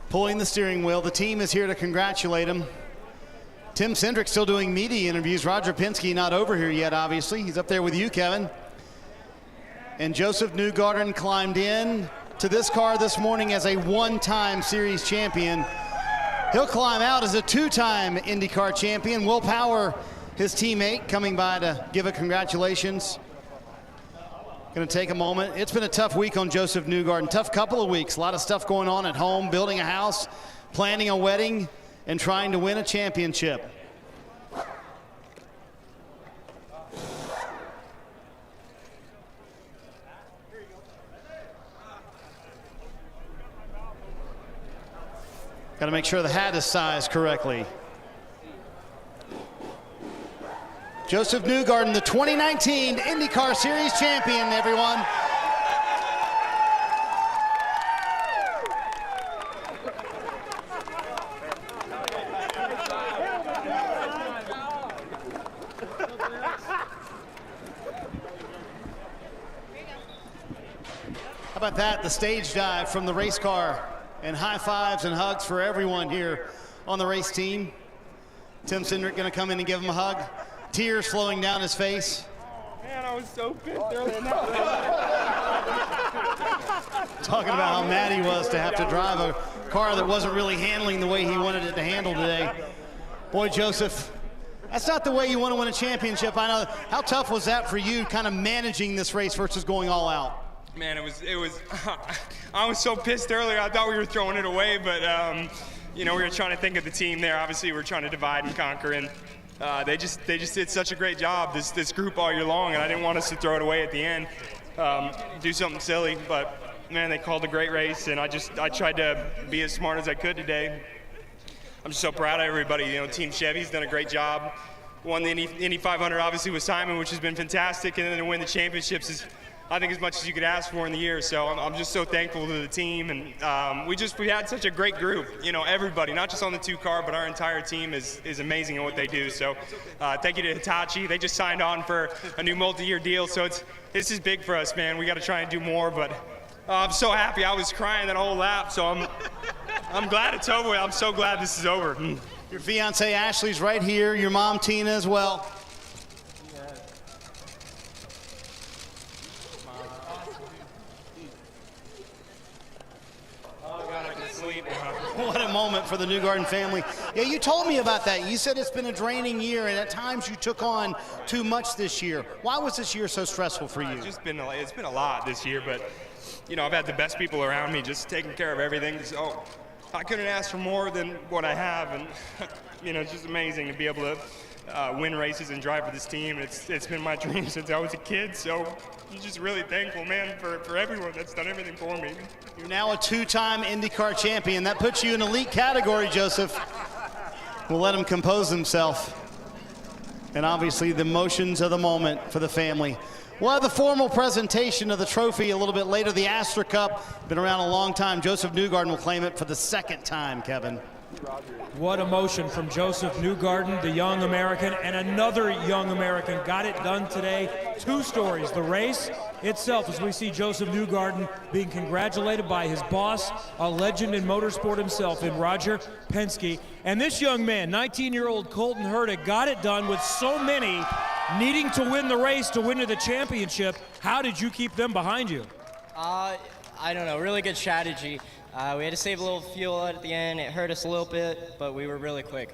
pulling the steering wheel. The team is here to congratulate him. Tim Cindric still doing media interviews. Roger Penske not over here yet, obviously. He's up there with you, Kevin. And Josef Newgarden climbed in to this car this morning as a one-time series champion. He'll climb out as a two-time IndyCar champion. Will Power, his teammate, coming by to give a congratulations. Going to take a moment. It's been a tough week on Josef Newgarden. Tough couple of weeks. A lot of stuff going on at home, building a house, planning a wedding, and trying to win a championship. Got to make sure the hat is sized correctly. Josef Newgarden, the 2019 IndyCar Series champion, everyone. How about that, the stage dive from the race car, and high fives and hugs for everyone here on the race team. Tim Cindric gonna come in and give him a hug. Tears flowing down his face. Man, I was so pissed earlier. Talking about how mad he was to have to drive a car that wasn't really handling the way he wanted it to handle today. Boy, Josef, that's not the way you want to win a championship. I know. How tough was that for you, kind of managing this race versus going all out? Man, it was. I was so pissed earlier. I thought we were throwing it away, but you know, we were trying to think of the team there. Obviously, we're trying to divide and conquer, and they just did such a great job, this group all year long, and I didn't want us to throw it away at the end, do something silly. But man, they called a great race, and I tried to be as smart as I could today. I'm just so proud of everybody. You know, Team Chevy's done a great job. Won the Indy 500 obviously with Simon, which has been fantastic, and then to win the championships is, I think, as much as you could ask for in the year. So I'm just so thankful to the team, and we had such a great group. You know, everybody, not just on the two car, but our entire team is amazing at what they do. So thank you to Hitachi. They just signed on for a new multi-year deal, so this is big for us, man. We got to try and do more, but I'm so happy. I was crying that whole lap, so I'm glad it's over. I'm so glad this is over. Your fiance Ashley's right here. Your mom Tina as well. What a moment for the Newgarden family. Yeah, you told me about that. You said it's been a draining year, and at times you took on too much this year. Why was this year so stressful for you? It's been a lot this year, but you know, I've had the best people around me just taking care of everything. So I couldn't ask for more than what I have, and you know, it's just amazing to be able to win races and drive for this team. It's been my dream since I was a kid, so I'm just really thankful, man, for everyone that's done everything for me. You're now a two-time IndyCar champion. That puts you in elite category, Josef. We'll let him compose himself. And obviously the emotions of the moment for the family. We'll have the formal presentation of the trophy a little bit later. The Astra Cup, been around a long time. Josef Newgarden will claim it for the second time, Kevin. What emotion from Josef Newgarden, the young American, and another young American got it done today. Two stories, the race itself, as we see Josef Newgarden being congratulated by his boss, a legend in motorsport himself, in Roger Penske. And this young man, 19-year-old Colton Herta, got it done with so many needing to win the race to win to the championship. How did you keep them behind you? I don't know, really good strategy. We had to save a little fuel at the end. It hurt us a little bit, but we were really quick.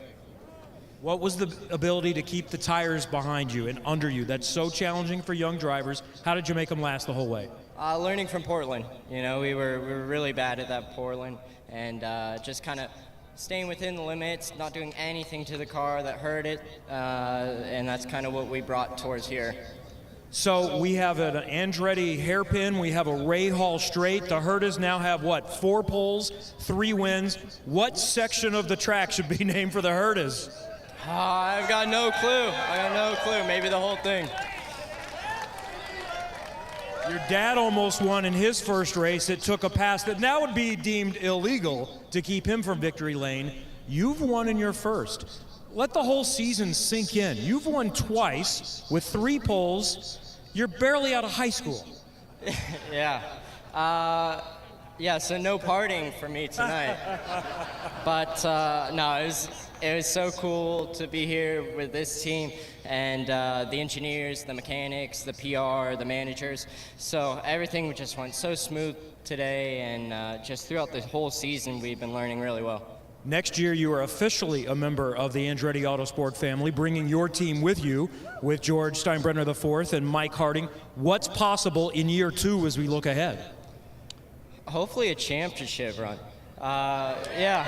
What was the ability to keep the tires behind you and under you? That's so challenging for young drivers. How did you make them last the whole way? Learning from Portland. You know, we were really bad at that Portland, and just kind of staying within the limits, not doing anything to the car that hurt it, and that's kind of what we brought towards here. So we have an Andretti hairpin, we have a Ray Hall straight. The Hertas now have, what, 4 poles, 3 wins. What section of the track should be named for the Hertas? I've got no clue. Maybe the whole thing. Your dad almost won in his first race. It took a pass that now would be deemed illegal to keep him from victory lane. You've won in your first. Let the whole season sink in. You've won twice with 3 poles. You're barely out of high school. Yeah. Yeah, so no partying for me tonight. But no, it was so cool to be here with this team and the engineers, the mechanics, the PR, the managers. So everything just went so smooth today, and just throughout the whole season, we've been learning really well. Next year, you are officially a member of the Andretti Autosport family, bringing your team with you, with George Steinbrenner IV and Mike Harding. What's possible in year 2 as we look ahead? Hopefully a championship run. Yeah.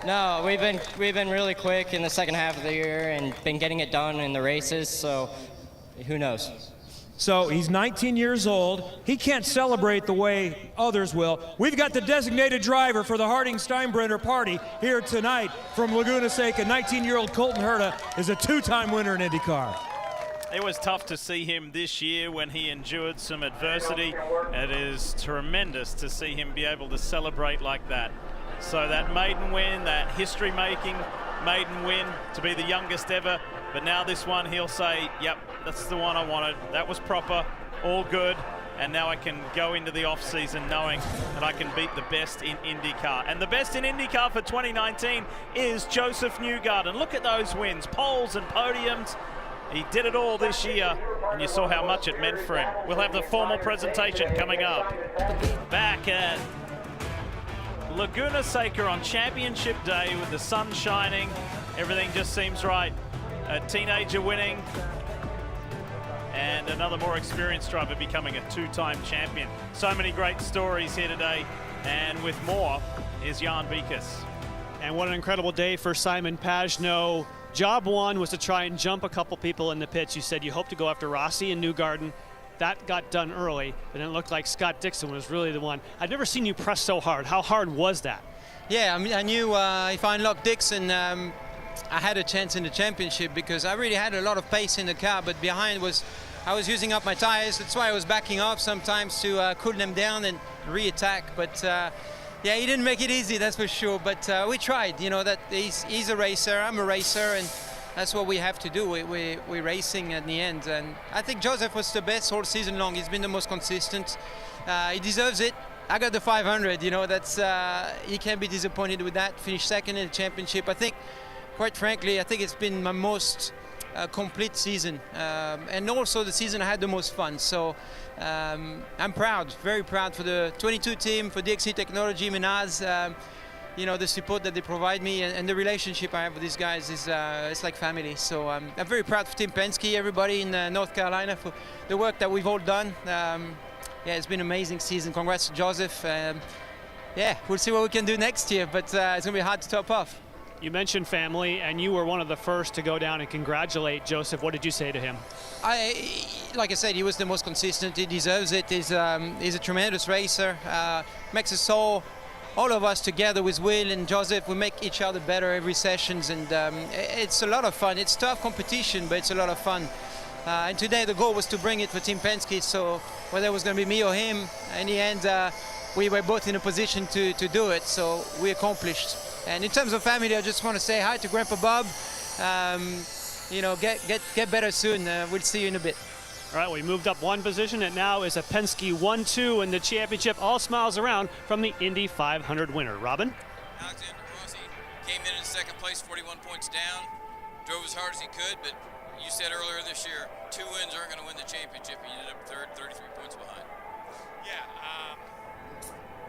No, we've been really quick in the second half of the year and been getting it done in the races, so who knows? So he's 19 years old. He can't celebrate the way others will. We've got the designated driver for the Harding-Steinbrenner party here tonight from Laguna Seca. 19-year-old Colton Herta is a 2-time winner in IndyCar. It was tough to see him this year when he endured some adversity. It is tremendous to see him be able to celebrate like that. So that maiden win, that history-making maiden win, to be the youngest ever. But now this one, he'll say, yep, that's the one I wanted. That was proper, all good. And now I can go into the off-season knowing that I can beat the best in IndyCar. And the best in IndyCar for 2019 is Josef Newgarden. Look at those wins, poles and podiums. He did it all this year, and you saw how much it meant for him. We'll have the formal presentation coming up. Back at Laguna Seca on championship day with the sun shining. Everything just seems right. A teenager winning, and another more experienced driver becoming a 2-time champion. So many great stories here today, and with more is Jan Beekes. And what an incredible day for Simon Pagenaud. Job 1 was to try and jump a couple people in the pits. You said you hope to go after Rossi and Newgarden. That got done early, but it looked like Scott Dixon was really the one. I've never seen you press so hard. How hard was that? Yeah, I mean, I knew if I unlocked Dixon, I had a chance in the championship because I really had a lot of pace in the car, but behind I was using up my tires. That's why I was backing off sometimes to cool them down and re-attack. But yeah, he didn't make it easy, that's for sure. But we tried. You know, that he's a racer, I'm a racer, and that's what we have to do. We're racing at the end, and I think Josef was the best all season long. He's been the most consistent. He deserves it. I got the 500. You know, that's he can't be disappointed with that. Finished second in the championship. I think, quite frankly, I think it's been my most complete season, and also the season I had the most fun. So I'm proud, very proud for the 22 team, for DXC Technology, Minaz. You know, the support that they provide me and the relationship I have with these guys is it's like family. So I'm very proud for Team Penske, everybody in North Carolina for the work that we've all done. Yeah, it's been an amazing season. Congrats to Josef. Yeah, we'll see what we can do next year, but it's going to be hard to top off. You mentioned family, and you were one of the first to go down and congratulate Josef. What did you say to him? Like I said, he was the most consistent. He deserves it. He's a tremendous racer. Makes us all of us together with Will and Josef, we make each other better every sessions, and it's a lot of fun. It's tough competition, but it's a lot of fun. And today the goal was to bring it for Team Penske, so whether it was going to be me or him, in the end we were both in a position to do it, so we accomplished. And in terms of family, I just want to say hi to Grandpa Bob. You know, get better soon. We'll see you in a bit. All right, we moved up one position, and now is a Penske 1-2 in the championship. All smiles around from the Indy 500 winner. Robin? Alexander Rossi came in second place, 41 points down. Drove as hard as he could, but you said earlier this year, 2 wins aren't going to win the championship. He ended up third, 33 points behind. Yeah,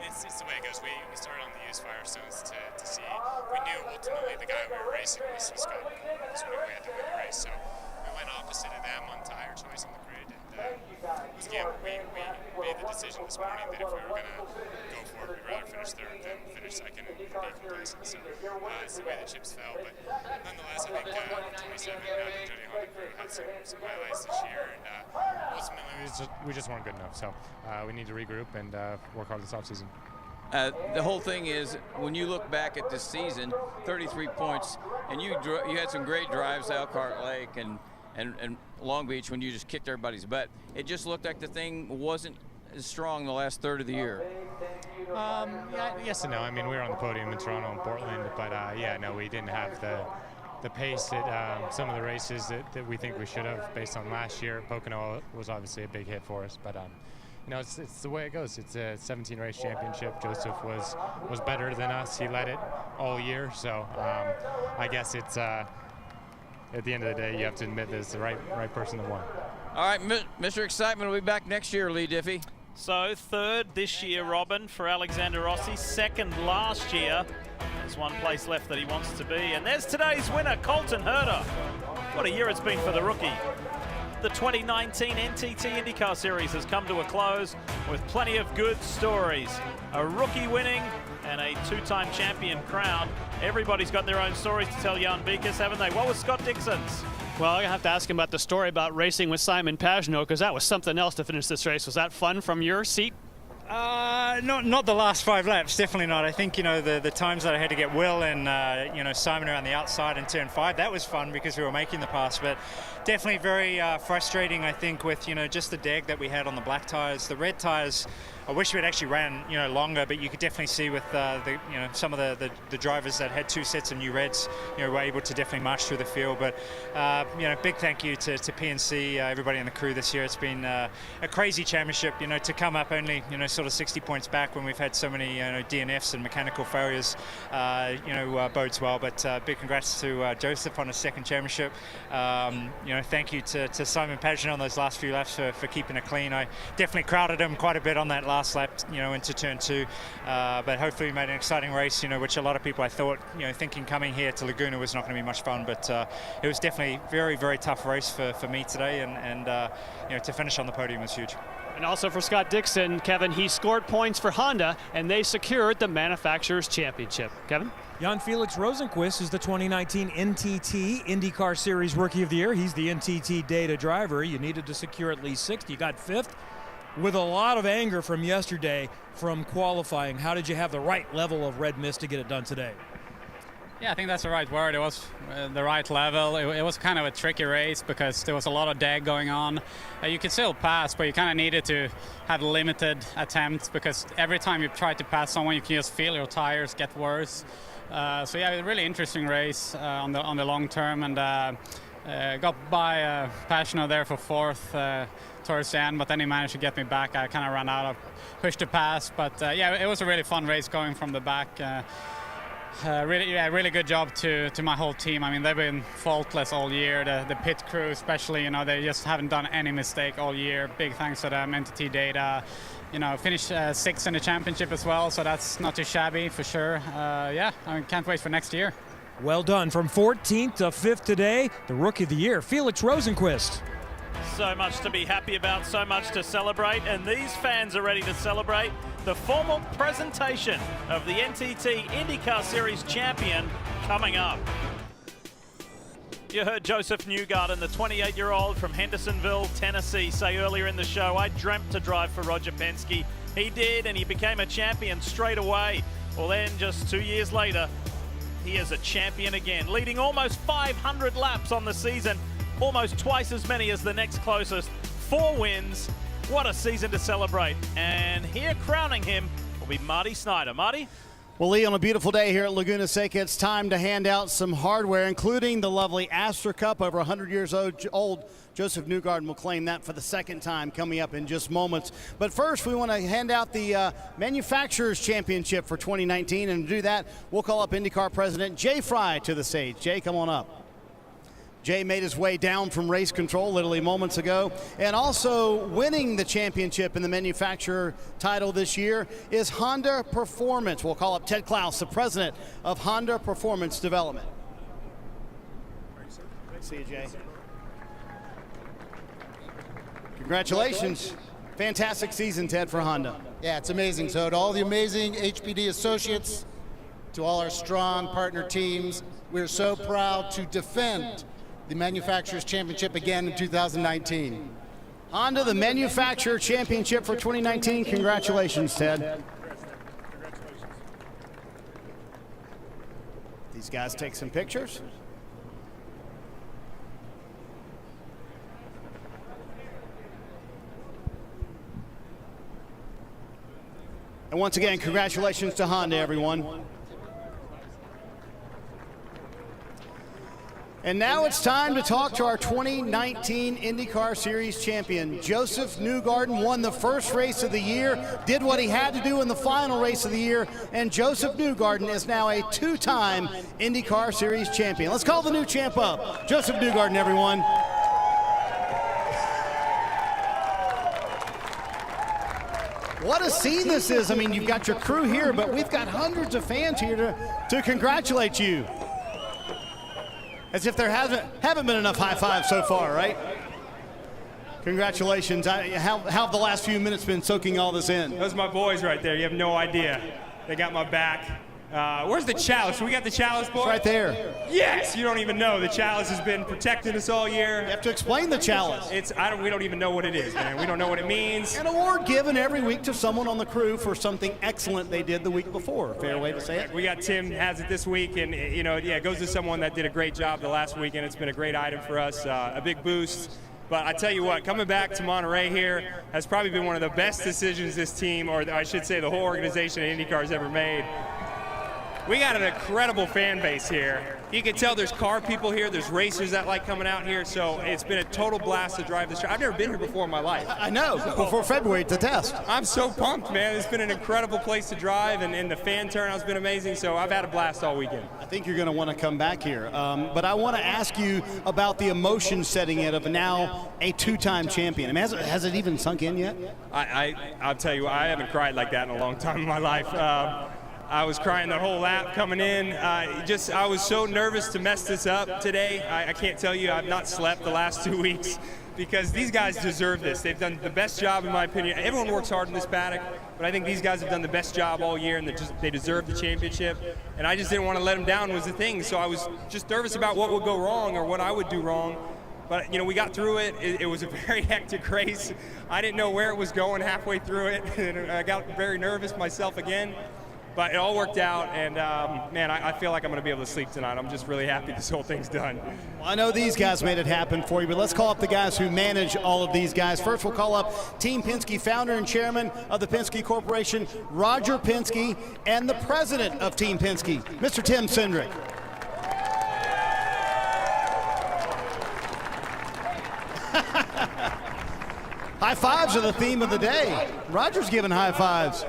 it's the way it goes. We started on the used Firestones to see. We knew ultimately the guy we were racing was Scott. So we had to win the race. So we went opposite of them on tire choice on the grid. And it was a gamble. We made the decision this morning that if we were going to go for it, we'd rather finish third than finish second and be complacent. So it's the way the chips fell. But nonetheless, I think 27 Jody Honda crew had some highlights this year. And ultimately, we just weren't good enough. So we need to regroup and work hard this offseason. The whole thing is, when you look back at this season, 33 points, and you had some great drives, Elkhart Lake and Long Beach, when you just kicked everybody's butt. It just looked like the thing wasn't as strong the last third of the year. Yeah, yes and no. I mean, we were on the podium in Toronto and Portland, but yeah, no, we didn't have the the pace at some of the races that we think we should have based on last year. Pocono was obviously a big hit for us, but you know, it's the way it goes. It's a 17 race championship. Josef was better than us. He led it all year, so I guess it's at the end of the day, you have to admit that it's the right person that won. All right, Mr. Excitement will be back next year, Lee Diffie. So third this year, Robin, for Alexander Rossi. Second last year. There's one place left that he wants to be. And there's today's winner, Colton Herta. What a year it's been for the rookie. The 2019 NTT IndyCar Series has come to a close with plenty of good stories. A rookie winning and a two-time champion crown. Everybody's got their own stories to tell Jan Beekers, haven't they? What was Scott Dixon's? Well, I have to ask him about the story about racing with Simon Pagenaud, because that was something else to finish this race. Was that fun from your seat? Not the last 5 laps, definitely not. I think, you know, the times that I had to get Will and, you know, Simon around the outside in turn 5, that was fun because we were making the pass, but definitely very frustrating, I think, with, you know, just the deg that we had on the black tires. The red tires, I wish we had actually ran, you know, longer, but you could definitely see with you know, some of the drivers that had 2 sets of new reds, you know, were able to definitely march through the field. But you know, big thank you to PNC, everybody in the crew this year. It's been a crazy championship, you know, to come up only, you know, sort of 60 points back when we've had so many, you know, DNFs and mechanical failures, you know, bodes well. But big congrats to Josef on his 2nd championship. You know, thank you to Simon Pagenaud on those last few laps for keeping it clean. I definitely crowded him quite a bit on that last lap, you know, into turn 2, but hopefully we made an exciting race, you know, which a lot of people, I thought, you know, thinking coming here to Laguna was not going to be much fun, but it was definitely very, very tough race for me today, and you know, to finish on the podium was huge. And also for Scott Dixon, Kevin, he scored points for Honda, and they secured the Manufacturers' Championship. Kevin? Jan-Felix Rosenqvist is the 2019 NTT IndyCar Series Rookie of the Year. He's the NTT data driver. You needed to secure at least 6th. You got 5th. With a lot of anger from yesterday from qualifying, how did you have the right level of red mist to get it done today? Yeah, I think that's the right word. It was the right level. It was kind of a tricky race because there was a lot of drag going on. You could still pass, but you kind of needed to have limited attempts because every time you try to pass someone, you can just feel your tires get worse. So yeah, a really interesting race on the long term, and got by Pagenaud there for 4th towards the end, but then he managed to get me back. I kind of ran out of push to pass, but yeah, it was a really fun race going from the back. Really good job to my whole team. I mean, they've been faultless all year. The pit crew especially, you know, they just haven't done any mistake all year. Big thanks to them, NTT Data. You know, finished 6th in the championship as well, so that's not too shabby for sure. Yeah, I can't wait for next year. Well done. From 14th to 5th today, the Rookie of the Year, Felix Rosenqvist. So much to be happy about, so much to celebrate, and these fans are ready to celebrate the formal presentation of the NTT IndyCar Series champion coming up. You heard Josef Newgarden, the 28-year-old from Hendersonville, Tennessee, say earlier in the show, I dreamt to drive for Roger Penske. He did, and he became a champion straight away. Well, then, just 2 years later, he is a champion again, leading almost 500 laps on the season, almost twice as many as the next closest. 4 wins. What a season to celebrate. And here crowning him will be Marty Snyder. Marty? Well, Lee, on a beautiful day here at Laguna Seca, it's time to hand out some hardware, including the lovely Astra Cup, over 100 years old. Josef Newgarden will claim that for the 2nd time coming up in just moments. But first, we want to hand out the Manufacturers' Championship for 2019. And to do that, we'll call up IndyCar President Jay Fry to the stage. Jay, come on up. Jay made his way down from race control literally moments ago. And also winning the championship in the manufacturer title this year is Honda Performance. We'll call up Ted Klaus, the president of Honda Performance Development. See you, Jay. Congratulations. Fantastic season, Ted, for Honda. Yeah, it's amazing. So to all the amazing HPD associates, to all our strong partner teams, we're so proud to defend the Manufacturers' Championship again in 2019. Honda, the Manufacturer Championship for 2019. Congratulations, Ted. These guys take some pictures. And once again, congratulations to Honda, everyone. And now it's time to talk to our 2019 IndyCar Series champion. Josef Newgarden won the first race of the year, did what he had to do in the final race of the year, and Josef Newgarden is now a two-time IndyCar Series champion. Let's call the new champ up. Josef Newgarden, everyone. What a scene this is. I mean, you've got your crew here, but we've got hundreds of fans here to congratulate you. As if there haven't been enough high fives so far, right? Congratulations. How have the last few minutes been soaking all this in? Those are my boys right there. You have no idea. They got my back. Where's the chalice? We got the chalice, boy? It's right there. Yes, you don't even know. The chalice has been protecting us all year. You have to explain the chalice. We don't even know what it is, man. We don't know what it means. An award given every week to someone on the crew for something excellent they did the week before. Fair way to say it. We got Tim has it this week, and it goes to someone that did a great job the last weekend. It's been a great item for us, a big boost. But I tell you what, coming back to Monterey here has probably been one of the best decisions this team, or I should say the whole organization at IndyCar has ever made. We got an incredible fan base here. You can tell there's car people here, there's racers that like coming out here, so it's been a total blast to drive this track. I've never been here before in my life. I know, before February to test. I'm so pumped, man. It's been an incredible place to drive, and the fan turnout's been amazing, so I've had a blast all weekend. I think you're going to want to come back here, but I want to ask you about the emotion setting in of now a two-time champion. I mean, has it even sunk in yet? I'll tell you, I haven't cried like that in a long time in my life. I was crying the whole lap coming in. I was so nervous to mess this up today. I can't tell you, I've not slept the last 2 weeks because these guys deserve this. They've done the best job, in my opinion. Everyone works hard in this paddock, but I think these guys have done the best job all year, and they deserve the championship. And I just didn't want to let them down was the thing. So I was just nervous about what would go wrong or what I would do wrong. But, we got through it. It was a very hectic race. I didn't know where it was going halfway through it, and I got very nervous myself again. But it all worked out, and man, I feel like I'm going to be able to sleep tonight. I'm just really happy this whole thing's done. Well, I know these guys made it happen for you, but let's call up the guys who manage all of these guys. First, we'll call up Team Penske founder and chairman of the Penske Corporation, Roger Penske, and the president of Team Penske, Mr. Tim Cindric. High fives are the theme of the day. Roger's giving high fives.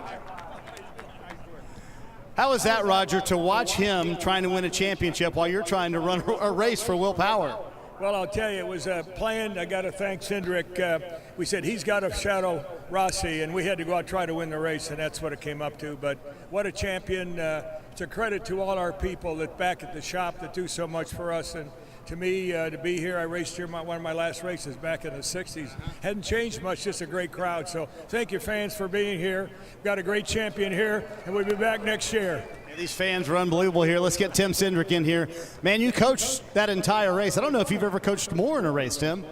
How is that, Roger, to watch him trying to win a championship while you're trying to run a race for Will Power? Well, I'll tell you, it was planned. I got to thank Cindric. We said he's got to shadow Rossi, and we had to go out and try to win the race, and that's what it came up to. But what a champion. It's a credit to all our people that back at the shop that do so much for us. And to me, to be here, I raced here one of my last races back in the 60s. Hadn't changed much, just a great crowd. So thank you, fans, for being here. We've got a great champion here, and we'll be back next year. These fans are unbelievable here. Let's get Tim Cindric in here. Man, you coached that entire race. I don't know if you've ever coached more in a race, Tim.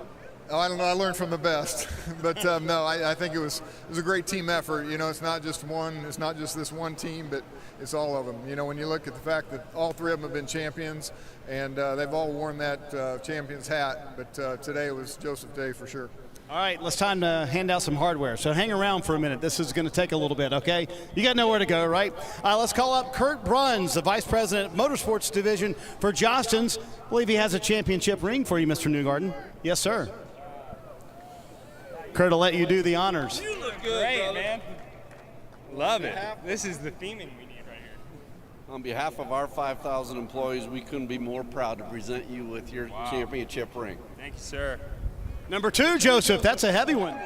Oh, I don't know. I learned from the best. But, no, I think it was a great team effort. It's not just one. It's not just this one team, but it's all of them. When you look at the fact that all three of them have been champions, and they've all worn that champion's hat. But today it was Joseph Day for sure. All right, it's time to hand out some hardware. So hang around for a minute. This is going to take a little bit, okay? You got nowhere to go, right? Let's call up Kurt Bruns, the Vice President, Motorsports Division for Jostens. I believe he has a championship ring for you, Mr. Newgarden. Yes, sir. Kurt, I'll let you do the honors. You look good, great, brother. Man. Love it. This is the theming we need right here. On behalf of our 5,000 employees, we couldn't be more proud to present you with your championship ring. Thank you, sir. Number 2, Joseph. That's a heavy one.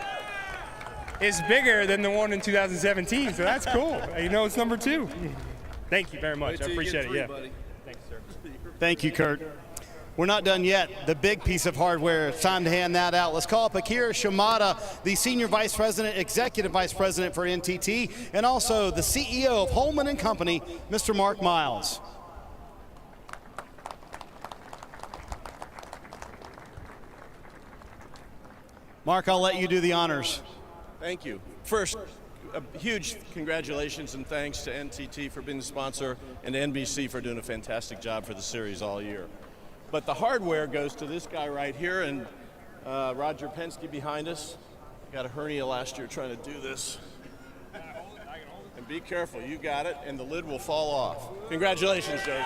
It's bigger than the one in 2017, so that's cool. It's number 2. Thank you very much. I appreciate it. Yeah. Thanks, sir. Thank you, Kurt. We're not done yet. The big piece of hardware, it's time to hand that out. Let's call up Akira Shimada, the Senior Vice President, Executive Vice President for NTT, and also the CEO of Holman & Company, Mr. Mark Miles. Mark, I'll let you do the honors. Thank you. First, a huge congratulations and thanks to NTT for being the sponsor and to NBC for doing a fantastic job for the series all year. But the hardware goes to this guy right here, and Roger Penske behind us. Got a hernia last year trying to do this. And be careful, you got it, and the lid will fall off. Congratulations, Joseph.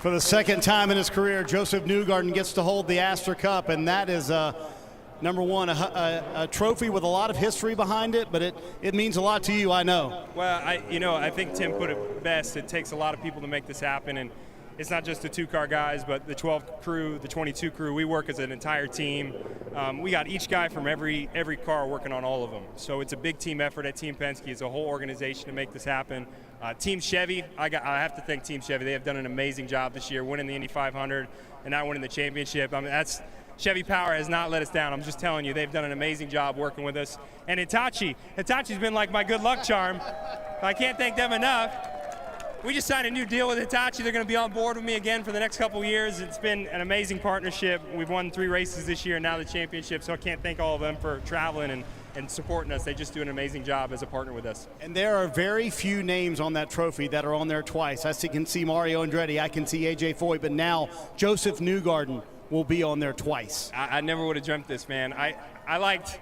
For the second time in his career, Josef Newgarden gets to hold the Astor Cup, and that is number one, a trophy with a lot of history behind it, but it means a lot to you, I know. Well, I think Tim put it best. It takes a lot of people to make this happen, and it's not just the 2-car guys, but the 12 crew, the 22 crew. We work as an entire team. We got each guy from every car working on all of them. So it's a big team effort at Team Penske. It's a whole organization to make this happen. Team Chevy, I have to thank Team Chevy. They have done an amazing job this year, winning the Indy 500 and now winning the championship. I mean, Chevy Power has not let us down. I'm just telling you, they've done an amazing job working with us. And Hitachi's been like my good luck charm. I can't thank them enough. We just signed a new deal with Hitachi. They're going to be on board with me again for the next couple of years. It's been an amazing partnership. We've won 3 races this year and now the championship, so I can't thank all of them for traveling and supporting us. They just do an amazing job as a partner with us. And there are very few names on that trophy that are on there twice. I can see Mario Andretti, I can see AJ Foyt, but now Josef Newgarden will be on there twice. I never would have dreamt this, man. I liked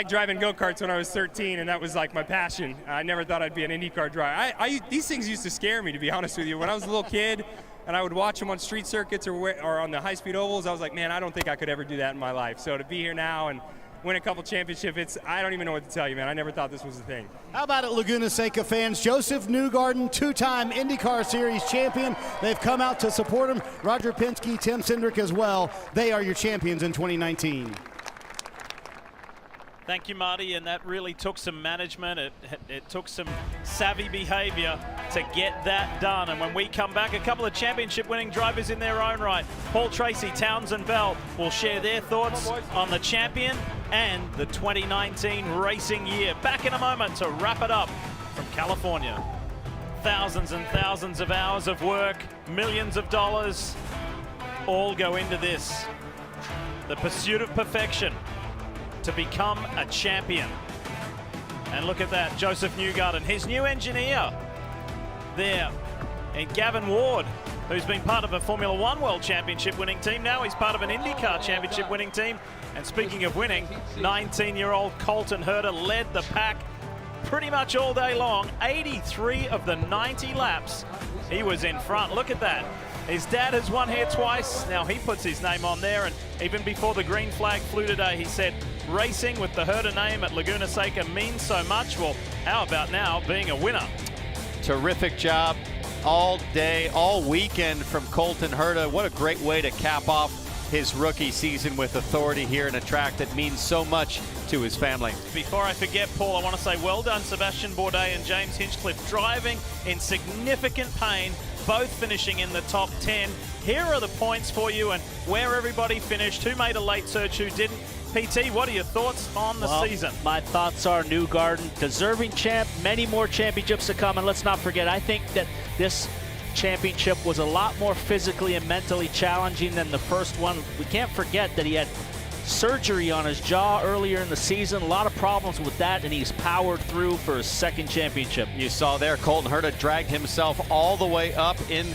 driving go-karts when I was 13, and that was like my passion. I never thought I'd be an IndyCar driver. These things used to scare me, to be honest with you. When I was a little kid and I would watch them on street circuits or on the high-speed ovals, I was like, man, I don't think I could ever do that in my life. So to be here now and win a couple championships, I don't even know what to tell you, man. I never thought this was a thing. How about it, Laguna Seca fans? Josef Newgarden, 2-time IndyCar Series champion. They've come out to support him. Roger Penske, Tim Cindric as well. They are your champions in 2019. Thank you, Marty, and that really took some management. It took some savvy behavior to get that done. And when we come back, a couple of championship-winning drivers in their own right, Paul Tracy, Townsend Bell, will share their thoughts on the champion and the 2019 racing year. Back in a moment to wrap it up from California. Thousands and thousands of hours of work, millions of dollars, all go into this. The pursuit of perfection to become a champion. And look at that, Josef Newgarden, his new engineer there, and Gavin Ward, who's been part of a Formula One World Championship winning team. Now he's part of an IndyCar Championship winning team. And speaking of winning, 19-year-old Colton Herta led the pack pretty much all day long. 83 of the 90 laps, he was in front. Look at that. His dad has won here twice. Now he puts his name on there, and even before the green flag flew today, he said, racing with the Herta name at Laguna Seca means so much. Well, how about now being a winner? Terrific job all day, all weekend from Colton Herta. What a great way to cap off his rookie season with authority here in a track that means so much to his family. Before I forget, Paul, I want to say well done, Sebastian Bourdais and James Hinchcliffe, driving in significant pain, both finishing in the top 10. Here are the points for you and where everybody finished, who made a late surge, who didn't. PT, what are your thoughts on the season? My thoughts are Newgarden, deserving champ, many more championships to come. And let's not forget, I think that this championship was a lot more physically and mentally challenging than the first one. We can't forget that he had surgery on his jaw earlier in the season, a lot of problems with that, and he's powered through for his second championship. You saw there, Colton Herta dragged himself all the way up into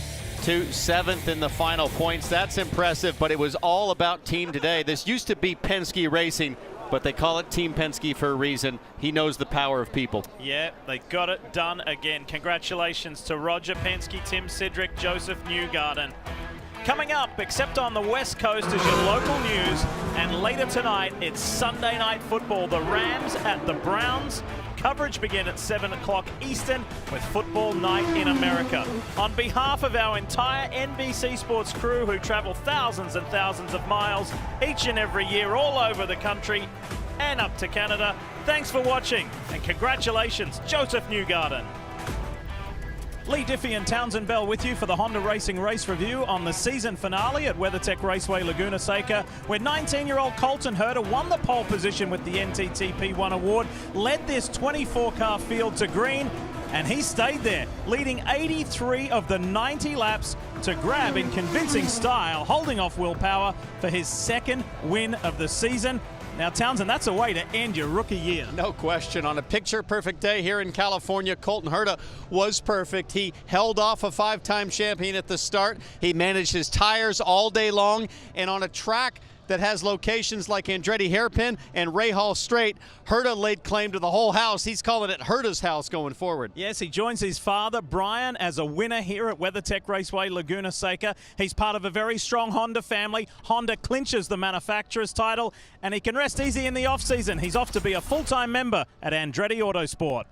7th in the final points. That's impressive, but it was all about team today. This used to be Penske Racing, but they call it Team Penske for a reason. He knows the power of people. Yeah, they got it done again. Congratulations to Roger Penske, Tim Cindric, Josef Newgarden. Coming up, except on the West Coast, is your local news, and later tonight, it's Sunday Night Football. The Rams at the Browns. Coverage begins at 7 o'clock Eastern with Football Night in America. On behalf of our entire NBC Sports crew who travel thousands and thousands of miles each and every year all over the country and up to Canada, thanks for watching, and congratulations, Josef Newgarden. Lee Diffie and Townsend Bell with you for the Honda Racing Race Review on the season finale at WeatherTech Raceway Laguna Seca, where 19-year-old Colton Herta won the pole position with the NTT P1 award, led this 24-car field to green, and he stayed there, leading 83 of the 90 laps to grab in convincing style, holding off Will Power for his second win of the season. Now, Townsend, that's a way to end your rookie year. No question. On a picture-perfect day here in California, Colton Herta was perfect. He held off a 5-time champion at the start. He managed his tires all day long. And on a track that has locations like Andretti Hairpin and Rahal Straight. Herta laid claim to the whole house. He's calling it Herta's house going forward. Yes, he joins his father, Brian, as a winner here at WeatherTech Raceway, Laguna Seca. He's part of a very strong Honda family. Honda clinches the manufacturer's title, and he can rest easy in the off-season. He's off to be a full-time member at Andretti Autosport.